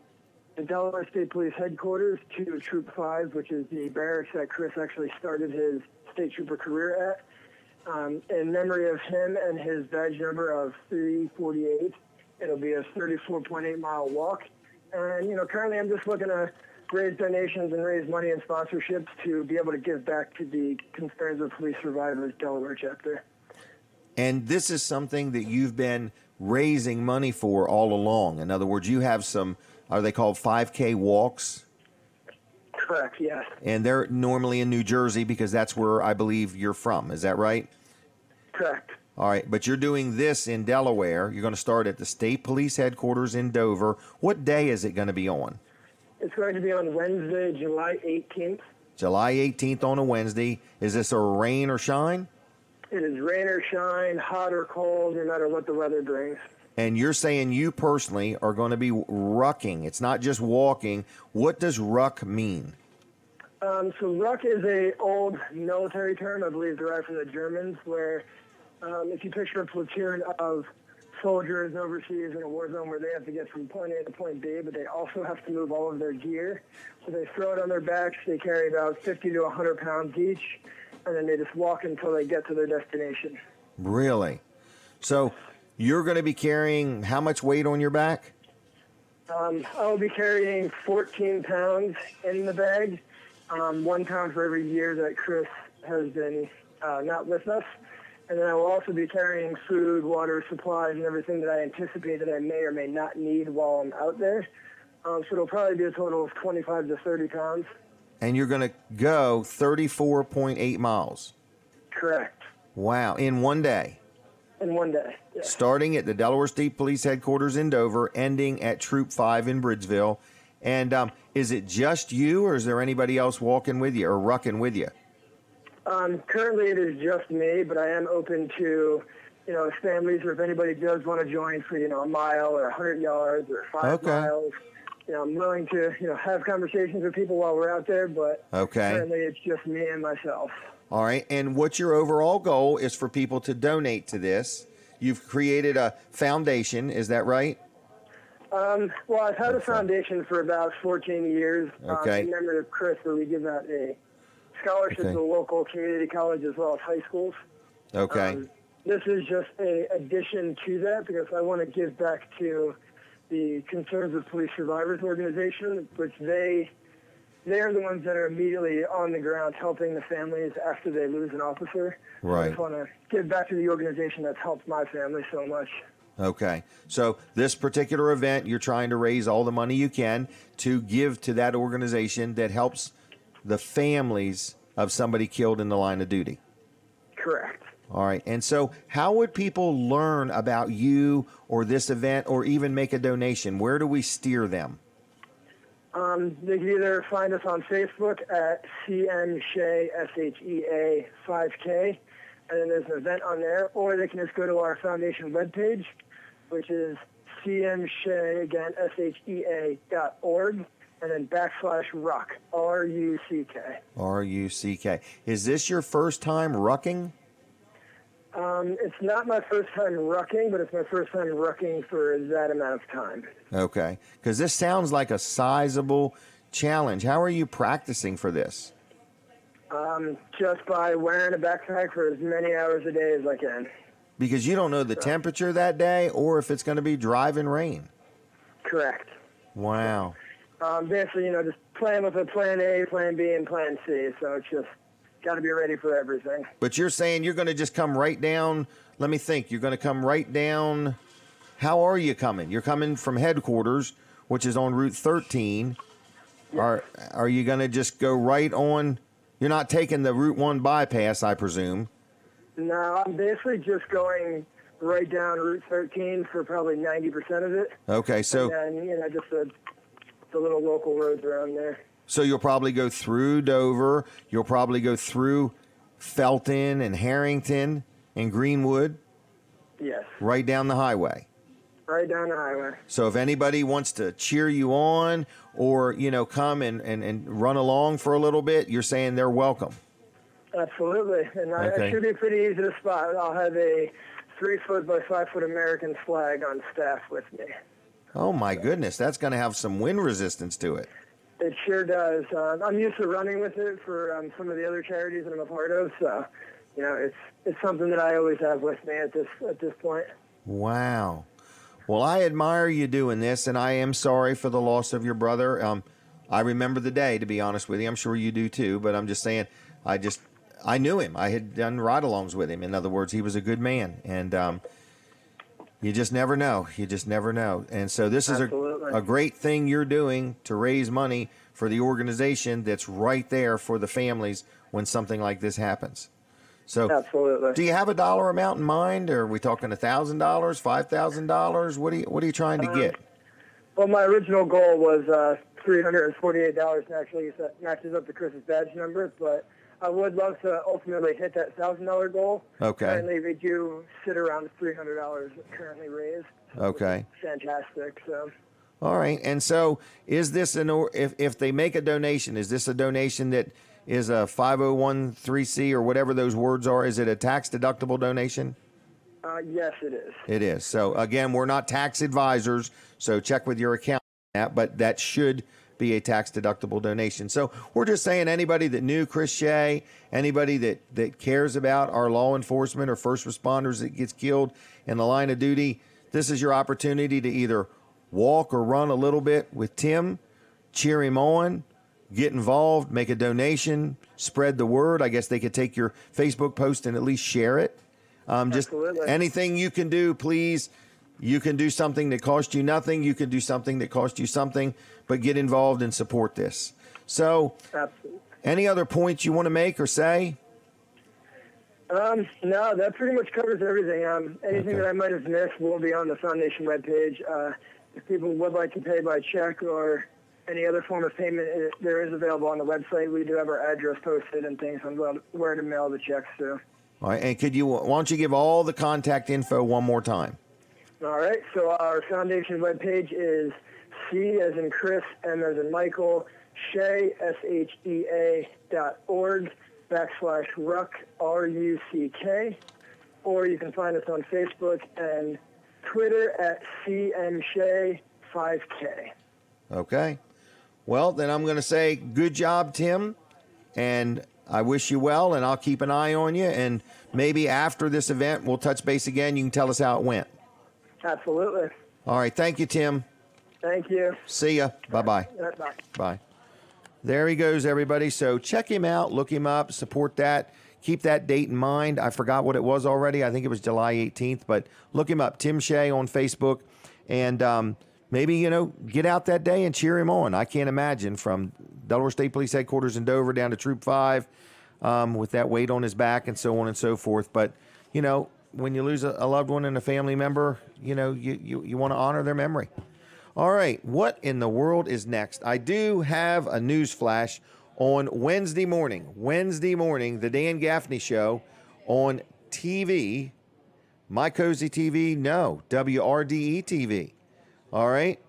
the Delaware State Police headquarters to Troop 5, which is the barracks that Chris actually started his state trooper career at, in memory of him and his badge number of 348. It'll be a 34.8-mile walk. And, currently I'm just looking to raise donations and raise money and sponsorships to be able to give back to the Concerns of Police Survivors Delaware chapter. And this is something that you've been raising money for all along. In other words, you have some, are they called 5K walks? Correct, yes. And they're normally in New Jersey because that's where I believe you're from. Is that right? Correct. All right, but you're doing this in Delaware. You're going to start at the State Police Headquarters in Dover. What day is it going to be on? It's going to be on Wednesday, July 18th. July 18th on a Wednesday. Is this a rain or shine? It is rain or shine, hot or cold, no matter what the weather brings. And you're saying you personally are going to be rucking. It's not just walking. What does ruck mean? So ruck is a old military term, I believe derived from the Germans, where if you picture a platoon of soldiers overseas in a war zone where they have to get from point A to point B, but they also have to move all of their gear. So they throw it on their backs. They carry about 50 to 100 pounds each, and then they just walk until they get to their destination. Really? So you're going to be carrying how much weight on your back? I'll be carrying 14 pounds in the bag, 1 pound for every year that Chris has been not with us. And then I will also be carrying food, water, supplies, and everything that I anticipate that I may or may not need while I'm out there. So it'll probably be a total of 25 to 30 pounds. And you're going to go 34.8 miles. Correct. Wow. In one day? In one day, yes. Starting at the Delaware State Police Headquarters in Dover, ending at Troop 5 in Bridgeville. And is it just you, or is there anybody else walking with you or rucking with you? Currently it is just me, but I am open to, families, or if anybody does want to join for, a mile or 100 yards or 5 miles. I'm willing to, have conversations with people while we're out there, but currently it's just me and myself. All right. And what your overall goal is for people to donate to this. You've created a foundation. Is that right? Well, I've had a foundation for about 14 years. In memory of Chris, where we give out a scholarship to local community college as well as high schools. This is just an addition to that because I want to give back to the Concerns of Police Survivors organization, which they're the ones that are immediately on the ground helping the families after they lose an officer. Right. I just want to give back to the organization that's helped my family so much. Okay. So this particular event, you're trying to raise all the money you can to give to that organization that helps the families of somebody killed in the line of duty. Correct. All right. And so how would people learn about you or this event or even make a donation? Where do we steer them? They can either find us on Facebook at CM Shea, SHEA 5K, and then there's an event on there, or they can just go to our foundation webpage, which is cmshea, again, SHEA.org, and then /ruck, RUCK. RUCK. Is this your first time rucking? It's not my first time rucking, but it's my first time rucking for that amount of time. Okay. Because this sounds like a sizable challenge. How are you practicing for this? Just by wearing a backpack for as many hours a day as I can. Because you don't know the temperature that day or if it's going to be driving rain. Correct. Wow. Basically, just playing with a plan A, plan B, and plan C. So it's just got to be ready for everything. But you're saying you're going to just come right down. Let me think. You're going to come right down. How are you coming? You're coming from headquarters, which is on Route 13. Yep. Are you going to just go right on? You're not taking the Route 1 bypass, I presume. No, I'm basically just going right down Route 13 for probably 90% of it. Okay, so... And then, just the little local roads around there. So you'll probably go through Dover. You'll probably go through Felton and Harrington and Greenwood. Yes. Right down the highway. Right down the highway. So if anybody wants to cheer you on or, come and run along for a little bit, you're saying they're welcome. Absolutely. And it should be pretty easy to spot. I'll have a 3-foot by 5-foot American flag on staff with me. Oh, my goodness. That's going to have some wind resistance to it. It sure does. I'm used to running with it for some of the other charities that I'm a part of. So, it's something that I always have with me at this point. Wow. Well, I admire you doing this, and I am sorry for the loss of your brother. I remember the day, to be honest with you. I'm sure you do too, but I'm just saying, I knew him. I had done ride-alongs with him. In other words, he was a good man, and you just never know. You just never know. And so this is a great thing you're doing to raise money for the organization that's right there for the families when something like this happens. So, absolutely. Do you have a dollar amount in mind, or are we talking $1,000, $5,000? What are you trying to get? Well, my original goal was $348, and actually that matches up to Chris's badge number. But I would love to ultimately hit that $1,000 goal. Okay. Currently, we do sit around $300 currently raised. Okay. Fantastic. So. All right. And so, is this if they make a donation? Is this a donation that is a 501(c)(3) or whatever those words are? Is it a tax-deductible donation? Yes, it is. It is. So, again, we're not tax advisors, so check with your accountant on that, but that should be a tax-deductible donation. So we're just saying anybody that knew Chris Shea, anybody that cares about our law enforcement or first responders that gets killed in the line of duty, this is your opportunity to either walk or run a little bit with Tim, cheer him on, get involved, make a donation, spread the word. I guess they could take your Facebook post and at least share it. Just anything you can do, please. You can do something that costs you nothing. You can do something that costs you something, but get involved and support this. So, absolutely. Any other points you want to make or say? No, that pretty much covers everything. Anything that I might have missed will be on the foundation webpage. If people would like to pay by check or any other form of payment, there is available on the website. We do have our address posted and things on where to mail the checks to. All right, and why don't you give all the contact info one more time? All right, so our foundation webpage is C as in Chris, M as in Michael, Shea, SHEA.org/RUCK, RUCK, or you can find us on Facebook and Twitter at CMShea5K. Okay. Well, then I'm going to say good job, Tim, and I wish you well, and I'll keep an eye on you, and maybe after this event we'll touch base again. You can tell us how it went. Absolutely. All right. Thank you, Tim. Thank you. See ya. Bye-bye. Bye. Bye. There he goes, everybody. So check him out, look him up, support that. Keep that date in mind. I forgot what it was already. I think it was July 18th, but look him up, Tim Shea on Facebook, and maybe, get out that day and cheer him on. I can't imagine from Delaware State Police Headquarters in Dover down to Troop 5 with that weight on his back and so on and so forth. But, when you lose a loved one and a family member, you want to honor their memory. All right, what in the world is next? I do have a news flash on Wednesday morning, the Dan Gaffney Show on TV, My Cozy TV, no, WRDE TV. All right,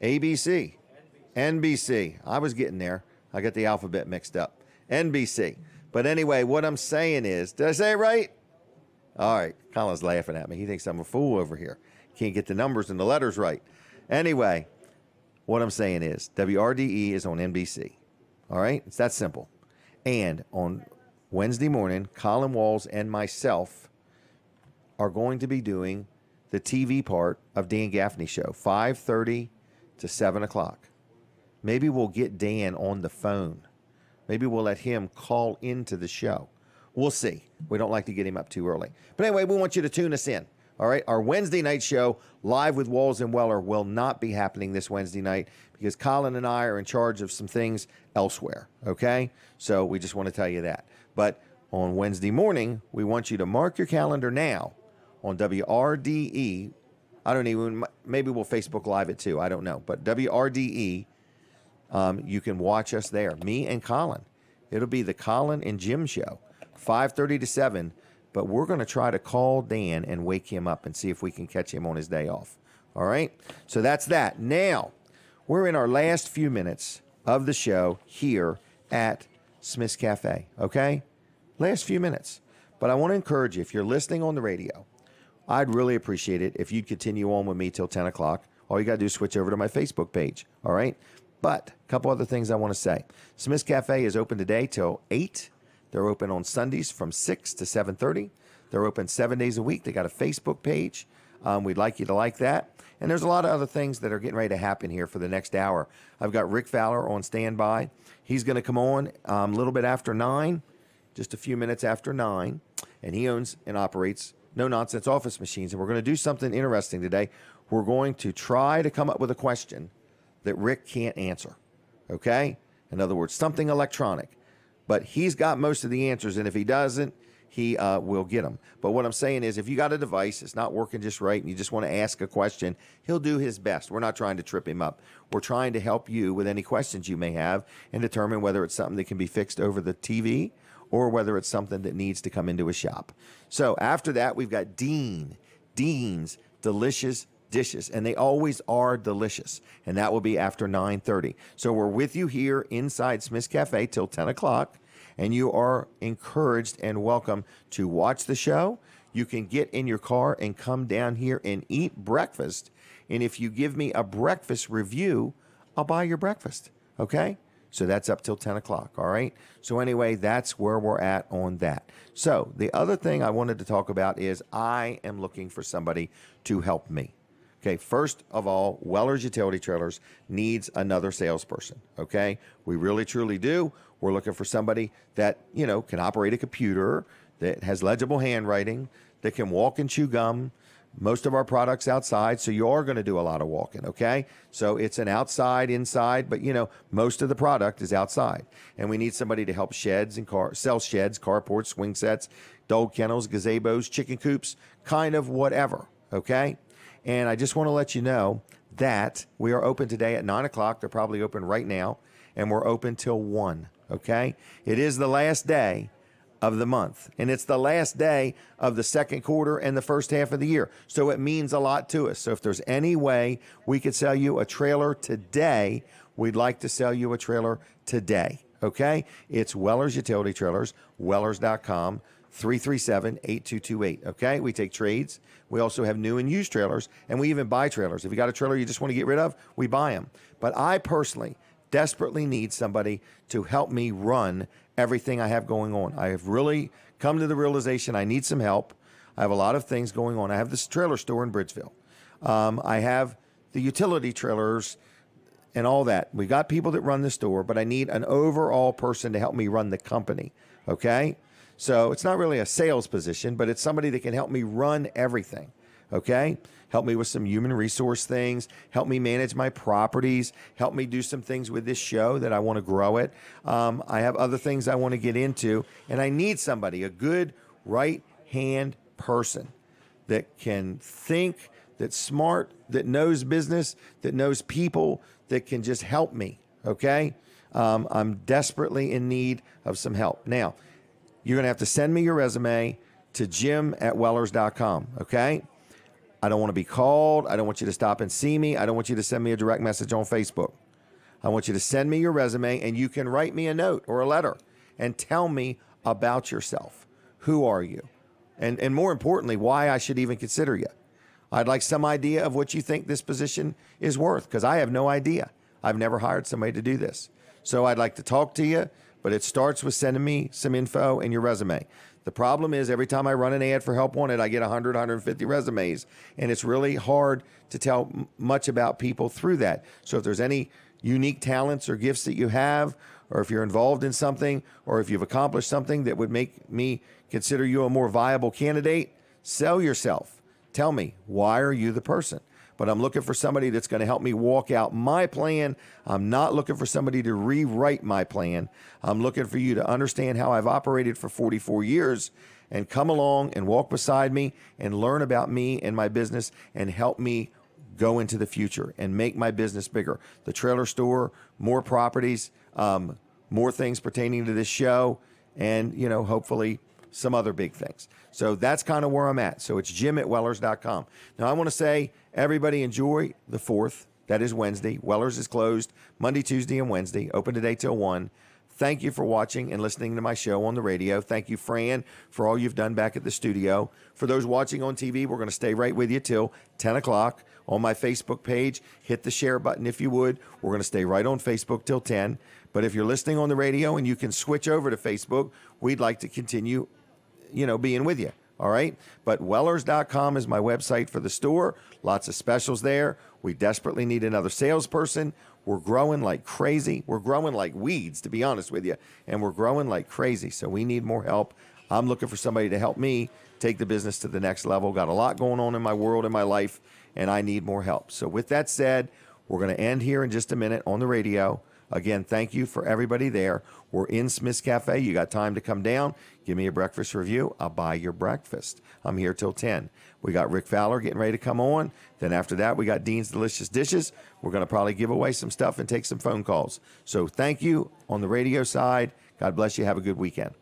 ABC, NBC. I was getting there. I got the alphabet mixed up. NBC. But anyway, what I'm saying is, did I say it right? All right, Colin's laughing at me. He thinks I'm a fool over here. Can't get the numbers and the letters right. Anyway, what I'm saying is WRDE is on NBC. All right? It's that simple. And on Wednesday morning, Colin Walls and myself are going to be doing the TV part of Dan Gaffney Show, 5:30 to 7 o'clock. Maybe we'll get Dan on the phone. Maybe we'll let him call into the show. We'll see. We don't like to get him up too early. But anyway, we want you to tune us in. All right? Our Wednesday night show, Live with Walls and Weller, will not be happening this Wednesday night because Colin and I are in charge of some things elsewhere. Okay? So we just want to tell you that. But on Wednesday morning, we want you to mark your calendar now on WRDE. I don't even, maybe we'll Facebook Live it too. I don't know. But WRDE, you can watch us there. Me and Colin. It'll be the Colin and Jim show, 5:30 to 7. But we're going to try to call Dan and wake him up and see if we can catch him on his day off. All right? So that's that. Now, we're in our last few minutes of the show here at Smith's Cafe, okay? Last few minutes. But I want to encourage you, if you're listening on the radio, I'd really appreciate it if you'd continue on with me till 10 o'clock. All you got to do is switch over to my Facebook page, all right? But a couple other things I want to say. Smith's Cafe is open today till 8. They're open on Sundays from 6 to 7:30. They're open 7 days a week. They got a Facebook page. We'd like you to like that. And there's a lot of other things that are getting ready to happen here for the next hour. I've got Rick Fowler on standby. He's going to come on a little bit after 9, just a few minutes after 9. And he owns and operates No Nonsense Office Machines. And we're going to do something interesting today. We're going to try to come up with a question that Rick can't answer. Okay? In other words, something electronic. But he's got most of the answers. And if he doesn't, he will get them. But what I'm saying is, if you got a device, it's not working just right, and you just want to ask a question, he'll do his best. We're not trying to trip him up. We're trying to help you with any questions you may have and determine whether it's something that can be fixed over the TV or whether it's something that needs to come into a shop. So after that, we've got Dean's Delicious Dishes, and they always are delicious, and that will be after 9:30. So we're with you here inside Smith's Cafe till 10 o'clock. And you are encouraged and welcome to watch the show. You can get in your car and come down here and eat breakfast. And if you give me a breakfast review, I'll buy your breakfast. Okay? So that's up till 10 o'clock. All right? So anyway, that's where we're at on that. So the other thing I wanted to talk about is I am looking for somebody to help me. Okay, first of all, Weller's Utility Trailers needs another salesperson, okay? We really, truly do. We're looking for somebody that, can operate a computer, that has legible handwriting, that can walk and chew gum. Most of our products outside, so you are going to do a lot of walking, okay? So it's an outside, inside, but, most of the product is outside. And we need somebody to help sheds and sell sheds, carports, swing sets, dog kennels, gazebos, chicken coops, kind of whatever, okay? And I just want to let you know that we are open today at 9 o'clock. They're probably open right now. And we're open till 1, okay? It is the last day of the month. And it's the last day of the second quarter and the first half of the year. So it means a lot to us. So if there's any way we could sell you a trailer today, we'd like to sell you a trailer today, okay? It's Weller's Utility Trailers, Wellers.com. 337-8228, okay? We take trades. We also have new and used trailers, and we even buy trailers. If you got a trailer you just want to get rid of, we buy them. But I personally desperately need somebody to help me run everything I have going on. I have really come to the realization I need some help. I have a lot of things going on. I have this trailer store in Bridgeville. I have the utility trailers and all that. We got people that run the store, but I need an overall person to help me run the company, okay? So it's not really a sales position, but it's somebody that can help me run everything, okay? Help me with some human resource things, help me manage my properties, help me do some things with this show that I want to grow it. I have other things I want to get into, and I need somebody, a good right-hand person that can think, that's smart, that knows business, that knows people, that can just help me, okay? I'm desperately in need of some help. Now, you're going to have to send me your resume to jim@wellers.com, okay? I don't want to be called. I don't want you to stop and see me. I don't want you to send me a direct message on Facebook. I want you to send me your resume, and you can write me a note or a letter and tell me about yourself. Who are you? And more importantly, why I should even consider you. I'd like some idea of what you think this position is worth, because I have no idea. I've never hired somebody to do this. So I'd like to talk to you. But it starts with sending me some info and your resume. The problem is every time I run an ad for Help Wanted, I get 100, 150 resumes. And it's really hard to tell much about people through that. So if there's any unique talents or gifts that you have, or if you're involved in something, or if you've accomplished something that would make me consider you a more viable candidate, sell yourself. Tell me, why are you the person? But I'm looking for somebody that's going to help me walk out my plan. I'm not looking for somebody to rewrite my plan. I'm looking for you to understand how I've operated for 44 years and come along and walk beside me and learn about me and my business and help me go into the future and make my business bigger. The trailer store, more properties, more things pertaining to this show, and, hopefully some other big things. So that's kind of where I'm at. So it's jim@wellers.com. Now, I want to say, everybody enjoy the 4th. That is Wednesday. Wellers is closed Monday, Tuesday, and Wednesday. Open today till 1. Thank you for watching and listening to my show on the radio. Thank you, Fran, for all you've done back at the studio. For those watching on TV, we're going to stay right with you till 10 o'clock on my Facebook page. Hit the share button if you would. We're going to stay right on Facebook till 10. But if you're listening on the radio and you can switch over to Facebook, we'd like to continue, being with you. All right. But Wellers.com is my website for the store. Lots of specials there. We desperately need another salesperson. We're growing like crazy. We're growing like weeds, to be honest with you. And we're growing like crazy. So we need more help. I'm looking for somebody to help me take the business to the next level. Got a lot going on in my world, in my life, and I need more help. So with that said, we're going to end here in just a minute on the radio. Again, thank you for everybody there. We're in Smith's Cafe. You got time to come down. Give me a breakfast review. I'll buy your breakfast. I'm here till 10. We got Rick Fowler getting ready to come on. Then after that, we got Dean's Delicious Dishes. We're going to probably give away some stuff and take some phone calls. So thank you on the radio side. God bless you. Have a good weekend.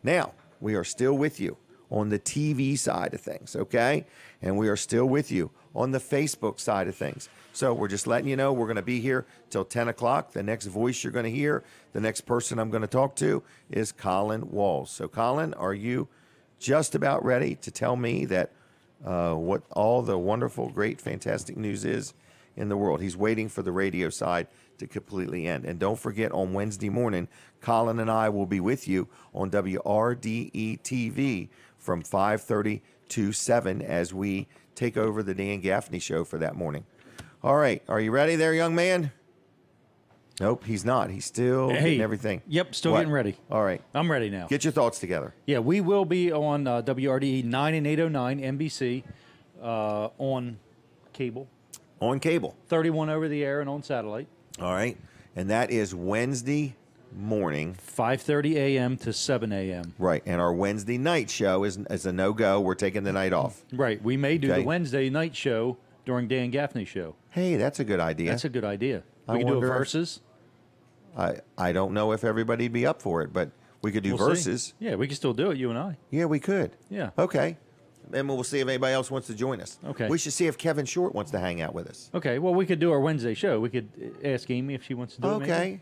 Now, we are still with you on the TV side of things, okay? And we are still with you on the Facebook side of things. So we're just letting you know we're going to be here till 10 o'clock. The next voice you're going to hear, the next person I'm going to talk to is Colin Walls. So, Colin, are you just about ready to tell me that what all the wonderful, great, fantastic news is in the world? He's waiting for the radio side to completely end. And don't forget, on Wednesday morning, Colin and I will be with you on WRDE TV from 5:30 to 7 as we take over the Dan Gaffney show for that morning. All right. Are you ready there, young man? Nope, he's not. He's still getting everything. Yep, still getting ready. All right. I'm ready now. Get your thoughts together. Yeah, we will be on WRDE 9 and 809 NBC on cable. On cable. 31 over the air and on satellite. All right. And that is Wednesday morning. 5:30 a.m. to 7 a.m. Right. And our Wednesday night show is a no-go. We're taking the night off. Right. We may do the Wednesday night show during Dan Gaffney's show. Hey, that's a good idea. That's a good idea. We can do a versus. I don't know if everybody'd be up for it, but we could do versus. See. Yeah, we can still do it, you and I. Yeah, we could. Yeah. Okay. And we'll see if anybody else wants to join us. Okay. We should see if Kevin Short wants to hang out with us. Okay. Well, we could do our Wednesday show. We could ask Amy if she wants to do it. Okay.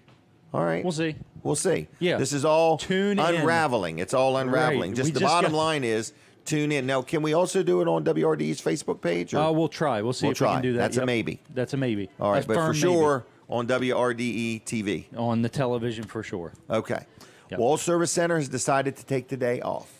All right. We'll see. We'll see. Yeah. This is all Tune unraveling. in. It's all unraveling. Right. Just the bottom line is tune in. Now, can we also do it on WRD's Facebook page? We'll try. We'll see if we can do that. That's a maybe. That's a maybe. All right, but for sure on WRDE TV. On the television for sure. Okay. Yep. Wall Service Center has decided to take the day off.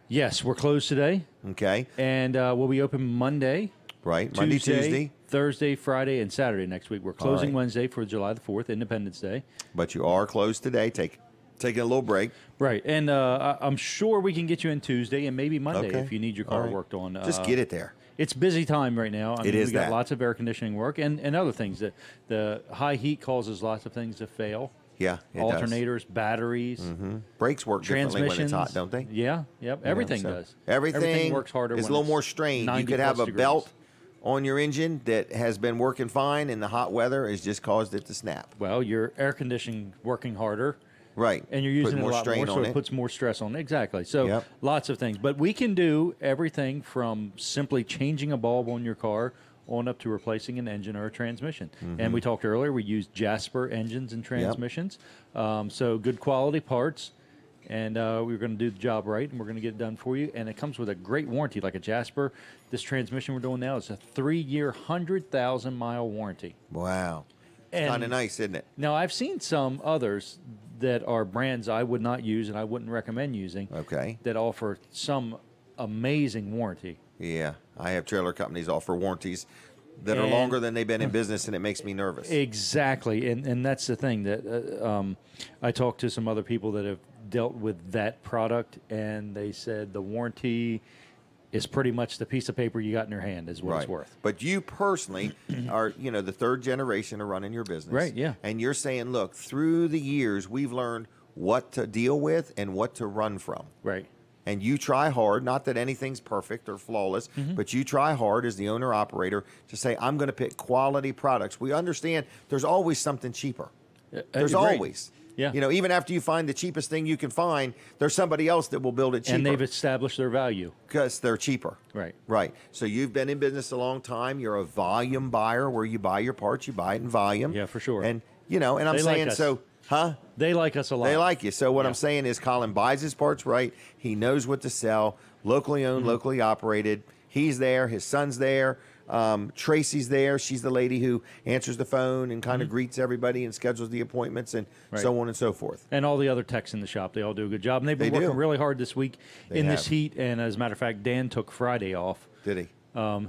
Yes, we're closed today. Okay. And we'll be open Monday. Right. Monday, Tuesday. Thursday, Friday, and Saturday next week. We're closing Wednesday for July the 4th, Independence Day. But you are closed today. Taking a little break. Right. And I'm sure we can get you in Tuesday and maybe Monday if you need your car worked on. Just get it there. It's busy time right now. I mean, we got lots of air conditioning work and other things. That the high heat causes lots of things to fail. Yeah, it alternators, does. Batteries, brakes work differently when it's hot, don't they? Yeah, yep. Everything does. Everything works harder. It's a little more strained. You could have a belt on your engine that has been working fine, and the hot weather has just caused it to snap. Well, your air conditioning working harder. Right. And you're using more it a lot strain more, on so it puts more stress on it. Exactly. So lots of things. But we can do everything from simply changing a bulb on your car on up to replacing an engine or a transmission. And we talked earlier, we use Jasper engines and transmissions. So good quality parts. And we're going to do the job right, and we're going to get it done for you. And it comes with a great warranty, like a Jasper. This transmission we're doing now is a 3-year, 100,000-mile warranty. Wow. It's kind of nice, isn't it? Now, I've seen some others that are brands I would not use and I wouldn't recommend using. Okay. That offer some amazing warranty. Yeah. I have trailer companies offer warranties that are longer than they've been in business, and it makes me nervous. Exactly. And that's the thing that I talked to some other people that have dealt with that product, and they said the warranty is pretty much the piece of paper you got in your hand is what it's worth. But you personally are, the third generation of running your business. Right, yeah. And you're saying, look, through the years, we've learned what to deal with and what to run from. Right. And you try hard, not that anything's perfect or flawless, but you try hard as the owner-operator to say, I'm going to pick quality products. We understand there's always something cheaper. There's always. Yeah. You know, even after you find the cheapest thing you can find, there's somebody else that will build it cheaper. And they've established their value. Because they're cheaper. Right. Right. So you've been in business a long time. You're a volume buyer where you buy your parts, you buy it in volume. Yeah, for sure. And, you know, and I'm They like saying, us. so, huh? They like us a lot. They like you. So what I'm saying is Colin buys his parts right. He knows what to sell. Locally owned, locally operated. He's there. His son's there. Tracy's there. She's the lady who answers the phone and kind of greets everybody and schedules the appointments and so on and so forth. And all the other techs in the shop, they all do a good job. And they've been They working do. really hard this week in this have. heat. And as a matter of fact, Dan took Friday off. Did he?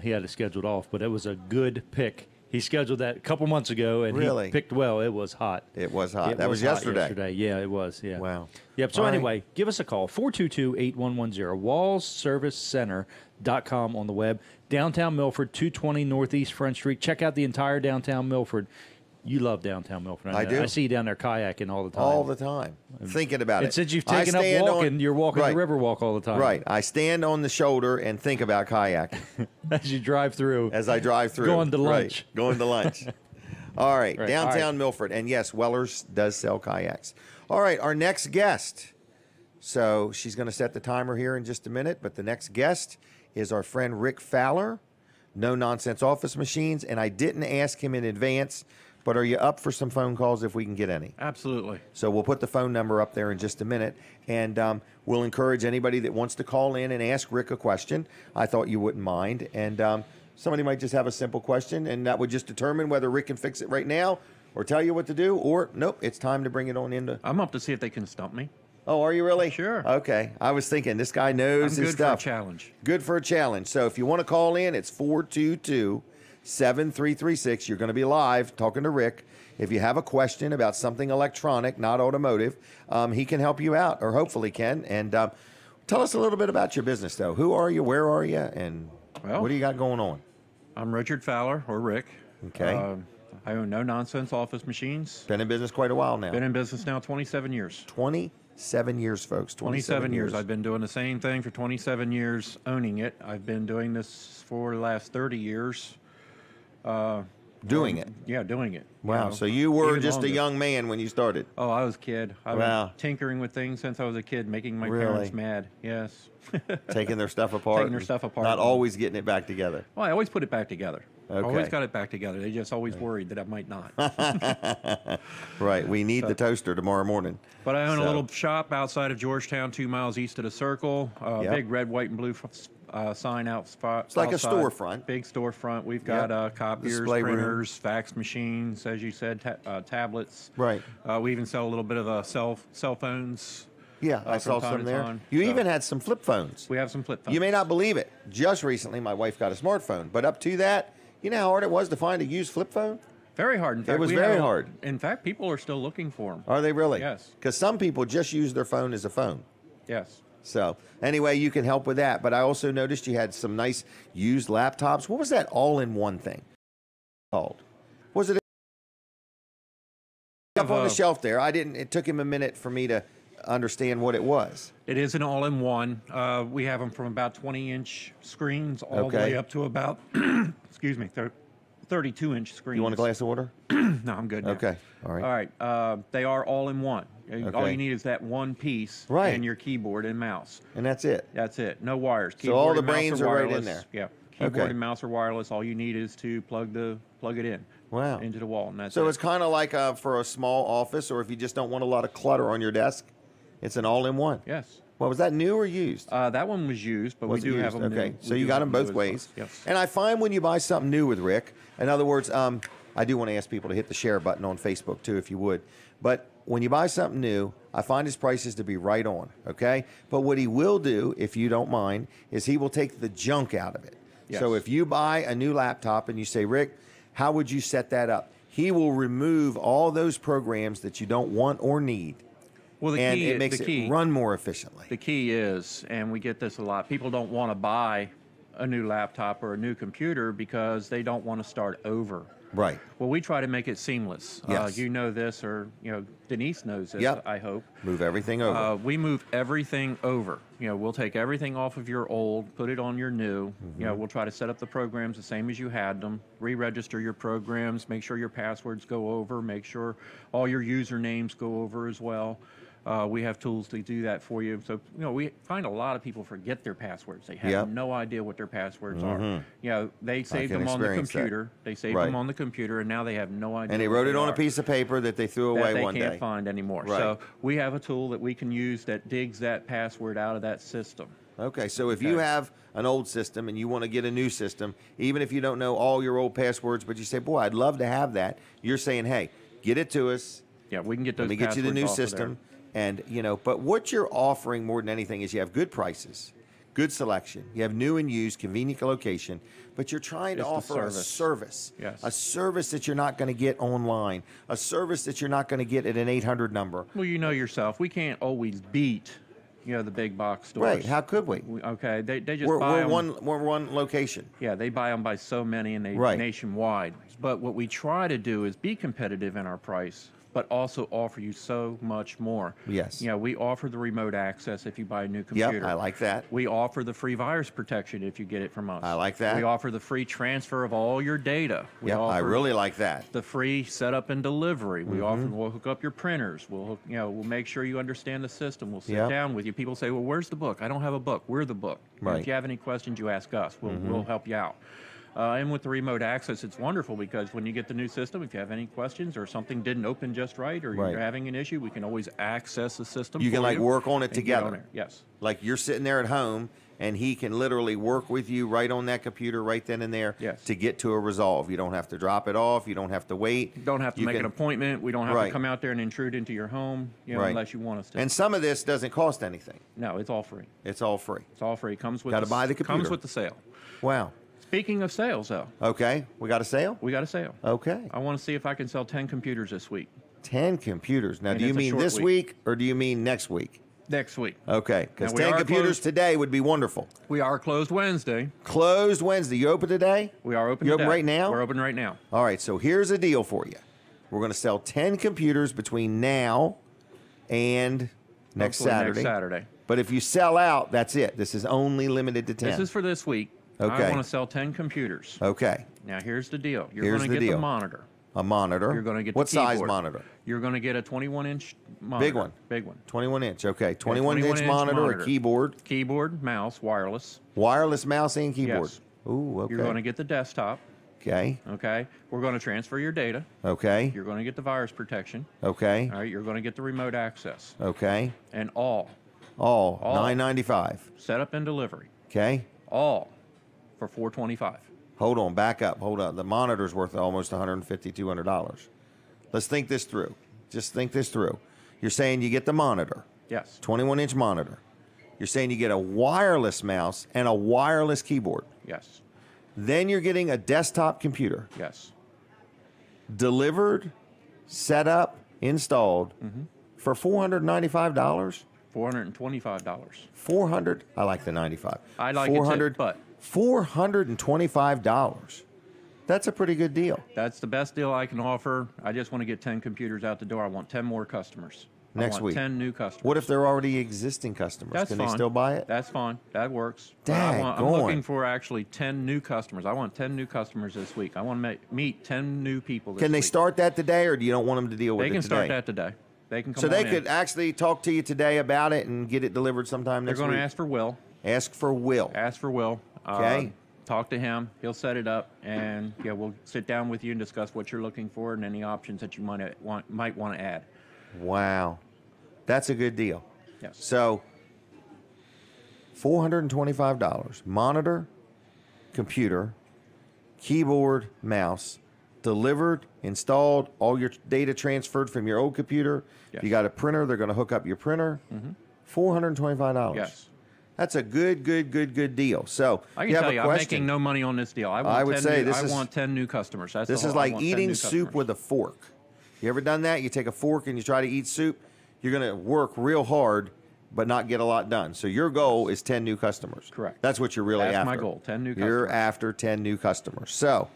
He had it scheduled off, but it was a good pick. He scheduled that a couple months ago, and Really? he picked well. It was hot. It was hot. It That was hot yesterday. Yeah, it was. Yeah. Wow. Yep. So All right. anyway, give us a call, 422-8110, wallservicecenter.com on the web. Downtown Milford, 220 Northeast Front Street. Check out the entire downtown Milford. You love downtown Milford. I do. I see you down there kayaking all the time. All the time. Thinking about it. And since you've I taken up stand walking, you're walking right, the Riverwalk all the time. Right. I stand on the shoulder and think about kayaking As you drive through. as I drive through. Going to Right, lunch. going to lunch. All right. Right, Downtown all right. Milford. And yes, Weller's does sell kayaks. All right. Our next guest. So she's going to set the timer here in just a minute. But the next guest is our friend Rick Fowler, No Nonsense Office Machines. And I didn't ask him in advance, but are you up for some phone calls if we can get any? Absolutely. So we'll put the phone number up there in just a minute, and we'll encourage anybody that wants to call in and ask Rick a question. I thought you wouldn't mind. And somebody might just have a simple question, and that would just determine whether Rick can fix it right now or tell you what to do, or nope, it's time to bring it on into... I'm up to see if they can stump me. Oh, are you really? Sure. Okay. I was thinking, this guy knows I'm his good for a stuff. challenge. Good for a challenge. So if you want to call in, it's 422-7336. You're going to be live talking to Rick. If you have a question about something electronic, not automotive, he can help you out, or hopefully can. And tell us a little bit about your business, though. Who are you? Where are you? And what do you got going on? I'm Richard Fowler, or Rick. Okay. I own No Nonsense Office Machines. Been in business quite a while now. Been in business now 27 years. 27 years, folks. 27 years. I've been doing the same thing for 27 years, owning it. I've been doing this for the last 30 years. Doing it? Yeah, doing it. Wow. You know, So you were even just a longer. young man when you started. Oh, I was a kid. I Wow. was tinkering with things since I was a kid, making my Really? parents mad. Yes. Taking their stuff apart. Taking their and stuff apart. Not always getting it back together. Well, I always put it back together. Okay. Always got it back together. They just always worried that I might not. Right. We need the toaster tomorrow morning. But I own a So- little shop outside of Georgetown, 2 miles east of the circle. Yep. Big red, white, and blue sign out spot. It's like a outside. storefront. Big storefront. We've got Yep. copiers, Display room. printers, fax machines, as you said, tablets. Right. We even sell a little bit of cell phones. Yeah, I saw from time some to there. time. You So, even had some flip phones. We have some flip phones. You may not believe it. Just recently, my wife got a smartphone. But up to that, you know how hard it was to find a used flip phone? Very hard. In fact, was we very have- hard. In fact, people are still looking for them. Are they really? Yes. Because some people just use their phone as a phone. Yes. So anyway, you can help with that. But I also noticed you had some nice used laptops. What was that all-in-one thing called? Was it up on the shelf there? I didn't. It took him a minute for me to understand what it was. It is an all-in-one. We have them from about 20-inch screens all the Okay. way up to about, excuse me, 32-inch screens. You want a glass of water? No, I'm good now. Okay. All right. All right. They are all-in-one. All Okay. you need is that one piece Right. and your keyboard and mouse. And that's it. That's it. No wires. So all Keyboard the and mouse brains are right in wireless. there. Yeah. Keyboard Okay. and mouse are wireless. All you need is to plug it in. Wow. Into the wall, and that's So it. it's kind of like for a small office, or if you just don't want a lot of clutter on your desk, it's an all-in-one. Yes. Well, was that new or used? That one was used, but Was we it do used? have them Okay, new. so We you do got have them new both as ways. well. Yes. And I find when you buy something new with Rick, in other words, I do want to ask people to hit the share button on Facebook too, if you would. But when you buy something new, I find his prices to be right on, okay? But what he will do, if you don't mind, is he will take the junk out of it. Yes. So if you buy a new laptop and you say, Rick, how would you set that up? He will remove all those programs that you don't want or need. Well, And it makes it run more efficiently. The key is, and we get this a lot, people don't want to buy a new laptop or a new computer because they don't want to start over. Right. Well, we try to make it seamless. Yes. You know this, or Denise knows this. Yep. I hope. Move everything over. We move everything over. We'll take everything off of your old, put it on your new. We'll try to set up the programs the same as you had them. Re-register your programs. Make sure your passwords go over. Make sure all your usernames go over as well. We have tools to do that for you. So, we find a lot of people forget their passwords. They have no idea what their passwords are. They saved them on the computer. They saved them on the computer, and now they have no idea. And they wrote it on a piece of paper that they threw away one day. They can't find anymore. Right. So we have a tool that we can use that digs that password out of that system. Okay, so if you have an old system and you want to get a new system, even if you don't know all your old passwords, but you say, boy, I'd love to have that, you're saying, hey, get it to us. Yeah, we can get those Let me get you the new passwords off of system. there. And, but what you're offering more than anything is you have good prices, good selection. You have new and used, convenient location, but you're trying to It's the offer a service. service. Yes. A service that you're not going to get online, a service that you're not going to get at an 800 number. Well, you know yourself, we can't always beat, the big box stores. Right, how could we? Okay, they just We're buy 'em. one location. Yeah, they buy them by so many, and they Right. nationwide. But what we try to do is be competitive in our price, but also offer you so much more. Yes. We offer the remote access if you buy a new Yep, computer. I like that. We offer the free virus protection if you get it from us. I like that. We offer the free transfer of all your data. We Yeah, I offer really like that. the free setup and delivery. We'll hook up your printers. We'll make sure you understand the system. We'll sit Yep. down with you. People say, well, where's the book? I don't have a book. We're the book. Right. If you have any questions, you ask us. We'll help you out. And with the remote access, it's wonderful because when you get the new system, if you have any questions or something didn't open just right or Right. you're having an issue, we can always access the system. You can for work on it and get together. on there. Yes. Like you're sitting there at home and he can literally work with you right on that computer right then and there Yes. to get to a resolve. You don't have to drop it off. You don't have to wait. You don't have to You make an can- appointment. We don't have Right. to come out there and intrude into your home, Right. unless you want us to. And some of this doesn't cost anything. No, it's all free. It's all free. It's all free. Comes with Gotta buy the computer. Comes with the sale. Wow. Speaking of sales, though, Okay. We got a sale? we got a sale. Okay. I want to see if I can sell 10 computers this week. 10 computers. Now, And do you it's a mean short this week. week or do you mean next week? Next week. Okay. Because Now, we 10 are computers closed. today would be wonderful. We are closed Wednesday. Closed Wednesday. You open today? We are open You today. open right now? We're open right now. All right, so here's a deal for you. We're going to sell 10 computers between now and next Hopefully Saturday. Next Saturday. But if you sell out, that's it. This is only limited to 10. This is for this week. Okay. I want to sell 10 computers. Okay. Now, here's the deal. You're Here's going to the get deal. the monitor. A monitor. You're going to get what the keyboard. size monitor? You're going to get a 21-inch monitor. Big one. Big one. 21 inch. Okay. 21-inch 21-inch monitor, a keyboard, Keyboard, mouse, wireless. wireless mouse and keyboard. Yes. Ooh, okay. You're going to get the desktop. Okay. Okay. We're going to transfer your data. Okay. You're going to get the virus protection. Okay. All right. You're going to get the remote access. Okay. And all All All. $9.95. setup and delivery. Okay. All for $425. Hold on, back up. Hold up. The monitor's worth almost $150, $200. Let's think this through. Just think this through. You're saying you get the monitor, Yes. 21-inch monitor. You're saying you get a wireless mouse and a wireless keyboard. Yes. Then you're getting a desktop computer Yes. delivered, set up, installed Mm-hmm. for $495. $425. 400. I like the 95. I like it too, but $425. That's a pretty good deal. that's the best deal I can offer. I just want to get 10 computers out the door. I want 10 more customers. Next I want week. 10 new customers. What if they're already existing customers? That's Can fine. they still buy it? That's fine. That works. But I'm Daggone. looking for actually 10 new customers. I want 10 new customers this week. I want to meet 10 new people this Can they week. start that today, or do you don't want them to deal with They it can today? start that today. They can come So they on in. could actually talk to you today about it and get it delivered sometime They're next going week. to ask for Will. Ask for Will. Ask for Will. Okay. Talk to him. He'll set it up, and yeah, we'll sit down with you and discuss what you're looking for and any options that you might want to add. Wow, that's a good deal. Yes. So, $425. Monitor, computer, keyboard, mouse, delivered, installed, all your data transferred from your old computer. Yes. If you got a printer, they're going to hook up your printer. $425. Yes. That's a good deal. So, I you can have tell a you, I'm question. making no money on this deal. I would 10 say new, this I is- want 10 new customers. That's This the is whole- I like want 10 eating new soup customers. with a fork. You ever done that? You take a fork and you try to eat soup. You're going to work real hard, but not get a lot done. So your goal is 10 new customers. Correct. That's what you're really That's after. my goal, 10 new You're customers. after 10 new customers. So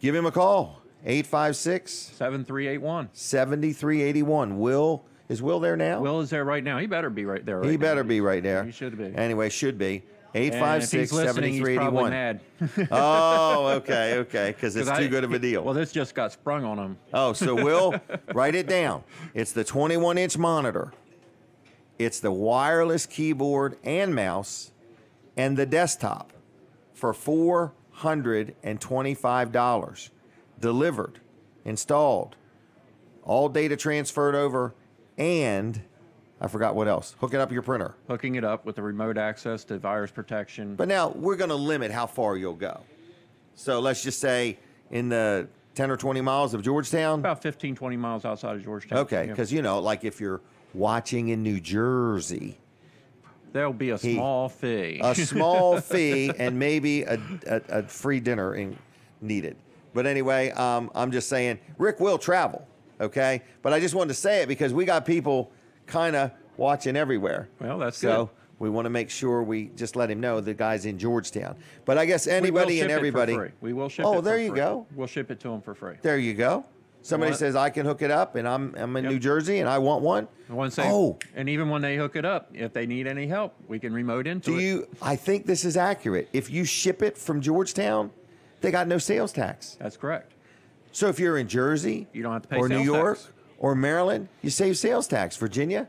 Give him a call. 856-7381. 7381. Is Will there now? Will is there right now. He better be right there. He better be right there. He should be. Anyway, should be. 856-7381. Mad. Oh, okay, because it's too good of a deal. Well, this just got sprung on him. Oh, so Will, write it down. It's the 21-inch monitor. It's the wireless keyboard and mouse and the desktop for $425. Delivered, installed, all data transferred over, and I forgot what else. Hooking up your printer. Hooking it up with the remote access to virus protection. But now we're going to limit how far you'll go. So let's just say in the 10 or 20 miles of Georgetown. About 15, 20 miles outside of Georgetown. Okay, because, like if you're watching in New Jersey. There'll be a small fee. A small fee and maybe a free dinner needed. But anyway, I'm just saying, Rick will travel, okay? But I just wanted to say it because we got people kind of watching everywhere. Well, that's so good. We want to make sure we just let him know the guy's in Georgetown. But I guess anybody and everybody. We will ship it Oh, for there free. you go. We'll ship it to him for free. There you go. Somebody says I can hook it up, and I'm in New Jersey, and I want one. And even when they hook it up, if they need any help, we can remote into it. I think this is accurate. If you ship it from Georgetown, they got no sales tax. That's correct. So if you're in Jersey, you don't have to pay or sales New York, tax. or Maryland, you save sales tax. Virginia,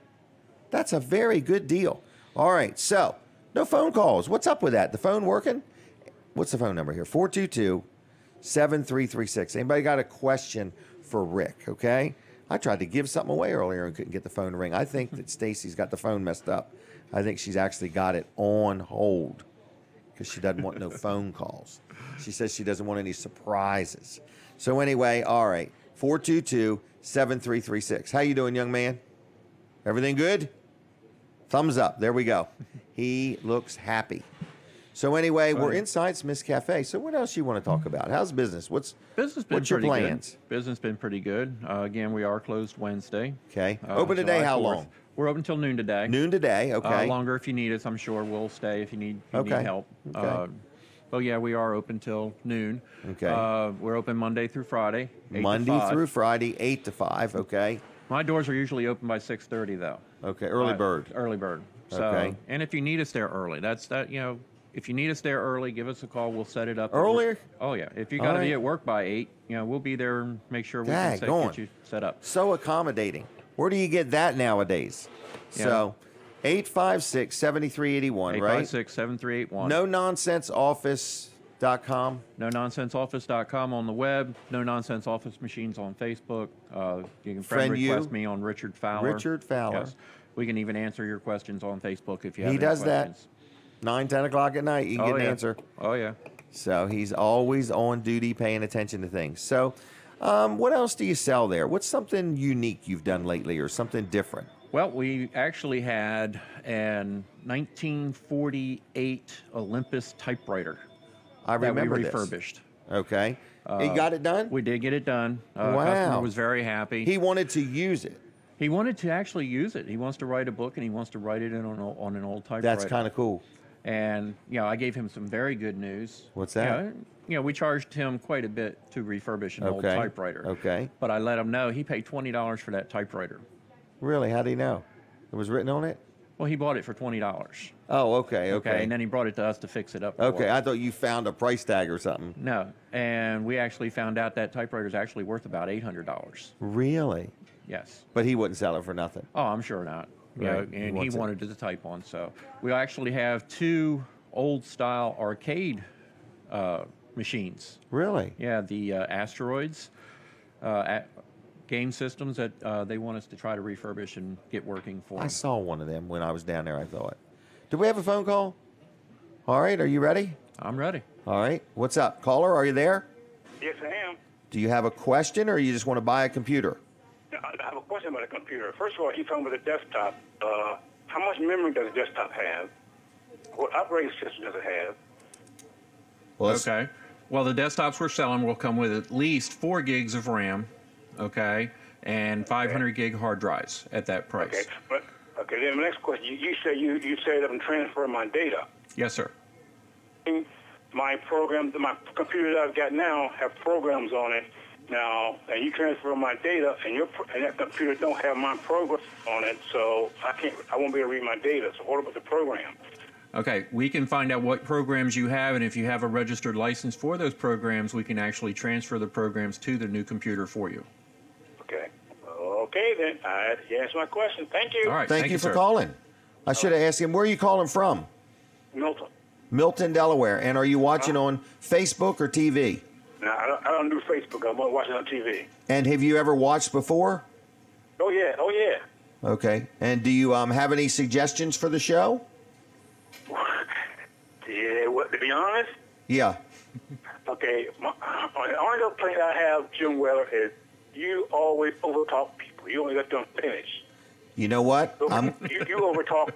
that's a very good deal. All right, so no phone calls. What's up with that? The phone working? What's the phone number here? 422-7336. Anybody got a question for Rick, okay? I tried to give something away earlier and couldn't get the phone to ring. I think that Stacy's got the phone messed up. I think she's actually got it on hold because she doesn't want no phone calls. She says she doesn't want any surprises. So anyway, all right, 422-7336. How you doing, young man? Everything good? Thumbs up. There we go. He looks happy. So anyway, we're inside Smith's Cafe. So what else you want to talk about? How's business? What's your plans? Good. Business been pretty good. Again, we are closed Wednesday. Okay. Open today, how long? We're open till noon today. Noon today, okay. Longer if you need us. I'm sure we'll stay if you need help. Okay. But yeah, we are open till noon. Okay. We're open Monday through Friday. 8 Monday to 5. through Friday, 8 to 5. Okay. My doors are usually open by 6:30 though. Okay. Early bird. Early bird. So, okay. And if you need us there early, if you need us there early, give us a call. We'll set it up. Earlier? Oh yeah. If you got to be at work by 8, we'll be there and make sure we can get you set up. So accommodating. Where do you get that nowadays? Yeah. So 856-7381, right? 856-7381. No Nonsense Office.com. No Nonsense Office.com on the web. No Nonsense Office Machines on Facebook. You can friend request me on Richard Fowler. Richard Fowler. Yes. We can even answer your questions on Facebook if you have He any does questions. that. 9, 10 o'clock at night, you can get an answer. Oh, yeah. So he's always on duty paying attention to things. So what else do you sell there? What's something unique you've done lately or something different? Well, we actually had an 1948 Olympus typewriter. I remember that we refurbished. Okay. You got it done? We did get it done. Wow. Customer was very happy. He wanted to use it. He wanted to actually use it. He wants to write a book, and he wants to write it on an old typewriter. That's kind of cool. And, I gave him some very good news. What's that? We charged him quite a bit to refurbish an old typewriter. Okay. But I let him know he paid $20 for that typewriter. Really? How do you know? It was written on it? Well, he bought it for $20. Oh, okay. And then he brought it to us to fix it up. Okay, I thought you found a price tag or something. No, and we actually found out that typewriter is actually worth about $800. Really? Yes. But he wouldn't sell it for nothing. Oh, I'm sure not. Right. And he wanted it to type on. So we actually have 2 old-style arcade machines. Really? Yeah, the Asteroids game systems that they want us to try to refurbish and get working for them. I saw one of them when I was down there, I thought. Do we have a phone call? All right, are you ready? I'm ready. All right. What's up? Caller, are you there? Yes, I am. Do you have a question or you just want to buy a computer? I have a question about the computer. First of all, you're talking about the desktop. How much memory does the desktop have? What operating system does it have? Well, okay. Well, the desktops we're selling will come with at least 4 gigs of RAM, okay, and 500 gig hard drives at that price. Okay, then the next question. You say you set it up and transfer my data. Yes, sir. my program, my computer that I've got now have programs on it now, and you transfer my data, and that computer don't have my program on it, so I won't be able to read my data. So what about the program? Okay, we can find out what programs you have, and if you have a registered license for those programs, we can actually transfer the programs to the new computer for you. Okay. Okay, then. You answered my question. Thank you. All right. Thank you for sir. calling. I should have asked him, where are you calling from? Milton. Milton, Delaware. And are you watching on Facebook or TV? No, I don't do Facebook. I'm watching on TV. And have you ever watched before? Oh, yeah. Oh, yeah. Okay. And do you have any suggestions for the show? Yeah, to be honest? Yeah. Okay, the only complaint I have, Jim Weller, is you always overtalk people. You only let them finish. You know what? You overtalk.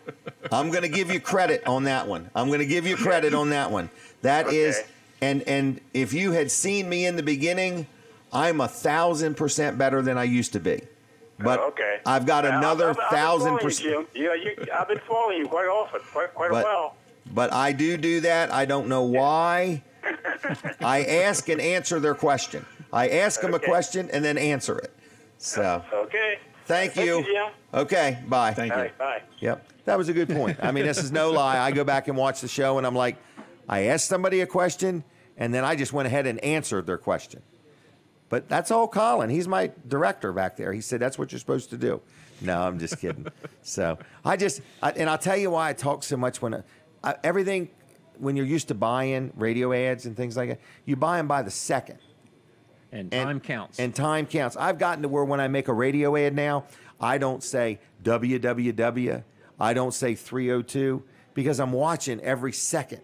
I'm going to give you credit on that one. That Okay. is, and if you had seen me in the beginning, I'm 1,000% better than I used to be. But okay. I've got another 1,000%. Yeah, I've been following you quite often, quite a while. But I do that. I don't know why. I ask and answer their question. I ask them a question and then answer it. So. Okay. Thank you. Jim. Okay. Bye. Thank All you. right, bye. Yep. That was a good point. I mean, this is no lie. I go back and watch the show and I'm like, I asked somebody a question and then I just went ahead and answered their question. But that's all Colin. He's my director back there. He said, that's what you're supposed to do. No, I'm just kidding. So and I'll tell you why I talk so much when everything, when you're used to buying radio ads and things like that, you buy them by the second. And time counts. And time counts. I've gotten to where when I make a radio ad now, I don't say www. I don't say 302 because I'm watching every second,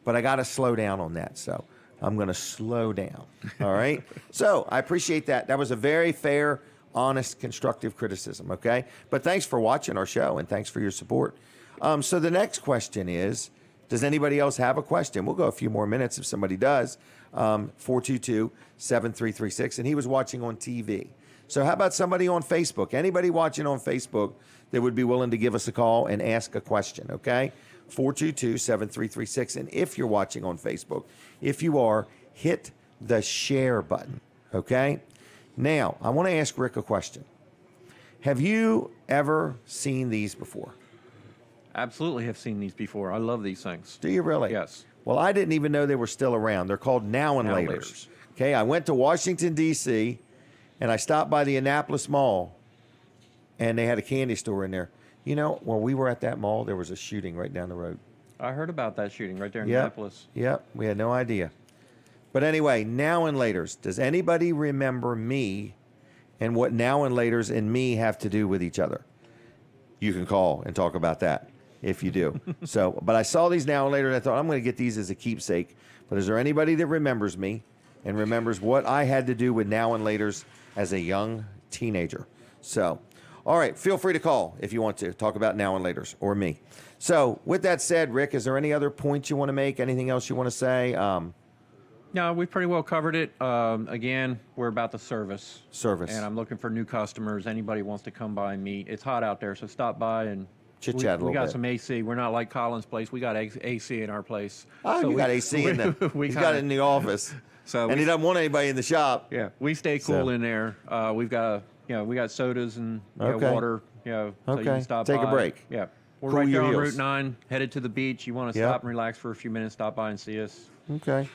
but I got to slow down on that. So I'm going to slow down. All right. So I appreciate that. That was a very fair, honest, constructive criticism. Okay. But thanks for watching our show and thanks for your support. So the next question is, does anybody else have a question? We'll go a few more minutes if somebody does. 422-7336. And he was watching on TV. So how about somebody on Facebook? Anybody watching on Facebook that would be willing to give us a call and ask a question, okay? 422-7336. And if you're watching on Facebook, if you are, hit the share button, okay? Now, I want to ask Rick a question. Have you ever seen these before? Absolutely have seen these before. I love these things. Do you really? Yes. Well, I didn't even know they were still around. They're called Now and Laters. Okay, I went to Washington, D.C., and I stopped by the Annapolis Mall, and they had a candy store in there. When we were at that mall, there was a shooting right down the road. I heard about that shooting right there in Annapolis. Yep, we had no idea. But anyway, Now and Laters. Does anybody remember me and what Now and Laters and me have to do with each other? You can call and talk about that if you do. But I saw these Now and Later, and I thought, I'm going to get these as a keepsake. But is there anybody that remembers me and remembers what I had to do with Now and Laters as a young teenager? So, all right, feel free to call if you want to talk about Now and Laters or me. So, with that said, Rick, is there any other points you want to make? Anything else you want to say? No, we pretty well covered it. Again, we're about the service. And I'm looking for new customers. Anybody wants to come by and meet. It's hot out there, so stop by and chit chat a little bit. We got some AC. We're not like Colin's place. We got AC in our place. Oh, so you got AC in the. He's got it in the office. And he doesn't want anybody in the shop. Yeah, we stay cool in there. We've got we got sodas and water. So you can stop Take by. a break. Yeah, we're Cool right there your on heels. Route 9, headed to the beach. You want to stop and relax for a few minutes? Stop by and see us. Okay.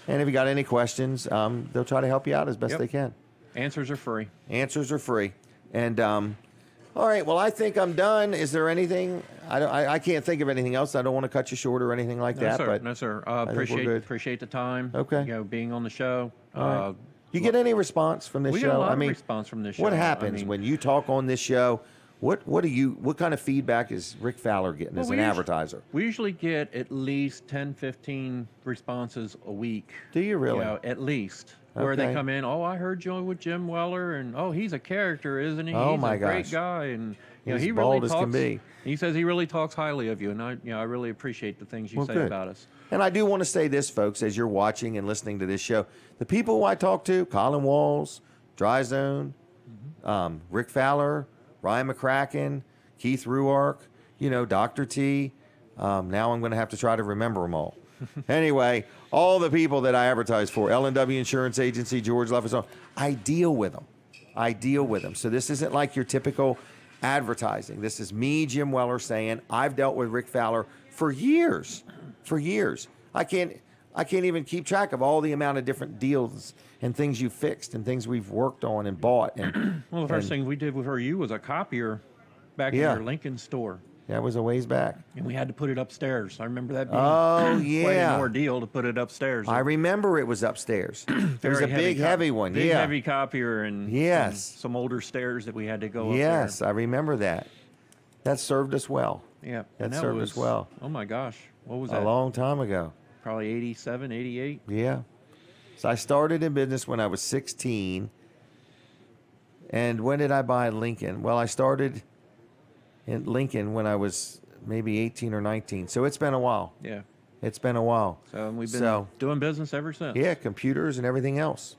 And if you got any questions, they'll try to help you out as best they can. Answers are free. Answers are free. And all right, well, I think I'm done. Is there anything? I can't think of anything else. I don't want to cut you short or anything like that. Sir. But No, sir. I think we're good. Appreciate the time. Okay. Being on the show. All right. You get any response from this we show? get a lot of response from this show. What happens when you talk on this show? What kind of feedback is Rick Fowler getting as an advertiser? We usually get at least 10, 15 responses a week. Do you really? At least. Where they come in, I heard you with Jim Weller, and he's a character, isn't he? Oh, he's my a great gosh. guy, and He's he bald really as talks. can be. He says he really talks highly of you, and I really appreciate the things you say good. about us. And I do want to say this, folks, as you're watching and listening to this show, the people who I talk to, Colin Walls, Dry Zone, Rick Fowler, Ryan McCracken, Keith Ruark, Dr. T. Now I'm going to have to try to remember them all. Anyway, all the people that I advertise for, L&W Insurance Agency, George Leffers, I deal with them. So this isn't like your typical advertising. This is me, Jim Weller, saying I've dealt with Rick Fowler for years. I can't even keep track of all the amount of different deals and things you fixed and things we've worked on and bought. And well, the first thing we did for you was a copier back in your Lincoln store. That was a ways back. And we had to put it upstairs. I remember that being quite an ordeal to put it upstairs. I remember it was upstairs. It was a big, heavy one. Big, heavy copier and some older stairs that we had to go up there. Yes, I remember that. That served us well. Yeah. That served us well. Oh, my gosh. What was that? A long time ago. Probably 87, 88. Yeah. So I started in business when I was 16. And when did I buy Lincoln? Well, I started in Lincoln when I was maybe 18 or 19. So it's been a while. Yeah. It's been a while. So we've been doing business ever since. Yeah, computers and everything else.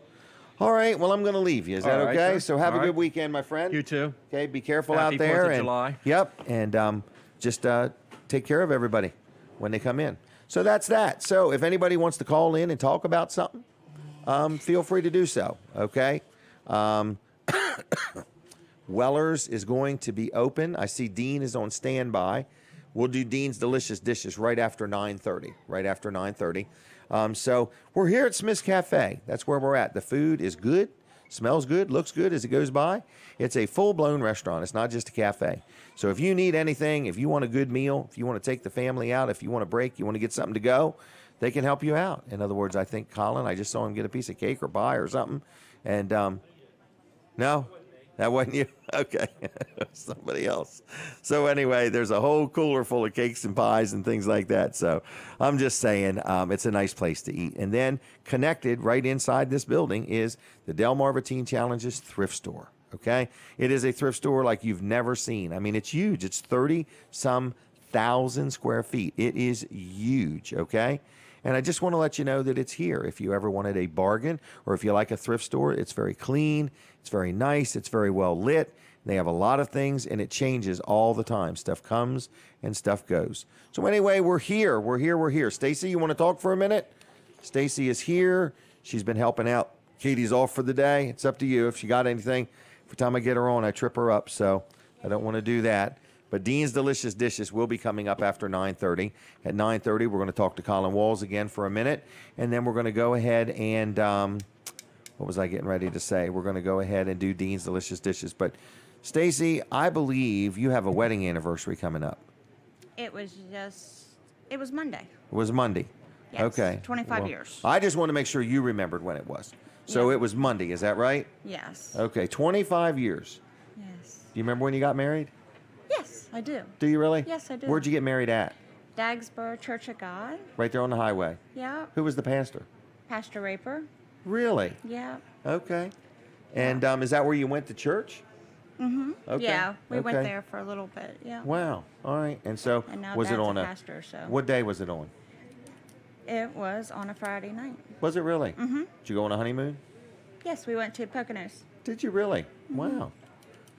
All right, well, I'm going to leave you. Is that right, okay? sir. So have a good weekend, my friend. You too. Okay, be careful Happy out there. 4th of July. Yep, and just take care of everybody when they come in. So that's that. So if anybody wants to call in and talk about something, feel free to do so, okay? Weller's is going to be open. I see Dean is on standby. We'll do Dean's Delicious Dishes right after 9:30. So we're here at Smith's Cafe. That's where we're at. The food is good, smells good, looks good as it goes by. It's a full-blown restaurant. It's not just a cafe. So if you need anything, if you want a good meal, if you want to take the family out, if you want a break, you want to get something to go, they can help you out. In other words, I think Colin, I just saw him get a piece of cake or pie or something. And no, that wasn't you? Okay. Somebody else. So anyway, there's a whole cooler full of cakes and pies and things like that. So I'm just saying it's a nice place to eat. And then connected right inside this building is the Delmarva Teen Challenges thrift store. Okay. It is a thrift store like you've never seen. I mean, it's huge. It's 30-some thousand square feet. It is huge. Okay. And I just want to let you know that it's here. If you ever wanted a bargain or if you like a thrift store, it's very clean. It's very nice. It's very well lit. They have a lot of things, and it changes all the time. Stuff comes and stuff goes. So anyway, we're here. Stacy, you want to talk for a minute? Stacy is here. She's been helping out. Katie's off for the day. It's up to you. If she got anything, every time I get her on, I trip her up. So I don't want to do that. But Dean's Delicious Dishes will be coming up after 9:30. At 9:30, we're going to talk to Colin Walls again for a minute. And then we're going to go ahead and, what was I getting ready to say? We're going to go ahead and do Dean's Delicious Dishes. But, Stacy, I believe you have a wedding anniversary coming up. It was Monday. It was Monday. Yes, Okay. 25 years. I just want to make sure you remembered when it was. So it was Monday, is that right? Yes. Okay, 25 years. Yes. Do you remember when you got married? Yes, I do. Do you really? Yes, I do. Where'd you get married at? Dagsboro Church of God. Right there on the highway. Yeah. Who was the pastor? Pastor Raper. Really? Yeah. Okay. And is that where you went to church? Mm-hmm. Okay. Yeah, we went Okay. there for a little bit. Yeah. Wow. All right. And so And now was it Dad's on a pastor, so. What day was it on? It was on a Friday night. Was it really? Mm-hmm. Did you go on a honeymoon? Yes, we went to Poconos. Did you really? Mm-hmm. Wow.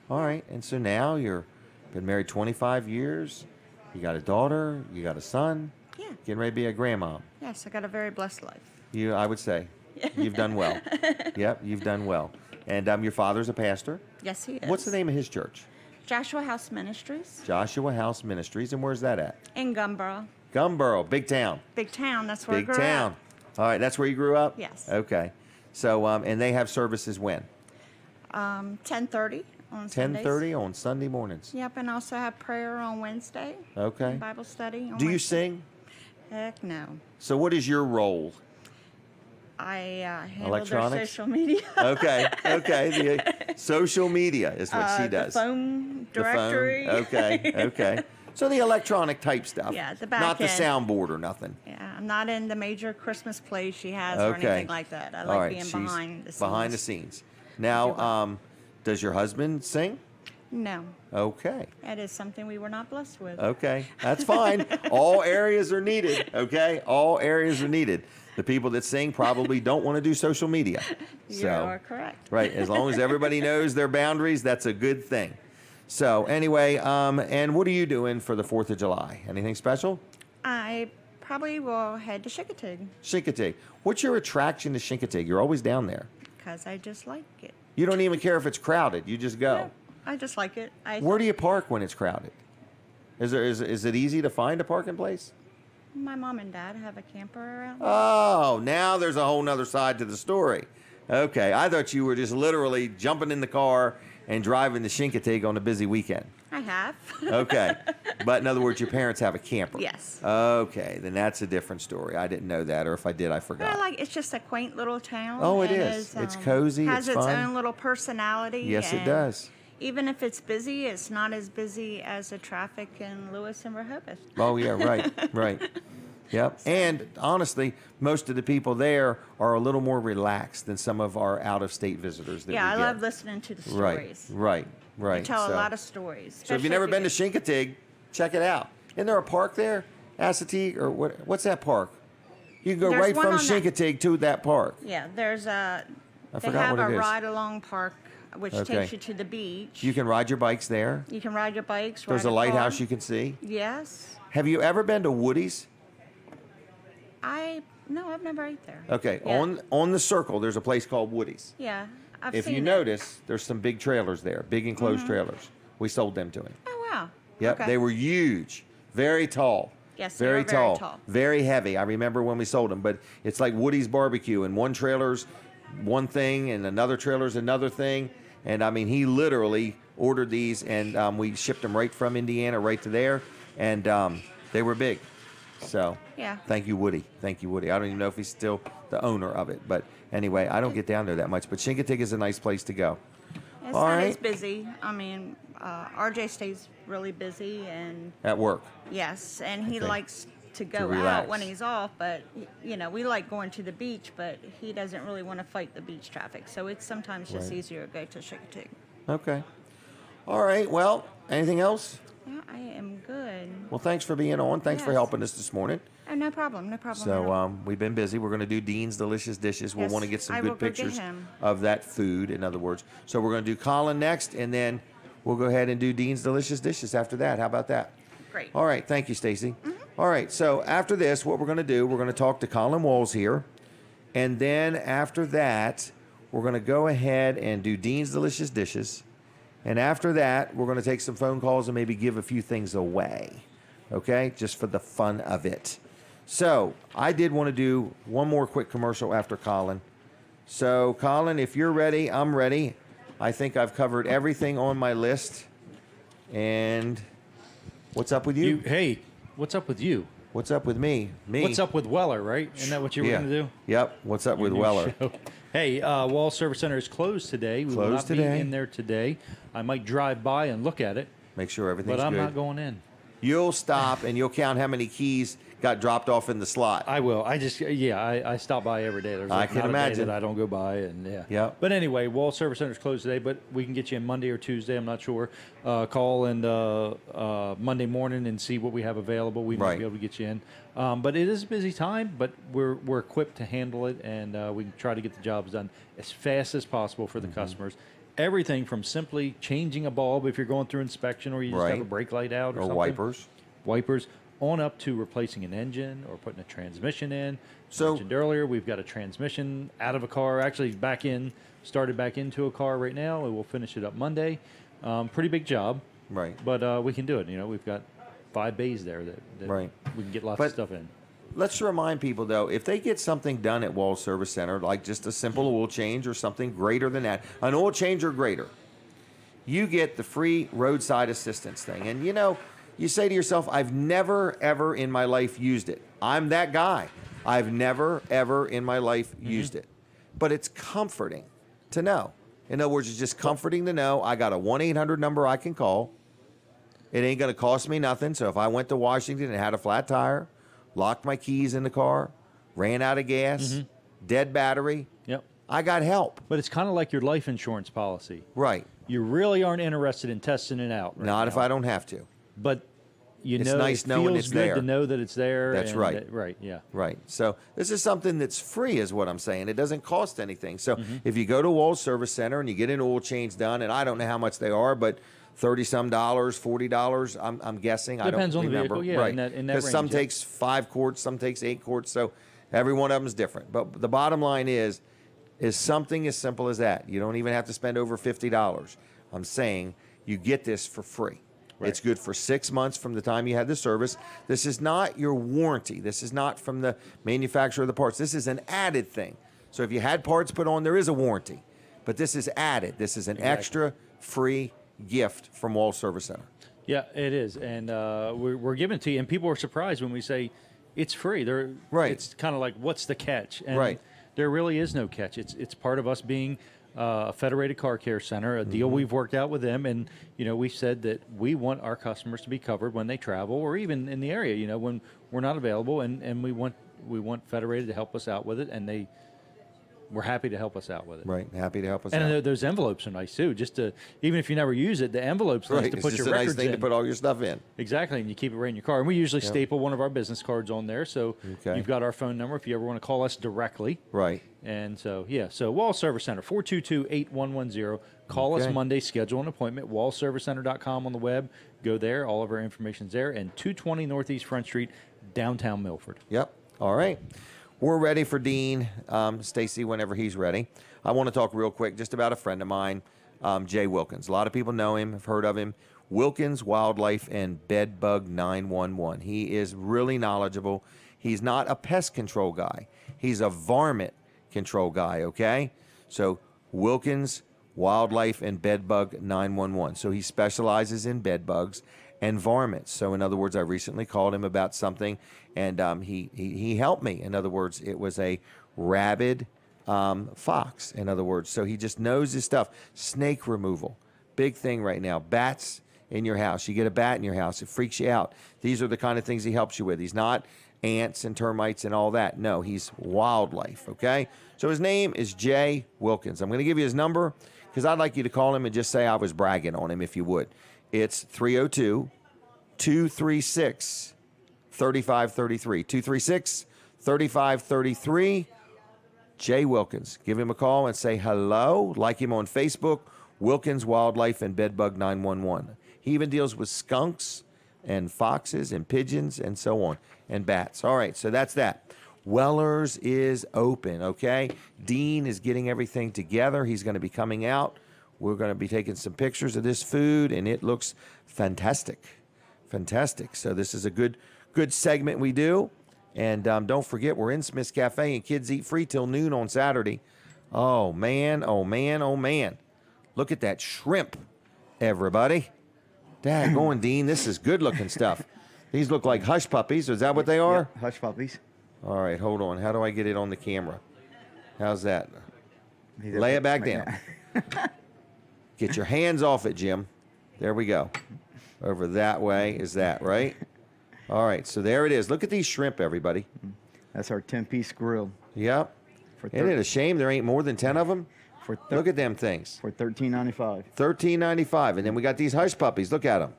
All right. And so now you're been married 25 years. You got a daughter. You got a son. Yeah. Getting ready to be a grandma. Yes, I got a very blessed life. I would say. You've done well. Yep, you've done well. And your father's a pastor. Yes, he is. What's the name of his church? Joshua House Ministries. Joshua House Ministries. And where's that at? In Gumboro. Gumboro, big town. Big town. That's where Big I grew town. up. All right, that's where you grew up? Yes. Okay. So, and they have services when? 10:30 on Sundays. 10:30 on Sunday mornings. Yep, and also have prayer on Wednesday. Okay. And Bible study on Do you Wednesday. sing? Heck no. So what is your role? I handle their Electronics? social media. Okay. The social media is what she does. The phone The phone. directory. Okay. So the electronic type stuff. Yeah, the back Not the end. soundboard or nothing. Yeah, I'm not in the major Christmas plays she has or Okay. anything like that. I All like right, being she's behind the scenes. behind the scenes. Now, does your husband sing? No, Okay. that is something we were not blessed with. Okay. That's fine. All areas are needed. Okay. All areas are needed. The people that sing probably don't want to do social media. You are correct. Right. As long as everybody knows their boundaries, that's a good thing. So anyway, and what are you doing for the 4th of July? Anything special? I probably will head to Chincoteague. Chincoteague. What's your attraction to Chincoteague? You're always down there. Because I just like it. You don't even care if it's crowded. You just go. Yeah, I just like it. Where do you park when it's crowded? Is it easy to find a parking place? My mom and dad have a camper around. Oh, now there's a whole nother side to the story. Okay, I thought you were just literally jumping in the car and driving to Chincoteague on a busy weekend. I have. Okay, but in other words, your parents have a camper. Yes. Okay, then that's a different story. I didn't know that, or if I did, I forgot. It's just a quaint little town. Oh, it and is. It's cozy. Has it's its fun. own little personality. Yes, it does. Even if it's busy, it's not as busy as the traffic in Lewis and Rehoboth. Oh yeah, right. Yep. And honestly, most of the people there are a little more relaxed than some of our out-of-state visitors that we I get. love listening to the stories. Right. They tell a lot of stories. So if you've never been to Chincoteague, check it out. Isn't there a park there? Assateague, or what's that park? You can go There's right one from on Chincoteague to that park. Yeah, there's a. I They forgot have what a it is. ride-along park, which Okay. takes you to the beach. You can ride your bikes there. You can ride your bikes. There's ride a lighthouse car. you can see. Yes. Have you ever been to Woody's? No, I've never ate there. Okay, Yeah. on the circle, there's a place called Woody's. Yeah, I've If seen you it. notice, there's some big trailers there, big enclosed trailers. We sold them to him. Oh wow. Yep, Okay. they were huge, very tall. Yes, they very are very tall, tall. very heavy. I remember when we sold them, but it's like Woody's barbecue, and one trailer's one thing, and another trailer's another thing. And I mean, he literally ordered these, and we shipped them right from Indiana right to there, and they were big. So Yeah. thank you, Woody. Thank you, Woody. I don't even know if he's still the owner of it, but anyway, I don't get down there that much. But Chincoteague is a nice place to go. It's All not right. as busy. I mean, RJ stays really busy, and At work. yes, and he Okay. likes to go relax. out when he's off. But we like going to the beach, but he doesn't really want to fight the beach traffic. So it's sometimes just Right. easier to go to Chincoteague. Okay. All right. Well, anything else? Yeah, I am good. Well, thanks for being on. Thanks for Yes. helping us this morning. Oh, no problem. No problem. at So all. we've been busy. We're going to do Dean's Delicious Dishes. We'll Yes, want to get some I will good go get pictures him. of that food, in other words. So we're going to do Colin next, and then we'll go ahead and do Dean's Delicious Dishes after that. How about that? Great. All right. Thank you, Stacy. All right. So after this, what we're going to do, we're going to talk to Colin Walls here. And then after that, we're going to go ahead and do Dean's Delicious Dishes. And after that, we're going to take some phone calls and maybe give a few things away. Okay? Just for the fun of it. So I did want to do one more quick commercial after Colin. So Colin, if you're ready, I'm ready. I think I've covered everything on my list. And what's up with you? Hey, what's up with you? What's up with me? Me. What's up with Weller, right? Isn't that what you were Yeah. going to do? Yep. What's up with New Weller? show. Hey, Wall Service Center is closed today. We will Closed not today. be in there today. I might drive by and look at it, Make sure everything's but I'm good. not going in. You'll stop and you'll count how many keys got dropped off in the slot. I will. I stop by every day. There's I can not a day imagine. that I don't go by, and yeah. Yep. But anyway, Wall Service Center is closed today, but we can get you in Monday or Tuesday. I'm not sure. Call and Monday morning and see what we have available. We might Right. be able to get you in. But it is a busy time, but we're equipped to handle it, and we can try to get the jobs done as fast as possible for the Mm-hmm. customers. Everything from simply changing a bulb if you're going through inspection, or you just Right. have a brake light out, or Or something. Wipers, on up to replacing an engine or putting a transmission in. So- Mentioned earlier, we've got a transmission out of a car, actually started back into a car right now, and we'll finish it up Monday. Pretty big job, Right. but we can do it. We've got 5 bays there that Right. we can get lots But- of stuff in. Let's remind people, though, if they get something done at Wall Service Center, like just a simple oil change or something greater than that, an oil change or greater, you get the free roadside assistance thing. And, you say to yourself, I've never, ever in my life used it. I'm that guy. I've never, ever in my life used it. But it's comforting to know. In other words, it's just comforting to know I got a 1-800 number I can call. It ain't going to cost me nothing. So if I went to Washington and had a flat tire, locked my keys in the car, ran out of gas, dead battery, Yep. I got help. But it's kind of like your life insurance policy. Right. You really aren't interested in testing it out. Right Not if now. I don't have to. But It's know, nice it knowing feels it's good there. to know that it's there. That's and right. right. Yeah. Right. So this is something that's free is what I'm saying. It doesn't cost anything. So if you go to Wall Service Center and you get an oil change done, and I don't know how much they are, but $30-some, $40. I'm guessing. Depends I on don't the remember. vehicle, yeah, right. in that Because range, some yeah. takes 5 quarts, some takes 8 quarts. So every one of them is different. But the bottom line is something as simple as that. You don't even have to spend over $50. I'm saying you get this for free. Right. It's good for 6 months from the time you had the service. This is not your warranty. This is not from the manufacturer of the parts. This is an added thing. So if you had parts put on, there is a warranty. But this is added. This is an extra free gift from Wall Service Center. Yeah, it is. And we're giving it to you. And people are surprised when we say it's free. Right. It's kind of like, what's the catch? And right. There really is no catch. It's part of us being a Federated Car Care Center, a deal we've worked out with them. And, we said that we want our customers to be covered when they travel or even in the area, when we're not available. And we want Federated to help us out with it. And we're happy to help us out with it. Right, happy to help us out. And those envelopes are nice, too. Just to, even if you never use it, the envelope's nice to put your records in. It's just a nice thing to put all your stuff in. Exactly, and you keep it right in your car. And we usually staple one of our business cards on there, so you've got our phone number if you ever want to call us directly. Right. And so, so Wall Service Center, 422-8110. Call us Monday, schedule an appointment, wallservicecenter.com on the web. Go there, all of our information's there, and 220 Northeast Front Street, downtown Milford. Yep, all right. We're ready for Dean, Stacy, whenever he's ready. I want to talk real quick just about a friend of mine, Jay Wilkins. A lot of people know him, have heard of him. Wilkins Wildlife and Bedbug 911. He is really knowledgeable. He's not a pest control guy. He's a varmint control guy, okay? So Wilkins Wildlife and Bedbug 911. So he specializes in bed bugs and varmints. So in other words, I recently called him about something, and he helped me. In other words, it was a rabid fox, in other words. So he just knows his stuff. Snake removal, big thing right now. Bats in your house. You get a bat in your house, it freaks you out. These are the kind of things he helps you with. He's not ants and termites and all that. No, he's wildlife, okay? So his name is Jay Wilkins. I'm going to give you his number because I'd like you to call him and just say I was bragging on him if you would. It's 302-236-3533. 236-3533. Jay Wilkins. Give him a call and say hello. Like him on Facebook, Wilkins Wildlife and Bedbug 911. He even deals with skunks and foxes and pigeons and so on, and bats. All right, so that's that. Weller's is open, okay? Dean is getting everything together. He's going to be coming out. We're going to be taking some pictures of this food, and it looks fantastic. Fantastic. So this is a good segment we do. And don't forget, we're in Smith's Cafe, and kids eat free till noon on Saturday. Oh, man, oh, man, oh, man. Look at that shrimp, everybody. Daggone, Dean, this is good-looking stuff. These look like hush puppies. Is that what they are? Yep, hush puppies. All right, hold on. How do I get it on the camera? How's that? Lay it back down. Get your hands off it, Jim. There we go. Over that way is that, right? All right, so there it is. Look at these shrimp, everybody. That's our 10-piece grill. Yep. Isn't it a shame there ain't more than 10 of them? Look at them things. For $13.95. $13.95. And then we got these hush puppies. Look at them.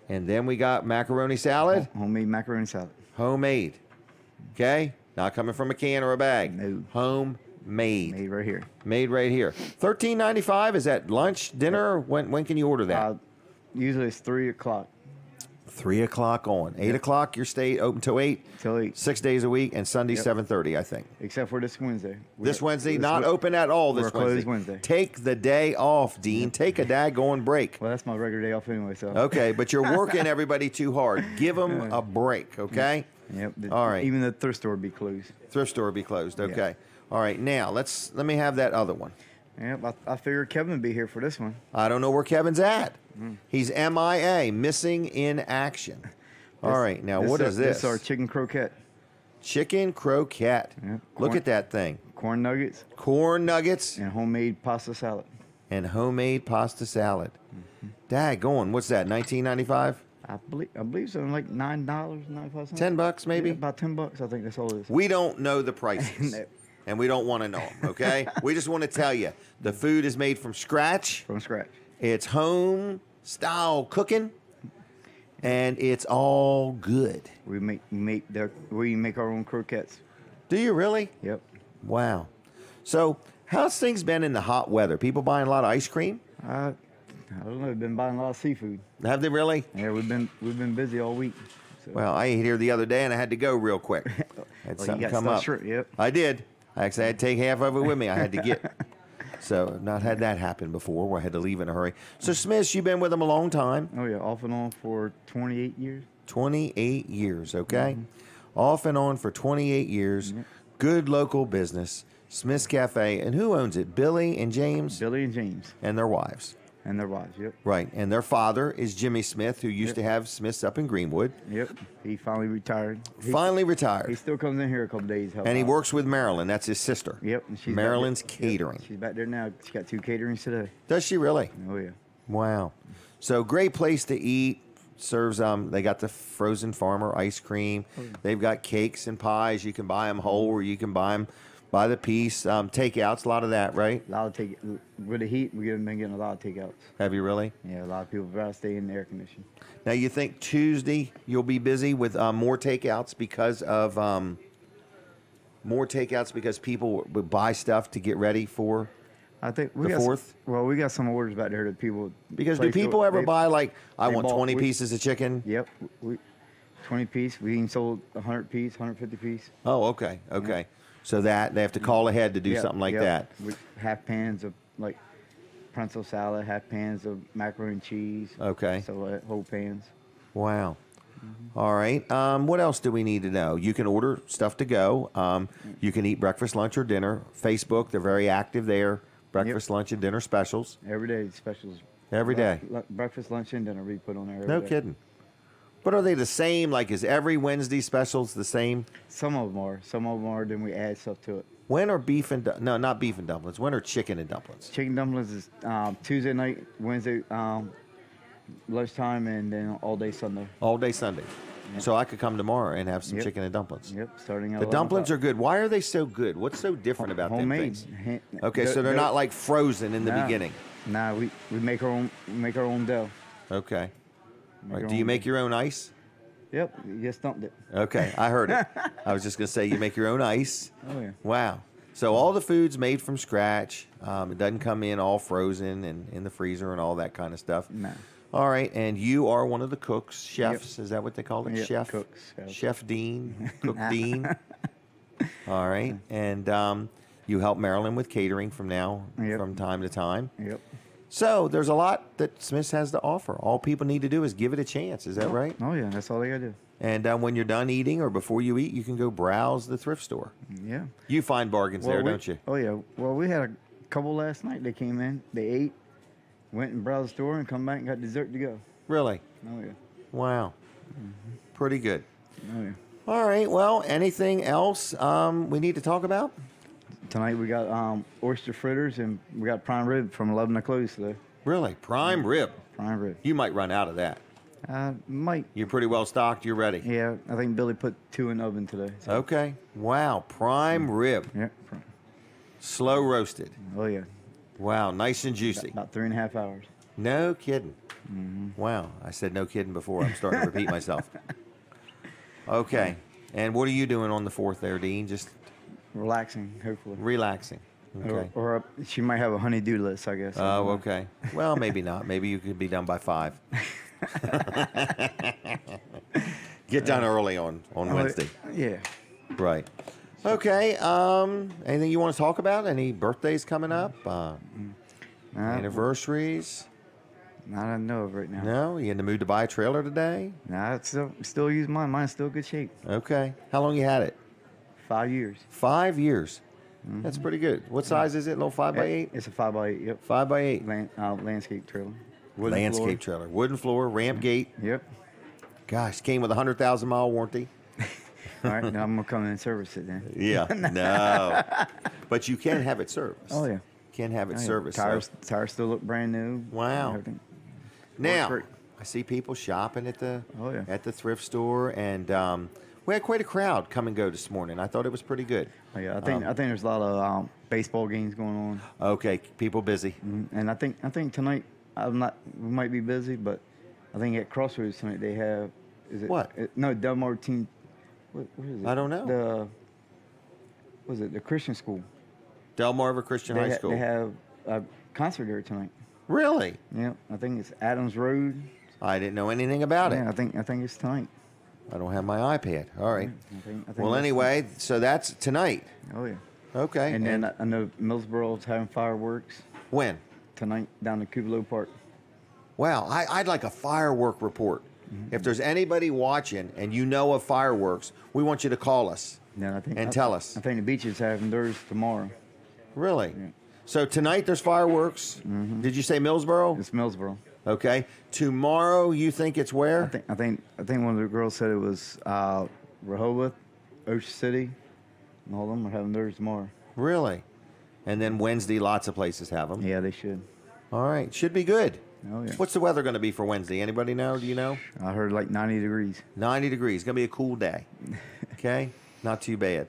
And then we got macaroni salad. Homemade macaroni salad. Homemade. Okay? Not coming from a can or a bag. No. Homemade. Made right here. Made right here. $13.95. Is that lunch, dinner? When can you order that? Usually it's 3 o'clock. 3 o'clock on. 8 o'clock, your stay open till 8? Till 8. 6 days a week, and Sunday, 7:30, I think. Except for this Wednesday. This Wednesday, not open at all this Wednesday. We're closed Wednesday. Take the day off, Dean. Take a daggone break. Well, that's my regular day off anyway, so. Okay, but you're working everybody too hard. Give them a break, okay? Yep. All right. Even the thrift store will be closed. Thrift store will be closed, okay. All right, now, let me have that other one. Yep, I figured Kevin would be here for this one. I don't know where Kevin's at. He's MIA, missing in action. All right, now what is this? This is our chicken croquette. Chicken croquette. Yep. Look at that thing. Corn nuggets. Corn nuggets. And homemade pasta salad. And homemade pasta salad. Daggone, what's that, $19.95? I believe so, like $9.95. $10 maybe? Yeah, about $10, I think that's all it is. We don't know the prices. No. And we don't want to know them, okay? We just want to tell you, the food is made from scratch. From scratch. It's home-style cooking. And it's all good. We make our own croquettes. Do you really? Yep. Wow. So how's things been in the hot weather? People buying a lot of ice cream? I don't know. We've been buying a lot of seafood. Have they really? Yeah, we've been busy all week. So. Well, I ate here the other day and I had to go real quick. Had something you got come up. shrimp, yep. I did. I actually had to take half of it with me. I had to get. So I've not had that happen before where I had to leave in a hurry. So Smiths, you've been with them a long time. Oh yeah, off and on for 28 years. 28 years, okay? Off and on for 28 years. Good local business. Smith's Cafe. And who owns it? Billy and James? Billy and James. And their wives. And their wives, yep. Right. And their father is Jimmy Smith, who used to have Smith's up in Greenwood. Yep. He finally retired. Finally retired. He still comes in here a couple days. And he works with Marilyn. That's his sister. Yep. And she's Marilyn's Catering. Yep. She's back there now. She got 2 caterings today. Does she really? Oh, yeah. Wow. So great place to eat. Serves they got the frozen farmer ice cream. They've got cakes and pies. You can buy them whole or you can buy them by the piece. Takeouts, a lot of that, right? A lot of take with the heat. We've been getting a lot of takeouts. Have you really? Yeah, a lot of people rather stay in the air conditioning. Now you think Tuesday you'll be busy with more takeouts because of people would buy stuff to get ready for. I think the 4th. Well, we got some orders back there that people. Because do people ever buy like I want 20 pieces of chicken? Yep, 20 piece. We even sold 100 piece, 150 piece. Oh, okay, okay. Yeah. So that they have to call ahead to do something like that. With half pans of like pretzel salad, half pans of macaroni and cheese. Okay. So whole pans. Wow. All right. What else do we need to know? You can order stuff to go. You can eat breakfast, lunch, or dinner. Facebook, they're very active there. Breakfast, lunch, and dinner specials. Every day specials. Every day. Breakfast, lunch, and dinner we put on there. No kidding. But are they the same? Like, is every Wednesday specials the same? Some of them are. Some of them are. Then we add stuff to it. When are beef and no, not beef and dumplings. When are chicken and dumplings? Chicken dumplings is Tuesday night, Wednesday lunchtime, and then all day Sunday. All day Sunday. Yep. So I could come tomorrow and have some chicken and dumplings. Yep, starting at the dumplings are good. Why are they so good? What's so different about them things? Okay, so they're not like frozen in the beginning. Nah, we make our own dough. Okay. Right. Do you make your own ice? Yep, you just dumped it. Okay, I heard it. I was just gonna say you make your own ice. Oh yeah. Wow. So all the food's made from scratch. It doesn't come in all frozen and in the freezer and all that kind of stuff. No. All right, and you are one of the cooks, chefs. Yep. Is that what they call it? Yep, Chef? Cooks. Yep. Chef Dean, Cook Dean. All right, and you help Marilyn with catering from time to time. Yep. So there's a lot that Smith's has to offer. All people need to do is give it a chance. Is that right? Oh, yeah, that's all they got to do. And when you're done eating or before you eat, you can go browse the thrift store. Yeah. You find bargains there, don't you? Oh, yeah. Well, we had a couple last night. They came in, they ate, went and browsed the store, and come back and got dessert to go. Really? Oh, yeah. Wow. Pretty good. Oh, yeah. All right. Well, anything else we need to talk about? Tonight we got oyster fritters, and we got prime rib from 11 to close today. Really? Prime rib? Prime rib. You might run out of that. Might. You're pretty well stocked. You're ready. Yeah, I think Billy put 2 in the oven today. So. Okay. Wow. Prime rib. Yeah. Slow roasted. Oh, yeah. Wow. Nice and juicy. About 3.5 hours. No kidding. Mm-hmm. Wow. I said no kidding before. I'm starting to repeat myself. Okay. And what are you doing on the 4th there, Dean? Just relaxing, hopefully. Relaxing. Okay. Or she might have a honey-do list, I guess. Oh, okay. Well, maybe not. Maybe you could be done by 5. Get done early on Wednesday. Yeah. Right. Okay. Anything you want to talk about? Any birthdays coming up? Anniversaries? Not I know of right now. No? You in the mood to buy a trailer today? Nah, I still use mine. Mine's still good shape. Okay. How long you had it? 5 years. 5 years. Mm-hmm. That's pretty good. What size is it? Little 5x8? It's a 5x8. Yep. 5x8. Landscape trailer. Landscape trailer. Wooden floor. Ramp gate. Yep. Gosh, came with a 100,000-mile warranty. All right, now I'm gonna come in and service it then. Yeah. No. But you can have it serviced. Oh yeah. Can have it serviced. Tires still look brand new. Wow. Now, I see people shopping at the thrift store, and we had quite a crowd come and go this morning. I thought it was pretty good. Oh, yeah, I think there's a lot of baseball games going on. Okay, people busy. Mm-hmm. And I think tonight we might be busy, but I think at Crossroads tonight they have no Delmarva team. What is it? I don't know. The Christian school? Delmarva Christian High School. They have a concert there tonight. Really? Yeah, I think it's Adams Road. I didn't know anything about it. Yeah, I think it's tonight. I don't have my iPad. All right. I think Well, anyway, so that's tonight. Oh, yeah. Okay. And then I know Millsboro's having fireworks. When? Tonight down in Kupalo Park. Wow, I'd like a firework report. If there's anybody watching and you know of fireworks, we want you to call us and tell us. I think the beach is having theirs tomorrow. Really? Yeah. So tonight there's fireworks. Did you say Millsboro? It's Millsboro. Okay. Tomorrow you think it's where? I think one of the girls said it was Rehoboth, Ocean City, and all of them are having theirs tomorrow. Really? And then Wednesday, lots of places have them. Yeah, they should. All right. Should be good. Oh, yeah. What's the weather going to be for Wednesday? Anybody know? Do you know? I heard like 90 degrees. 90 degrees. Going to be a cool day. Okay? Not too bad.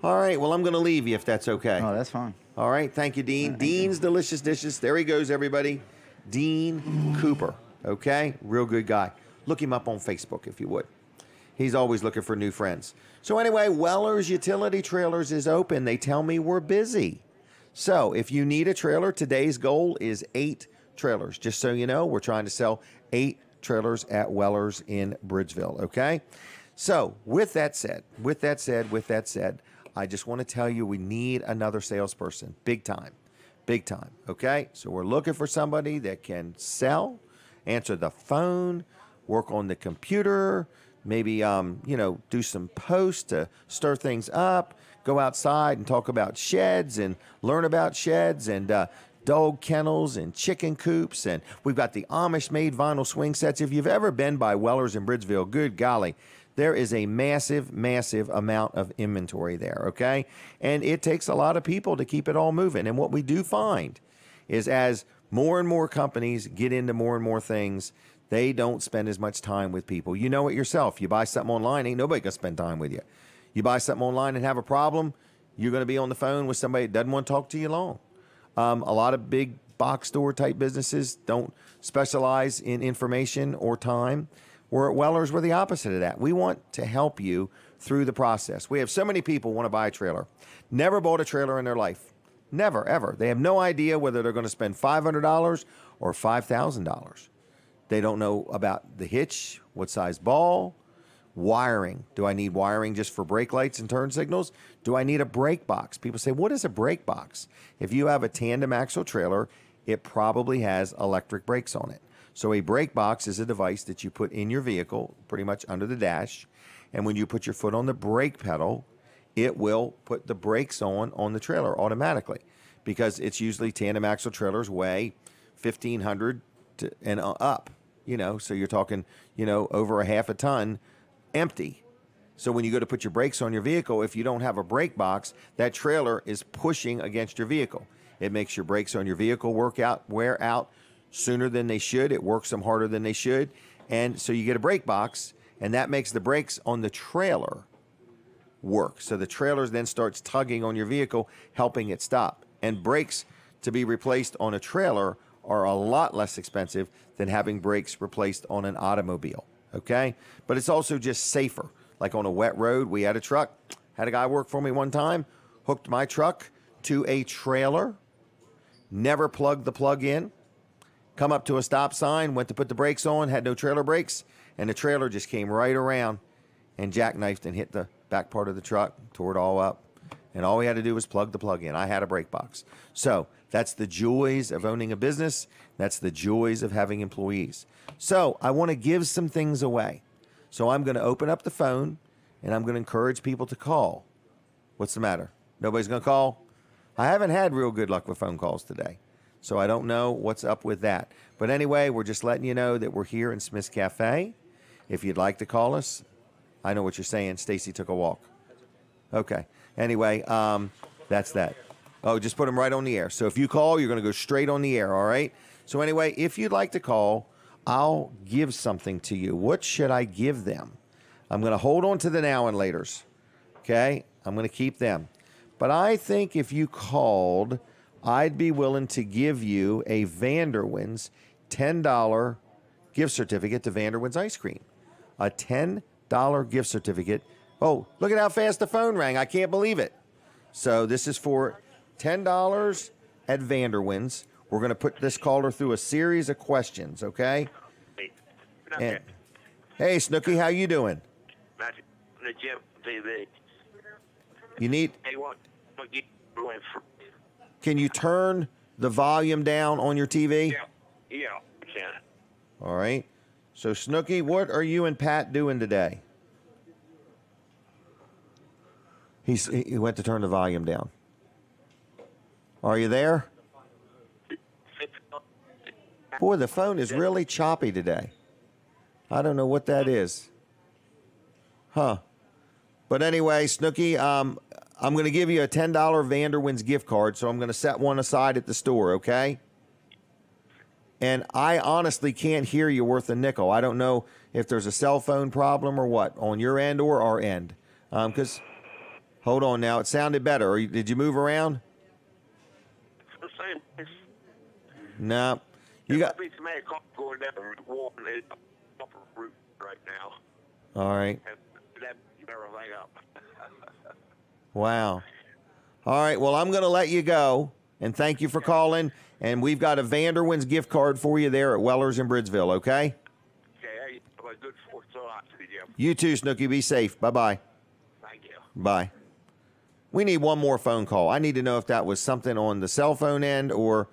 All right. Well, I'm going to leave you if that's okay. Oh, that's fine. All right. Thank you, Dean. Dean's Delicious Dishes. There he goes, everybody. Dean Cooper. Okay? Real good guy. Look him up on Facebook if you would. He's always looking for new friends. So anyway, Weller's Utility Trailers is open. They tell me we're busy. So if you need a trailer, today's goal is 8 trailers. Just so you know, we're trying to sell 8 trailers at Weller's in Bridgeville, okay? So with that said, I just want to tell you we need another salesperson, big time, okay? So we're looking for somebody that can sell, answer the phone, work on the computer, maybe, do some posts to stir things up, go outside and talk about sheds and learn about sheds and dog kennels and chicken coops. And we've got the Amish-made vinyl swing sets. If you've ever been by Weller's in Bridgeville, good golly, there is a massive, massive amount of inventory there, okay? And it takes a lot of people to keep it all moving. And what we do find is as more and more companies get into more and more things, they don't spend as much time with people. You know it yourself. You buy something online, ain't nobody gonna spend time with you. You buy something online and have a problem, you're going to be on the phone with somebody that doesn't want to talk to you long. A lot of big box store type businesses don't specialize in information or time. We're at Weller's, we're the opposite of that. We want to help you through the process. We have so many people want to buy a trailer. Never bought a trailer in their life. Never, ever. They have no idea whether they're going to spend $500 or $5,000. They don't know about the hitch, what size ball, wiring. Do I need wiring just for brake lights and turn signals? Do I need a brake box? People say, what is a brake box? If you have a tandem axle trailer, it probably has electric brakes on it. So a brake box is a device that you put in your vehicle, pretty much under the dash. And when you put your foot on the brake pedal, it will put the brakes on the trailer automatically, because it's usually tandem axle trailers weigh 1,500 and up, so you're talking, over a half a ton empty. So when you go to put your brakes on your vehicle, if you don't have a brake box, that trailer is pushing against your vehicle. It makes your brakes on your vehicle wear out sooner than they should. It works them harder than they should. And so you get a brake box, and that makes the brakes on the trailer work. So the trailer then starts tugging on your vehicle, helping it stop. And brakes to be replaced on a trailer are a lot less expensive than having brakes replaced on an automobile. Okay? But it's also just safer. Like on a wet road, we had a guy work for me one time, hooked my truck to a trailer, never plugged the plug in, come up to a stop sign, went to put the brakes on, had no trailer brakes, and the trailer just came right around and jackknifed and hit the back part of the truck, tore it all up. And all we had to do was plug the plug in. I had a brake box. So that's the joys of owning a business. That's the joys of having employees. So I want to give some things away. So I'm going to open up the phone, and I'm going to encourage people to call. What's the matter? Nobody's going to call? I haven't had real good luck with phone calls today, so I don't know what's up with that. But anyway, we're just letting you know that we're here in Smith's Cafe. If you'd like to call us, I know what you're saying. Stacy took a walk. Okay. Anyway, that's that. Oh, just put them right on the air. So if you call, you're going to go straight on the air, all right? So anyway, if you'd like to call, I'll give something to you. What should I give them? I'm going to hold on to the now and laters, okay? I'm going to keep them. But I think if you called, I'd be willing to give you a Vanderwins $10 gift certificate to Vanderwins Ice Cream. A $10 gift certificate. Oh, look at how fast the phone rang. I can't believe it. So this is for $10 at Vanderwins. We're going to put this caller through a series of questions, okay? And, hey, Snooky, how you doing? Magic, the gym TV. You need... Hey, what? Can you turn the volume down on your TV? Yeah, I can. All right. So, Snooky, what are you and Pat doing today? He went to turn the volume down. Are you there? Boy, the phone is really choppy today. I don't know what that is. Huh. But anyway, Snooky, I'm going to give you a $10 Vanderwins gift card, so I'm going to set one aside at the store, okay? And I honestly can't hear you worth a nickel. I don't know if there's a cell phone problem or what, on your end or our end. Because, hold on now, it sounded better. Did you move around? No. You got... Going down the upper route right now. All right. That everything up. Wow. All right, well, I'm going to let you go, and thank you for calling. And we've got a Vanderwins gift card for you there at Weller's in Bridgeville, okay? Okay, have a good 4th of July to you. You too, Snooky. Be safe. Bye-bye. Thank you. Bye. We need one more phone call. I need to know if that was something on the cell phone end or...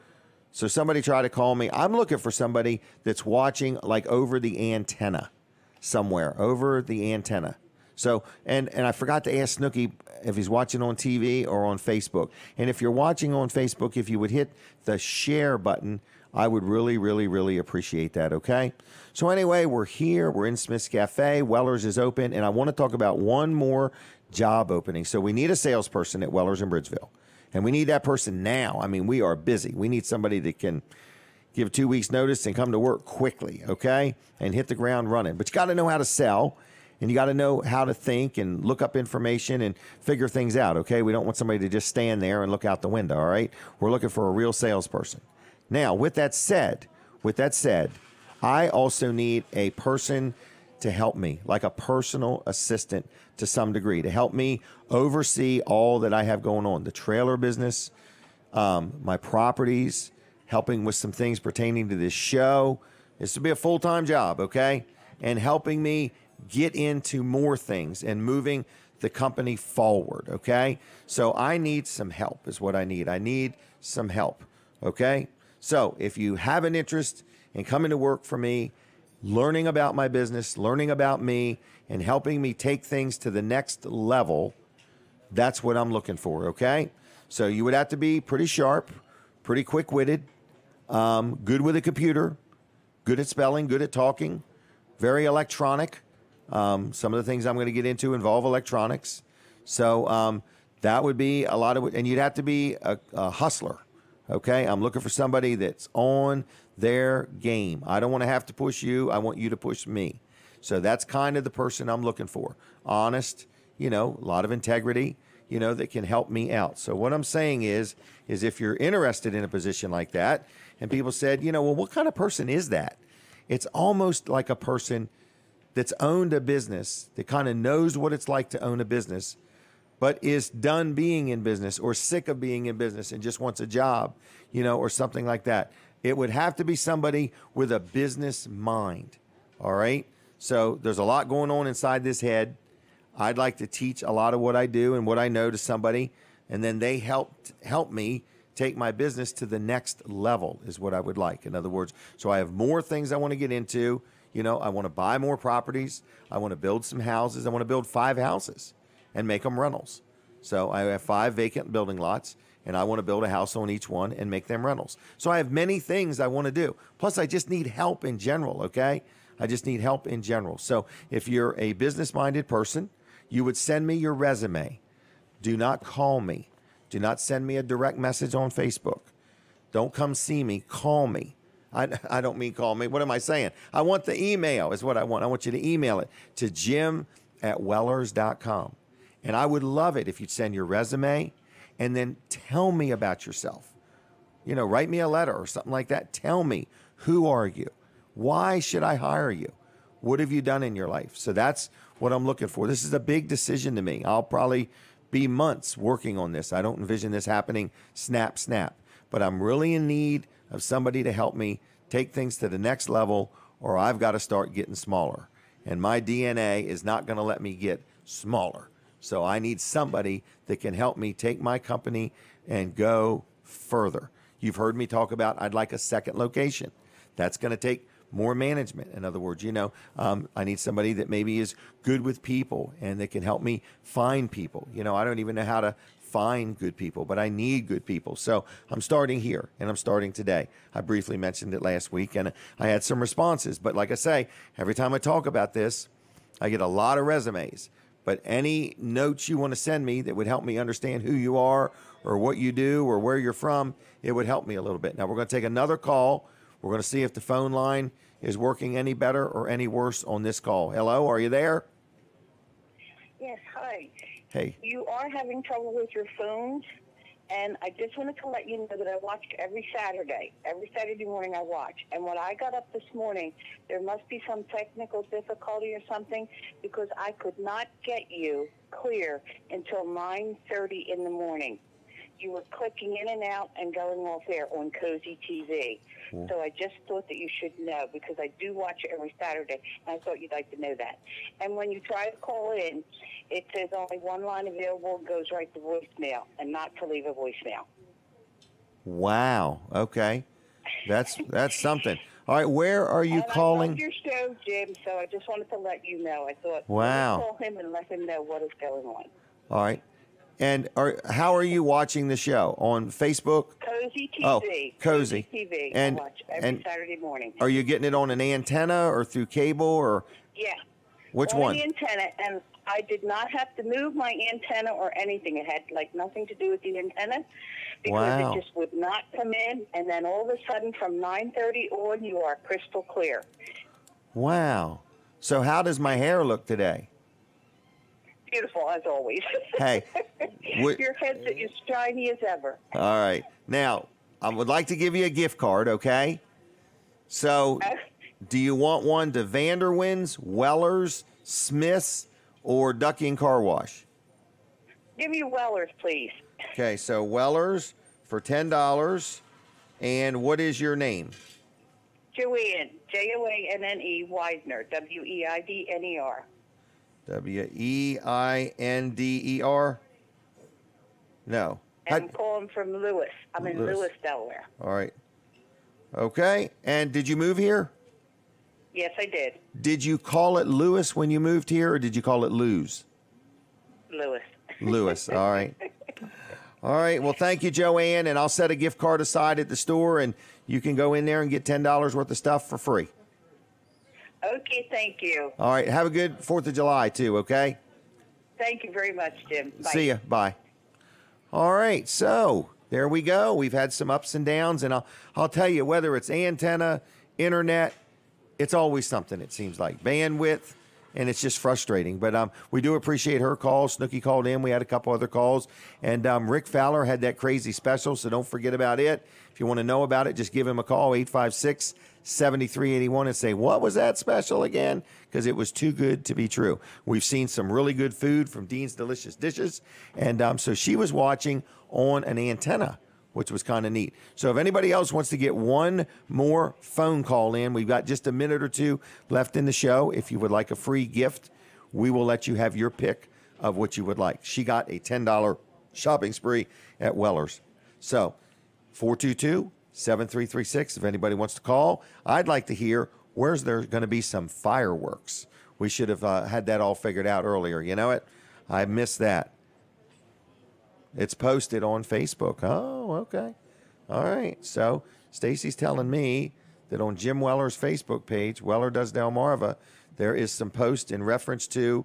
So somebody try to call me. I'm looking for somebody that's watching like over the antenna somewhere, over the antenna. So, and I forgot to ask Snooky if he's watching on TV or on Facebook. And if you're watching on Facebook, if you would hit the share button, I would really, really, really appreciate that, okay? So anyway, we're here. We're in Smith's Cafe. Weller's is open. And I want to talk about one more job opening. So we need a salesperson at Weller's in Bridgeville. And we need that person now. I mean, we are busy. We need somebody that can give 2 weeks notice and come to work quickly, okay? And hit the ground running. But you got to know how to sell, and you got to know how to think and look up information and figure things out, okay? We don't want somebody to just stand there and look out the window, all right? We're looking for a real salesperson. Now, with that said, I also need a person to help me, like a personal assistant to some degree, to help me oversee all that I have going on, the trailer business, my properties, helping with some things pertaining to this show. This will be a full-time job, okay? And helping me get into more things and moving the company forward, okay? So I need some help is what I need. I need some help, okay? So if you have an interest in coming to work for me, learning about my business, learning about me, and helping me take things to the next level, that's what I'm looking for, okay? So you would have to be pretty sharp, pretty quick-witted, good with a computer, good at spelling, good at talking, very electronic. Some of the things I'm going to get into involve electronics. So that would be a lot of, and you'd have to be a hustler, okay? I'm looking for somebody that's on their game. I don't want to have to push you. I want you to push me. So that's kind of the person I'm looking for. Honest, a lot of integrity, that can help me out. So what I'm saying is if you're interested in a position like that, and people said, well, what kind of person is that? It's almost like a person that's owned a business, that kind of knows what it's like to own a business, but is done being in business or sick of being in business and just wants a job, or something like that. It would have to be somebody with a business mind, all right? So there's a lot going on inside this head. I'd like to teach a lot of what I do and what I know to somebody, and then they help me take my business to the next level is what I would like. In other words, so I have more things I want to get into. I want to buy more properties. I want to build some houses. I want to build 5 houses and make them rentals. So I have 5 vacant building lots, and I want to build a house on each one and make them rentals. So I have many things I want to do. Plus, I just need help in general, okay? I just need help in general. So if you're a business-minded person, you would send me your resume. Do not call me. Do not send me a direct message on Facebook. Don't come see me. Call me. I don't mean call me. What am I saying? I want the email is what I want. I want you to email it to jim@wellers.com. And I would love it if you'd send your resume and then tell me about yourself. Write me a letter or something like that. Tell me, who are you? Why should I hire you? What have you done in your life? So that's what I'm looking for. This is a big decision to me. I'll probably be months working on this. I don't envision this happening snap. but I'm really in need of somebody to help me take things to the next level, or I've got to start getting smaller. And my DNA is not going to let me get smaller. So I need somebody that can help me take my company and go further. You've heard me talk about I'd like a second location. That's going to take more management. In other words, I need somebody that maybe is good with people and that can help me find people. I don't even know how to find good people, but I need good people. So I'm starting here, and I'm starting today. I briefly mentioned it last week, and I had some responses. But like I say, every time I talk about this, I get a lot of resumes. But any notes you want to send me that would help me understand who you are or what you do or where you're from, it would help me a little bit. Now, we're going to take another call. We're going to see if the phone line is working any better or any worse on this call. Hello, are you there? Yes, hi. Hey. You are having trouble with your phones, and I just wanted to let you know that I watched every Saturday. Every Saturday morning I watch. And when I got up this morning, there must be some technical difficulty or something, because I could not get you clear until 9:30 in the morning. You were clicking in and out and going off air on Cozy TV. So I just thought that you should know, because I do watch it every Saturday, and I thought you'd like to know that. And when you try to call in, it says only one line available, goes right to voicemail, and not to leave a voicemail. Wow. Okay. That's something. All right. Where are you calling? I love your show, Jim, so I just wanted to let you know. I thought, wow. Let me call him and let him know what is going on. All right. And how are you watching the show? On Facebook? Cozy TV. Oh, Cozy TV. And, I watch every Saturday morning. Are you getting it on an antenna or through cable or? Yeah. Which on one? The antenna, and I did not have to move my antenna or anything. It had nothing to do with the antenna, because it just would not come in. And then all of a sudden, from 9:30 on, you are crystal clear. Wow. So how does my hair look today? Beautiful, as always. Hey. Your head's as shiny as ever. All right. Now, I would like to give you a gift card, okay? So, do you want one to Vanderwin's, Weller's, Smith's, or Ducky and Car Wash? Give me Weller's, please. Okay, so Weller's for $10. And what is your name? Joanne, Joanne Weidner, Weidner. Weinder? No. And I'm calling from Lewis. I'm in Lewis, Delaware. All right. Okay. And did you move here? Yes, I did. Did you call it Lewis when you moved here, or did you call it Lou's? Lewis. Lewis. All right. All right. Well, thank you, Joanne. And I'll set a gift card aside at the store, and you can go in there and get $10 worth of stuff for free. Okay, thank you. All right. Have a good 4th of July, too, okay? Thank you very much, Jim. Bye. See ya. Bye. All right. So there we go. We've had some ups and downs, and I'll tell you, whether it's antenna, internet, it's always something, it seems like. Bandwidth, and it's just frustrating. But we do appreciate her call. Snooki called in. We had a couple other calls. And Rick Fowler had that crazy special, so don't forget about it. If you want to know about it, just give him a call, 856-7381, and say, what was that special again? Because it was too good to be true. We've seen some really good food from Dean's Delicious Dishes. And so she was watching on an antenna, which was kind of neat. So if anybody else wants to get one more phone call in, we've got just a minute or two left in the show. If you would like a free gift, we will let you have your pick of what you would like. She got a $10 shopping spree at Weller's. So 422-7336, if anybody wants to call. I'd like to hear, where's there going to be some fireworks? We should have had that all figured out earlier. You know it? I missed that. It's posted on Facebook. Oh, okay. All right. So Stacy's telling me that on Jim Weller's Facebook page, Weller Does Delmarva, there is some post in reference to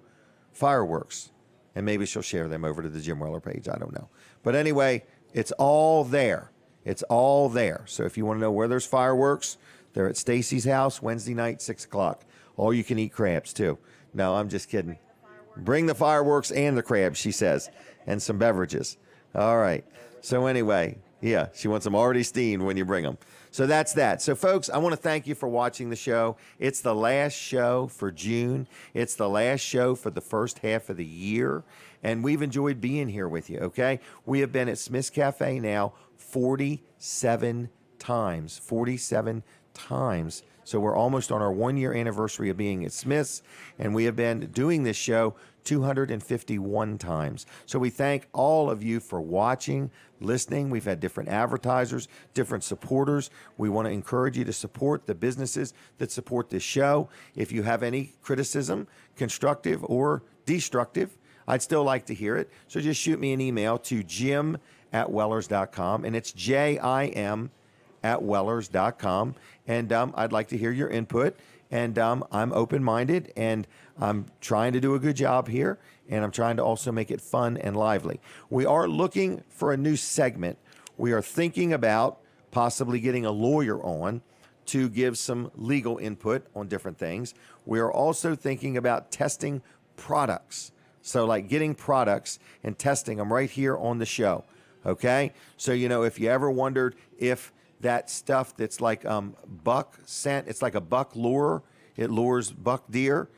fireworks. And maybe she'll share them over to the Jim Weller page. I don't know. But anyway, it's all there. It's all there. So if you want to know where there's fireworks, they're at Stacy's house Wednesday night, 6 o'clock. All you can eat crabs, too. No, I'm just kidding. Bring the fireworks and the crabs, she says, and some beverages. All right. So anyway, Yeah, she wants them already steamed when you bring them. So that's that. So, folks, I want to thank you for watching the show. It's the last show for June. It's the last show for the first half of the year. And we've enjoyed being here with you, okay? We have been at Smith's Cafe now 47 times. 47 times. So we're almost on our 1-year anniversary of being at Smith's. And we have been doing this show 251 times. So we thank all of you for watching, listening. We've had different advertisers, different supporters. We want to encourage you to support the businesses that support this show. If you have any criticism, constructive or destructive, I'd still like to hear it. So just shoot me an email to jim@wellers.com, and it's JIM@wellers.com. And I'd like to hear your input. And I'm open-minded, and I'm trying to do a good job here, and I'm trying to also make it fun and lively. We are looking for a new segment. We are thinking about possibly getting a lawyer on to give some legal input on different things. We are also thinking about testing products. So like getting products and testing them right here on the show, okay? So, you know, if you ever wondered if that stuff that's like buck scent, it's like a buck lure, it lures buck deer,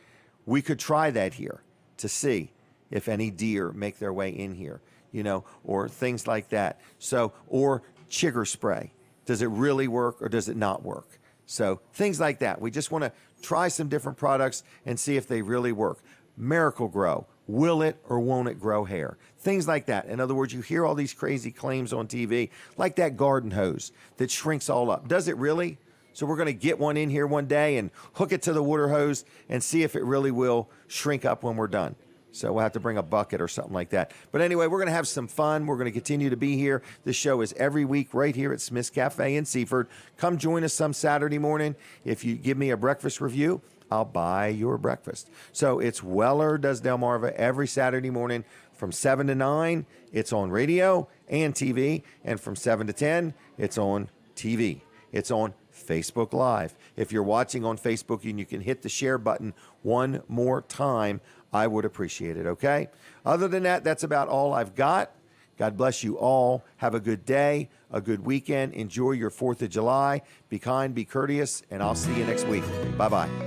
we could try that here to see if any deer make their way in here, you know, or things like that. So, or chigger spray. Does it really work or does it not work? So things like that. We just want to try some different products and see if they really work. Miracle Grow. Will it or won't it grow hair? Things like that. In other words, you hear all these crazy claims on TV, like that garden hose that shrinks all up. Does it really? So we're going to get one in here one day and hook it to the water hose and see if it really will shrink up when we're done. So we'll have to bring a bucket or something like that. But anyway, we're going to have some fun. We're going to continue to be here. This show is every week right here at Smith's Cafe in Seaford. Come join us some Saturday morning. If you give me a breakfast review, I'll buy your breakfast. So it's Weller Does Delmarva every Saturday morning from 7 to 9. It's on radio and TV. And from 7 to 10, it's on TV. It's on Facebook Live. If you're watching on Facebook and you can hit the share button one more time, I would appreciate it, okay? Other than that, that's about all I've got. God bless you all. Have a good day, a good weekend. Enjoy your 4th of July. Be kind, be courteous, and I'll see you next week. Bye-bye.